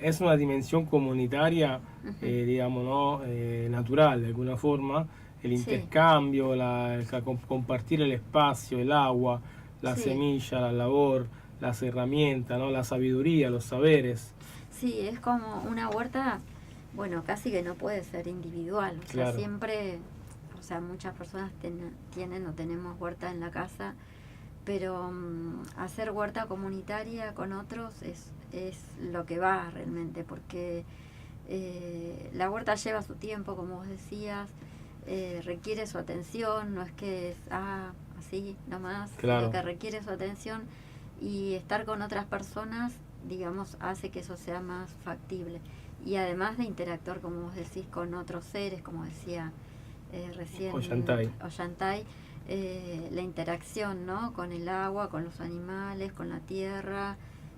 [SPEAKER 1] es una dimensión comunitaria, digamos, ¿no? Natural, de alguna forma. El intercambio, compartir el espacio, el agua, la semilla, la labor, las herramientas, ¿no? La sabiduría, los saberes.
[SPEAKER 10] Sí, es como una huerta, bueno, casi que no puede ser individual. O sea, siempre, o sea, muchas personas tienen o tenemos huerta en la casa, pero hacer huerta comunitaria con otros es lo que va realmente, porque la huerta lleva su tiempo, como vos decías, requiere su atención, no es que es así nomás, sino que requiere su atención, y estar con otras personas, digamos, hace que eso sea más factible. Y además de interactuar, como vos decís, con otros seres, como decía recién Ollantay, la interacción, ¿no? Con el agua, con los animales, con la tierra,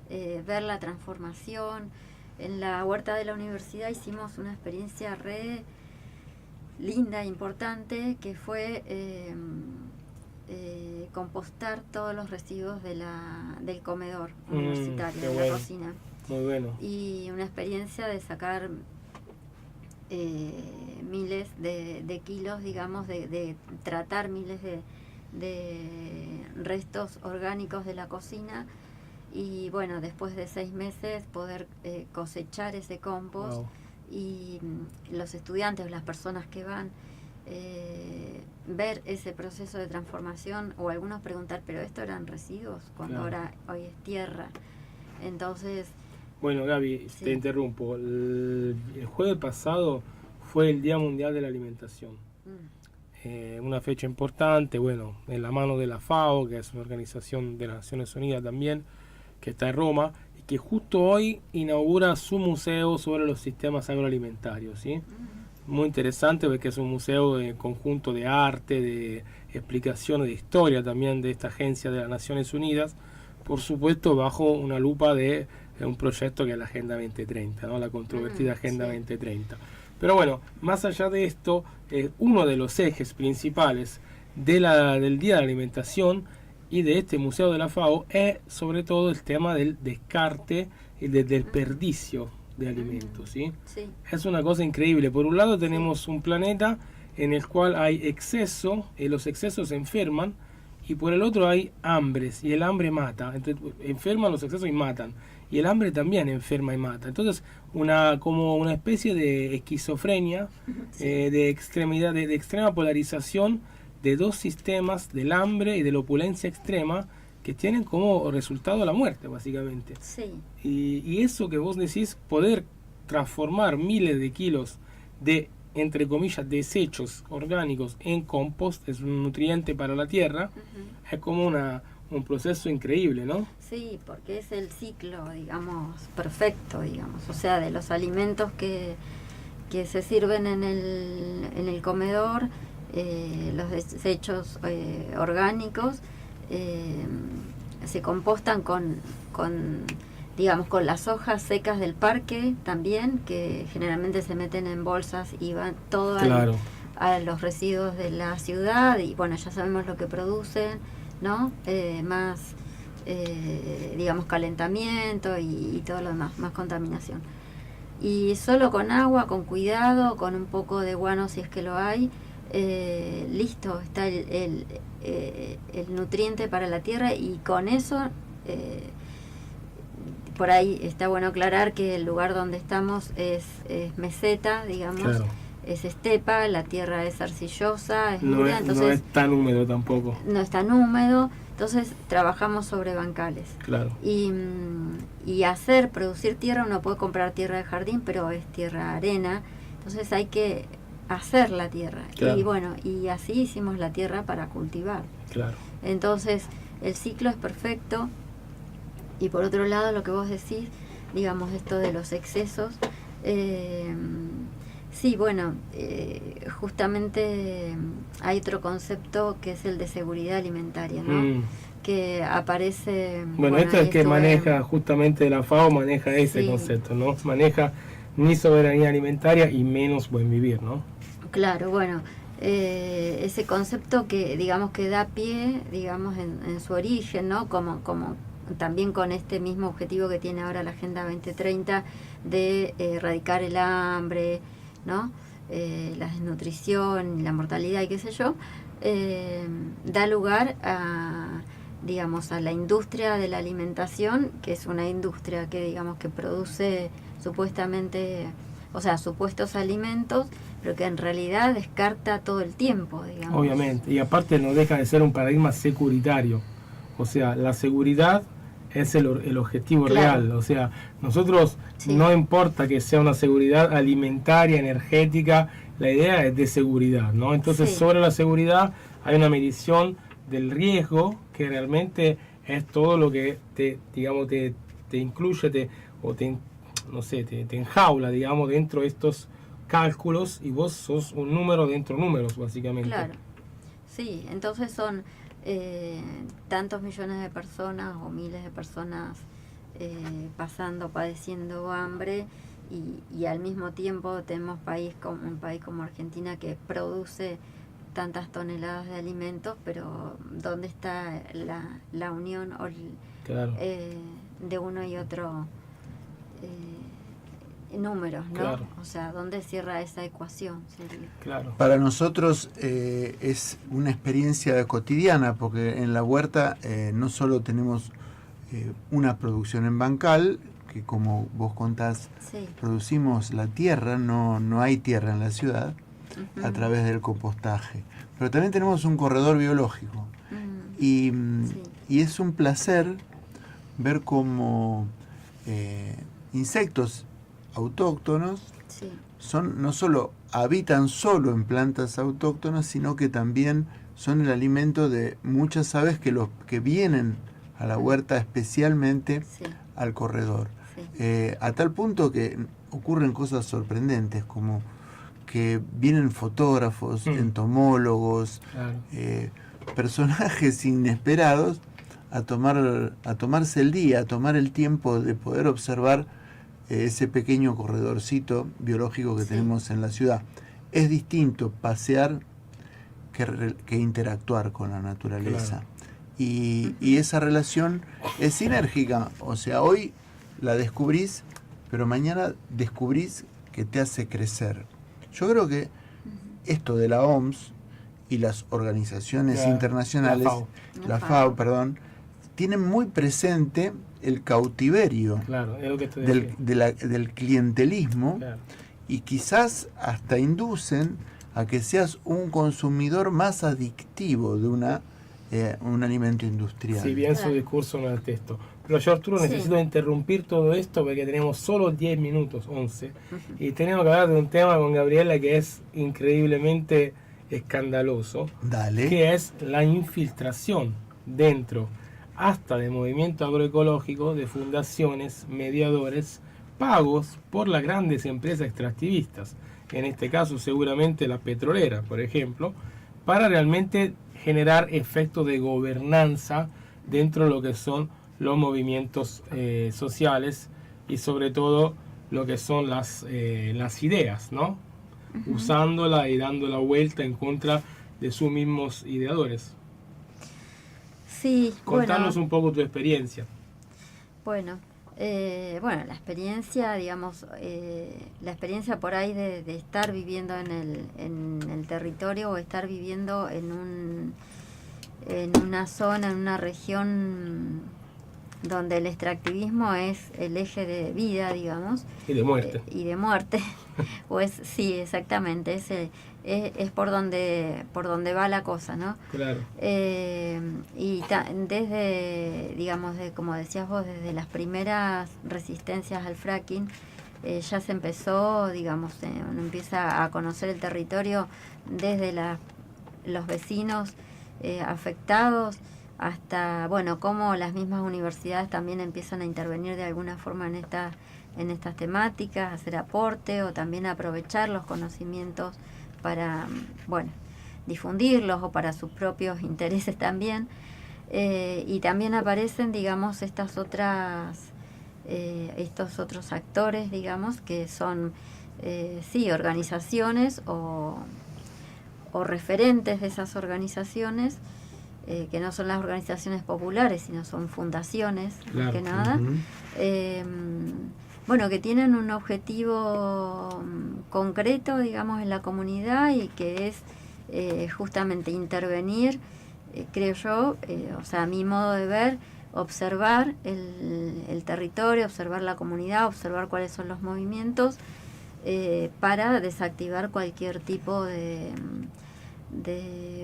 [SPEAKER 10] ver la transformación. En la huerta de la universidad hicimos una experiencia re linda e importante, que fue compostar todos los residuos del comedor universitario, de la cocina.
[SPEAKER 1] Muy bueno.
[SPEAKER 10] Y una experiencia de sacar miles de kilos, digamos, de tratar miles de restos orgánicos de la cocina, y bueno, después de 6 meses poder cosechar ese compost. Wow. Y los estudiantes, las personas que van, ver ese proceso de transformación, o algunos preguntar, pero esto eran residuos cuando hoy es tierra. Entonces,
[SPEAKER 1] bueno, Gaby, te interrumpo. El jueves pasado fue el Día Mundial de la Alimentación. Una fecha importante, bueno, en la mano de la FAO, que es una organización de las Naciones Unidas también, que está en Roma, y que justo hoy inaugura su museo sobre los sistemas agroalimentarios, ¿sí? Muy interesante, porque es un museo de conjunto de arte, de explicaciones, de historia también de esta agencia de las Naciones Unidas, por supuesto bajo una lupa de un proyecto que es la Agenda 2030, ¿no? La controvertida Agenda 2030. Pero bueno, más allá de esto, uno de los ejes principales del Día de la Alimentación y de este Museo de la FAO es sobre todo el tema del descarte y del desperdicio de alimentos, ¿sí? Sí. Es una cosa increíble. Por un lado tenemos un planeta en el cual hay exceso, y los excesos enferman, y por el otro hay hambres, y el hambre mata. Entonces, enferman los excesos y matan, y el hambre también enferma y mata. Entonces, como una especie de esquizofrenia, de extremidad, de extrema polarización de dos sistemas, del hambre y de la opulencia extrema, que tienen como resultado la muerte, básicamente.
[SPEAKER 10] Sí.
[SPEAKER 1] Y eso que vos decís, poder transformar miles de kilos de, entre comillas, desechos orgánicos en compost, es un nutriente para la tierra, es como un proceso increíble, ¿no?
[SPEAKER 10] Sí, porque es el ciclo, digamos, perfecto, digamos, o sea, de los alimentos que se sirven en el comedor, los desechos orgánicos, se compostan con las hojas secas del parque también, que generalmente se meten en bolsas y van todo a los residuos de la ciudad, y bueno, ya sabemos lo que producen, ¿no? Más calentamiento y todo lo demás, más contaminación. Y solo con agua, con cuidado, con un poco de guano si es que lo hay, listo, está el nutriente para la tierra, y con eso, por ahí está bueno aclarar que el lugar donde estamos es meseta, digamos, es estepa, la tierra es arcillosa, es dura, entonces
[SPEAKER 1] no es tan húmedo tampoco.
[SPEAKER 10] No es tan húmedo, entonces trabajamos sobre bancales.
[SPEAKER 1] Claro.
[SPEAKER 10] Y producir tierra, uno puede comprar tierra de jardín, pero es tierra arena, entonces hay que hacer la tierra. Claro. Y bueno, y así hicimos la tierra para cultivar.
[SPEAKER 1] Claro.
[SPEAKER 10] Entonces, el ciclo es perfecto. Y por otro lado, lo que vos decís, digamos, esto de los excesos, sí, bueno, justamente hay otro concepto que es el de seguridad alimentaria, ¿no? Que aparece...
[SPEAKER 1] Bueno, esto es el que maneja, justamente la FAO maneja ese concepto, ¿no? Maneja ni soberanía alimentaria y menos buen vivir, ¿no?
[SPEAKER 10] Claro, bueno, ese concepto que, digamos, que da pie, digamos, en su origen, ¿no? Como también con este mismo objetivo que tiene ahora la Agenda 2030 de erradicar el hambre, ¿no? La desnutrición, la mortalidad y qué sé yo, da lugar a, digamos, a la industria de la alimentación, que es una industria que, digamos, que produce supuestamente, o sea, supuestos alimentos, pero que en realidad descarta todo el tiempo, digamos.
[SPEAKER 1] Obviamente, y aparte no deja de ser un paradigma securitario, o sea, la seguridad es el objetivo real, o sea, nosotros no importa que sea una seguridad alimentaria, energética, la idea es de seguridad, ¿no? Entonces sobre la seguridad hay una medición del riesgo que realmente es todo lo que te incluye, te enjaula, digamos, dentro de estos cálculos, y vos sos un número dentro de números, básicamente.
[SPEAKER 10] Claro, sí, entonces son tantos millones de personas o miles de personas padeciendo hambre, y al mismo tiempo tenemos un país como Argentina que produce tantas toneladas de alimentos, pero ¿dónde está la unión de uno y otro números, ¿no?
[SPEAKER 1] Claro.
[SPEAKER 10] O sea, ¿dónde cierra esa ecuación?
[SPEAKER 1] Claro.
[SPEAKER 2] Para nosotros es una experiencia cotidiana, porque en la huerta no solo tenemos una producción en bancal, que como vos contás, producimos la tierra, no hay tierra en la ciudad, a través del compostaje. Pero también tenemos un corredor biológico. Y es un placer ver cómo insectos autóctonos no solo habitan solo en plantas autóctonas, sino que también son el alimento de muchas aves que vienen a la huerta, especialmente al corredor. A tal punto que ocurren cosas sorprendentes, como que vienen fotógrafos, entomólogos, personajes inesperados a tomarse el día, a tomar el tiempo de poder observar ese pequeño corredorcito biológico que tenemos en la ciudad. Es distinto pasear que interactuar con la naturaleza. Y esa relación es sinérgica, o sea, hoy la descubrís, pero mañana descubrís que te hace crecer. Yo creo que esto de la OMS y las organizaciones internacionales, la FAO, tienen muy presente el cautiverio del clientelismo, y quizás hasta inducen a que seas un consumidor más adictivo de un alimento industrial.
[SPEAKER 1] Si bien su discurso no es texto. Pero yo, Arturo, necesito interrumpir todo esto porque tenemos solo 10 minutos, 11, y tenemos que hablar de un tema con Gabriela que es increíblemente escandaloso, que es la infiltración dentro hasta de movimientos agroecológicos, de fundaciones, mediadores, pagos por las grandes empresas extractivistas, en este caso seguramente la petrolera, por ejemplo, para realmente generar efectos de gobernanza dentro de lo que son los movimientos sociales, y sobre todo lo que son las ideas, ¿no? Usándola y dando la vuelta en contra de sus mismos ideadores.
[SPEAKER 10] Sí,
[SPEAKER 1] contanos un poco tu experiencia.
[SPEAKER 10] Bueno, la experiencia, digamos, la experiencia por ahí de estar viviendo en el territorio, o estar viviendo en una zona, en una región donde el extractivismo es el eje de vida, digamos.
[SPEAKER 1] Y de muerte.
[SPEAKER 10] Pues sí, exactamente, es por donde va la cosa, ¿no?
[SPEAKER 1] Claro.
[SPEAKER 10] Y desde, digamos, como decías vos, desde las primeras resistencias al fracking, ya se empezó, digamos, uno empieza a conocer el territorio desde los vecinos afectados, hasta, cómo las mismas universidades también empiezan a intervenir de alguna forma en estas temáticas, hacer aporte, o también aprovechar los conocimientos para, difundirlos, o para sus propios intereses también. Y también aparecen, digamos, estos otros actores, digamos, que son, organizaciones o referentes de esas organizaciones, que no son las organizaciones populares, sino son fundaciones, más que nada, que tienen un objetivo concreto, digamos, en la comunidad, y que es justamente intervenir creo yo, o sea, a mi modo de ver, observar el territorio, observar la comunidad, observar cuáles son los movimientos, para desactivar cualquier tipo de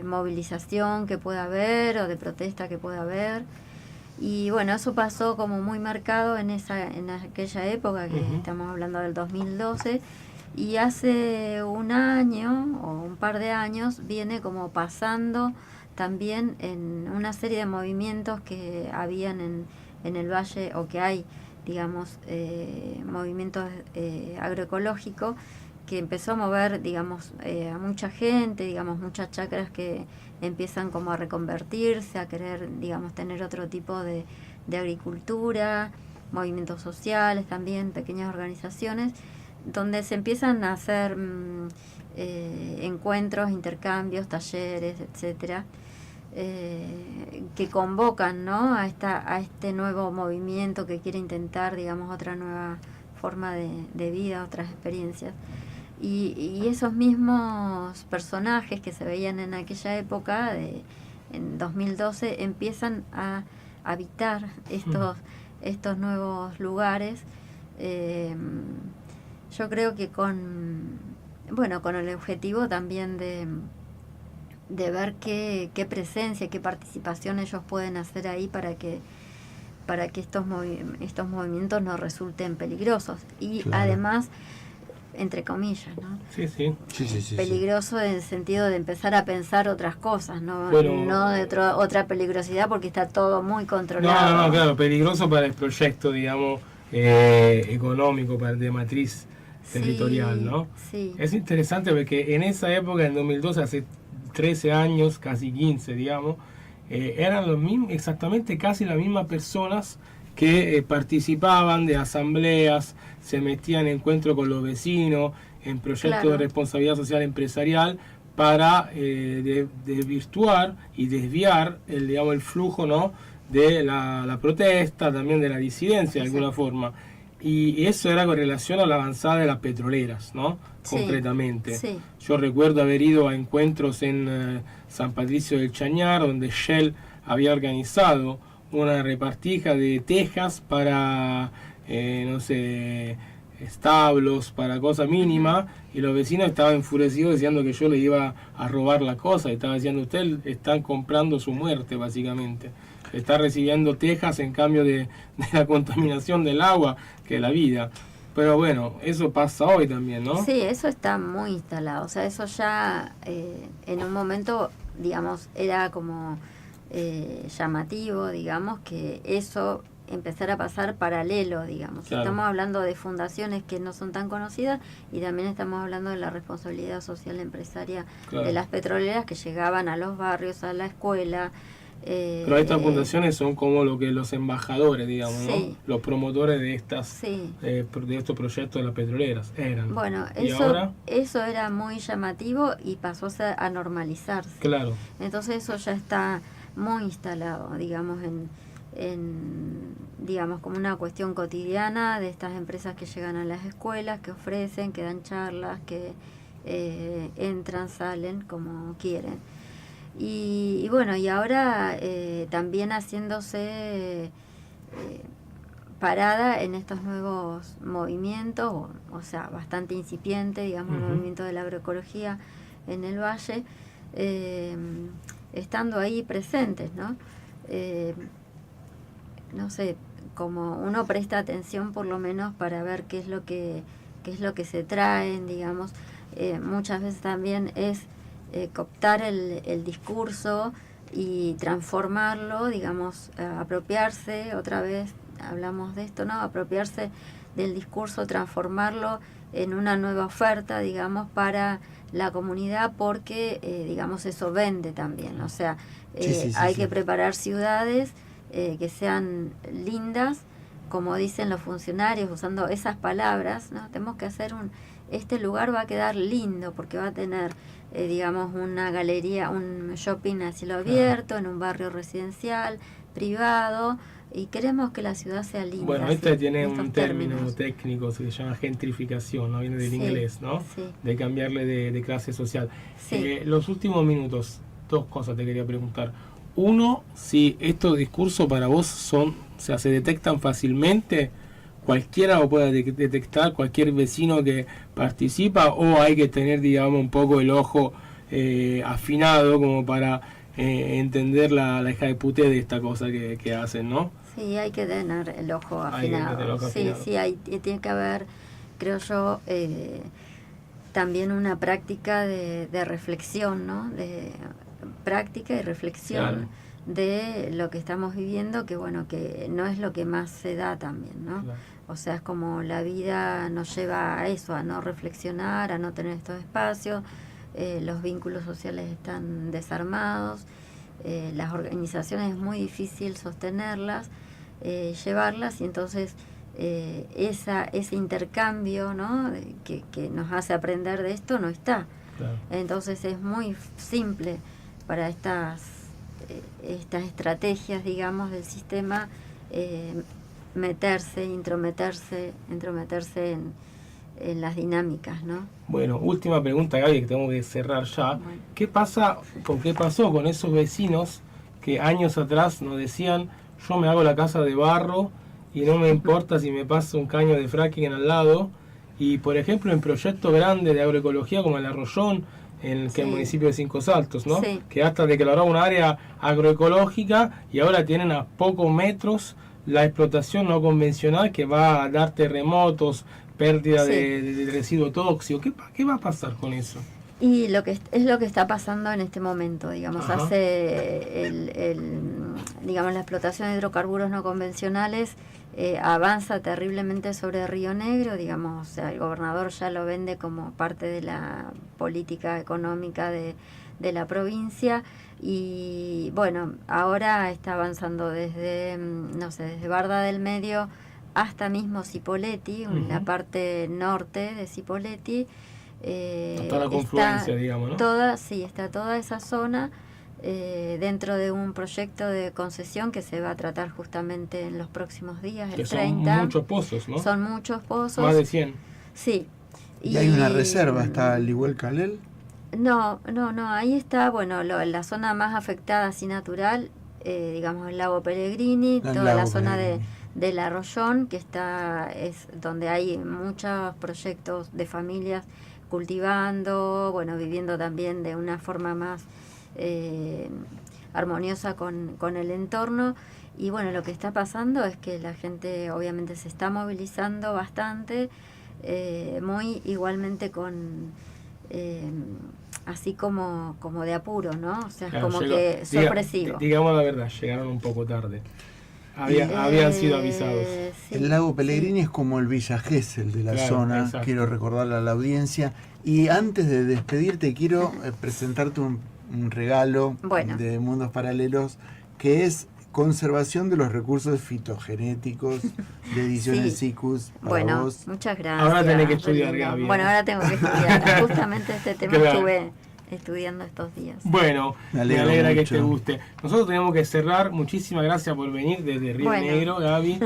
[SPEAKER 10] movilización que pueda haber o de protesta que pueda haber. Y bueno, eso pasó como muy marcado en aquella época, que estamos hablando del 2012, y hace un año o un par de años viene como pasando también en una serie de movimientos que habían en el valle, o que hay, digamos, movimientos agroecológicos, que empezó a mover, digamos, a mucha gente, digamos, muchas chacras que empiezan como a reconvertirse, a querer, digamos, tener otro tipo de agricultura, movimientos sociales también, pequeñas organizaciones, donde se empiezan a hacer encuentros, intercambios, talleres, etcétera, que convocan, ¿no?, a este nuevo movimiento que quiere intentar, digamos, otra nueva forma de vida, otras experiencias. Y esos mismos personajes que se veían en aquella época, en 2012, empiezan a habitar estos nuevos lugares. Yo creo que con el objetivo también de ver qué presencia, qué participación ellos pueden hacer ahí para que estos movimientos no resulten peligrosos. Y claro, además, entre comillas, ¿no?
[SPEAKER 1] Sí.
[SPEAKER 10] Peligroso en el sentido de empezar a pensar otras cosas, no de otra peligrosidad, porque está todo muy controlado.
[SPEAKER 1] No, claro, peligroso para el proyecto, digamos, económico, de matriz territorial, ¿no?
[SPEAKER 10] Sí.
[SPEAKER 1] Es interesante porque en esa época, en 2012, hace 13 años, casi 15, digamos, eran los mismos, exactamente casi las mismas personas que participaban de asambleas, se metían en encuentro con los vecinos, en proyectos de responsabilidad social empresarial, para desvirtuar y desviar el flujo, ¿no?, de la protesta, también de la disidencia de alguna forma. Y eso era con relación a la avanzada de las petroleras, ¿no? Concretamente.
[SPEAKER 10] Sí.
[SPEAKER 1] Yo recuerdo haber ido a encuentros en San Patricio del Chañar, donde Shell había organizado una repartija de tejas para, establos, para cosa mínima, y los vecinos estaban enfurecidos diciendo que yo le iba a robar la cosa, y estaba diciendo, usted están comprando su muerte, básicamente. Está recibiendo tejas en cambio de la contaminación del agua, que la vida. Pero bueno, eso pasa hoy también, ¿no?
[SPEAKER 10] Sí, eso está muy instalado. O sea, eso ya en un momento, digamos, era como llamativo, digamos, que eso empezara a pasar paralelo, digamos. Claro. Estamos hablando de fundaciones que no son tan conocidas, y también estamos hablando de la responsabilidad social empresaria de las petroleras, que llegaban a los barrios, a la escuela.
[SPEAKER 1] Pero estas fundaciones son como lo que los embajadores, digamos, ¿no? Los promotores de de estos proyectos de las petroleras eran.
[SPEAKER 10] Bueno, eso era muy llamativo y pasó a normalizarse.
[SPEAKER 1] Claro.
[SPEAKER 10] Entonces eso ya está muy instalado, digamos, digamos, como una cuestión cotidiana de estas empresas que llegan a las escuelas, que ofrecen, que dan charlas, que entran, salen como quieren. Y bueno, y ahora también haciéndose parada en estos nuevos movimientos, o sea, bastante incipiente, digamos, el movimiento de la agroecología en el valle, estando ahí presentes, ¿no? No sé, como uno presta atención por lo menos para ver qué es lo que se traen, digamos, muchas veces también es cooptar el discurso y transformarlo, digamos, apropiarse, otra vez hablamos de esto, ¿no? Apropiarse del discurso, transformarlo en una nueva oferta, digamos, para la comunidad, porque, digamos, eso vende también. O sea, hay que preparar ciudades que sean lindas, como dicen los funcionarios, usando esas palabras, ¿no? Tenemos que hacer este lugar va a quedar lindo porque va a tener, digamos, una galería, un shopping a cielo abierto, en un barrio residencial, privado, y queremos que la ciudad sea linda.
[SPEAKER 1] Bueno, este tiene un término técnico, se llama gentrificación, ¿no? Viene del inglés, ¿no?
[SPEAKER 10] Sí.
[SPEAKER 1] De cambiarle de clase social.
[SPEAKER 10] Sí.
[SPEAKER 1] Los últimos minutos, dos cosas te quería preguntar. Uno, si estos discursos para vos se detectan fácilmente, cualquiera lo puede detectar, cualquier vecino que participa, o hay que tener, digamos, un poco el ojo afinado como para entender la hija de puté de esta cosa que hacen, ¿no?
[SPEAKER 10] Sí, hay que tener el ojo afinado. Sí, tiene que haber, creo yo, también una práctica de reflexión, ¿no? De práctica y reflexión, claro, de lo que estamos viviendo, que bueno, que no es lo que más se da también, ¿no? Claro. O sea, es como la vida nos lleva a eso, a no reflexionar, a no tener estos espacios, los vínculos sociales están desarmados, las organizaciones es muy difícil sostenerlas, llevarlas, y entonces ese intercambio, ¿no? que nos hace aprender de esto no está. Claro. Entonces es muy simple para estas estrategias, digamos, del sistema, intrometerse en las dinámicas, ¿no?
[SPEAKER 1] Bueno, última pregunta, Gaby, que tengo que cerrar ya. Bueno. ¿Qué pasó con esos vecinos que años atrás nos decían, yo me hago la casa de barro y no me importa si me pasa un caño de fracking al lado? Y, por ejemplo, en proyectos grandes de agroecología como el Arroyón, en el municipio de Cinco Saltos, ¿no? Sí. Que hasta declaró un área agroecológica y ahora tienen a pocos metros la explotación no convencional que va a dar terremotos, pérdida de residuo tóxico. ¿Qué va a pasar con eso?
[SPEAKER 10] Y lo que está pasando en este momento, digamos. Ajá. Digamos, la explotación de hidrocarburos no convencionales avanza terriblemente sobre Río Negro, digamos. O sea, el gobernador ya lo vende como parte de la política económica de la provincia, y bueno, ahora está avanzando desde Barda del Medio hasta mismo Cipolletti, la parte norte de Cipolletti.
[SPEAKER 1] Toda la confluencia, digamos, ¿no?
[SPEAKER 10] Está toda esa zona dentro de un proyecto de concesión que se va a tratar justamente en los próximos días, el 30.
[SPEAKER 1] Son muchos pozos, ¿no?
[SPEAKER 10] Son muchos pozos.
[SPEAKER 1] Más de 100.
[SPEAKER 10] Sí.
[SPEAKER 2] ¿Y hay una reserva? ¿Está al igual Calel?
[SPEAKER 10] No, ahí está, bueno, la zona más afectada así natural, digamos el lago Pellegrini, toda la zona del Arroyón, que es donde hay muchos proyectos de familias cultivando, bueno, viviendo también de una forma más armoniosa con el entorno. Y bueno, lo que está pasando es que la gente obviamente se está movilizando bastante, muy igualmente con... así como de apuro, ¿no? O sea, claro, como que sorpresivo.
[SPEAKER 1] Digamos la verdad, llegaron un poco tarde. Habían sido avisados.
[SPEAKER 2] Sí, el lago Pellegrini es como el Villa Gesell de la zona, exacto. Quiero recordarle a la audiencia. Y antes de despedirte, quiero presentarte un regalo de Mundos Paralelos, que es conservación de los recursos fitogenéticos de Ediciones Cicus para vos.
[SPEAKER 10] Muchas gracias.
[SPEAKER 1] Ahora tenés que estudiar, Gaby.
[SPEAKER 10] Bueno, ahora tengo que estudiar. Justamente este tema estuve estudiando estos días.
[SPEAKER 1] Bueno, me alegra mucho que te guste. Nosotros tenemos que cerrar. Muchísimas gracias por venir desde Río Negro, Gaby.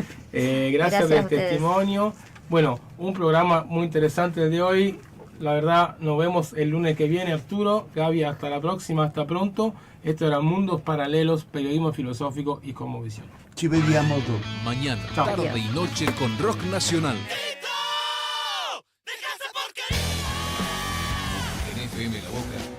[SPEAKER 1] Gracias del testimonio. Bueno, un programa muy interesante el de hoy. La verdad, nos vemos el lunes que viene, Arturo. Gaby, hasta la próxima, hasta pronto. Esto era Mundos Paralelos, periodismo filosófico y cosmovisión.
[SPEAKER 2] Ci vediamo dopo.
[SPEAKER 11] Mañana, tarde y noche con Rock Nacional.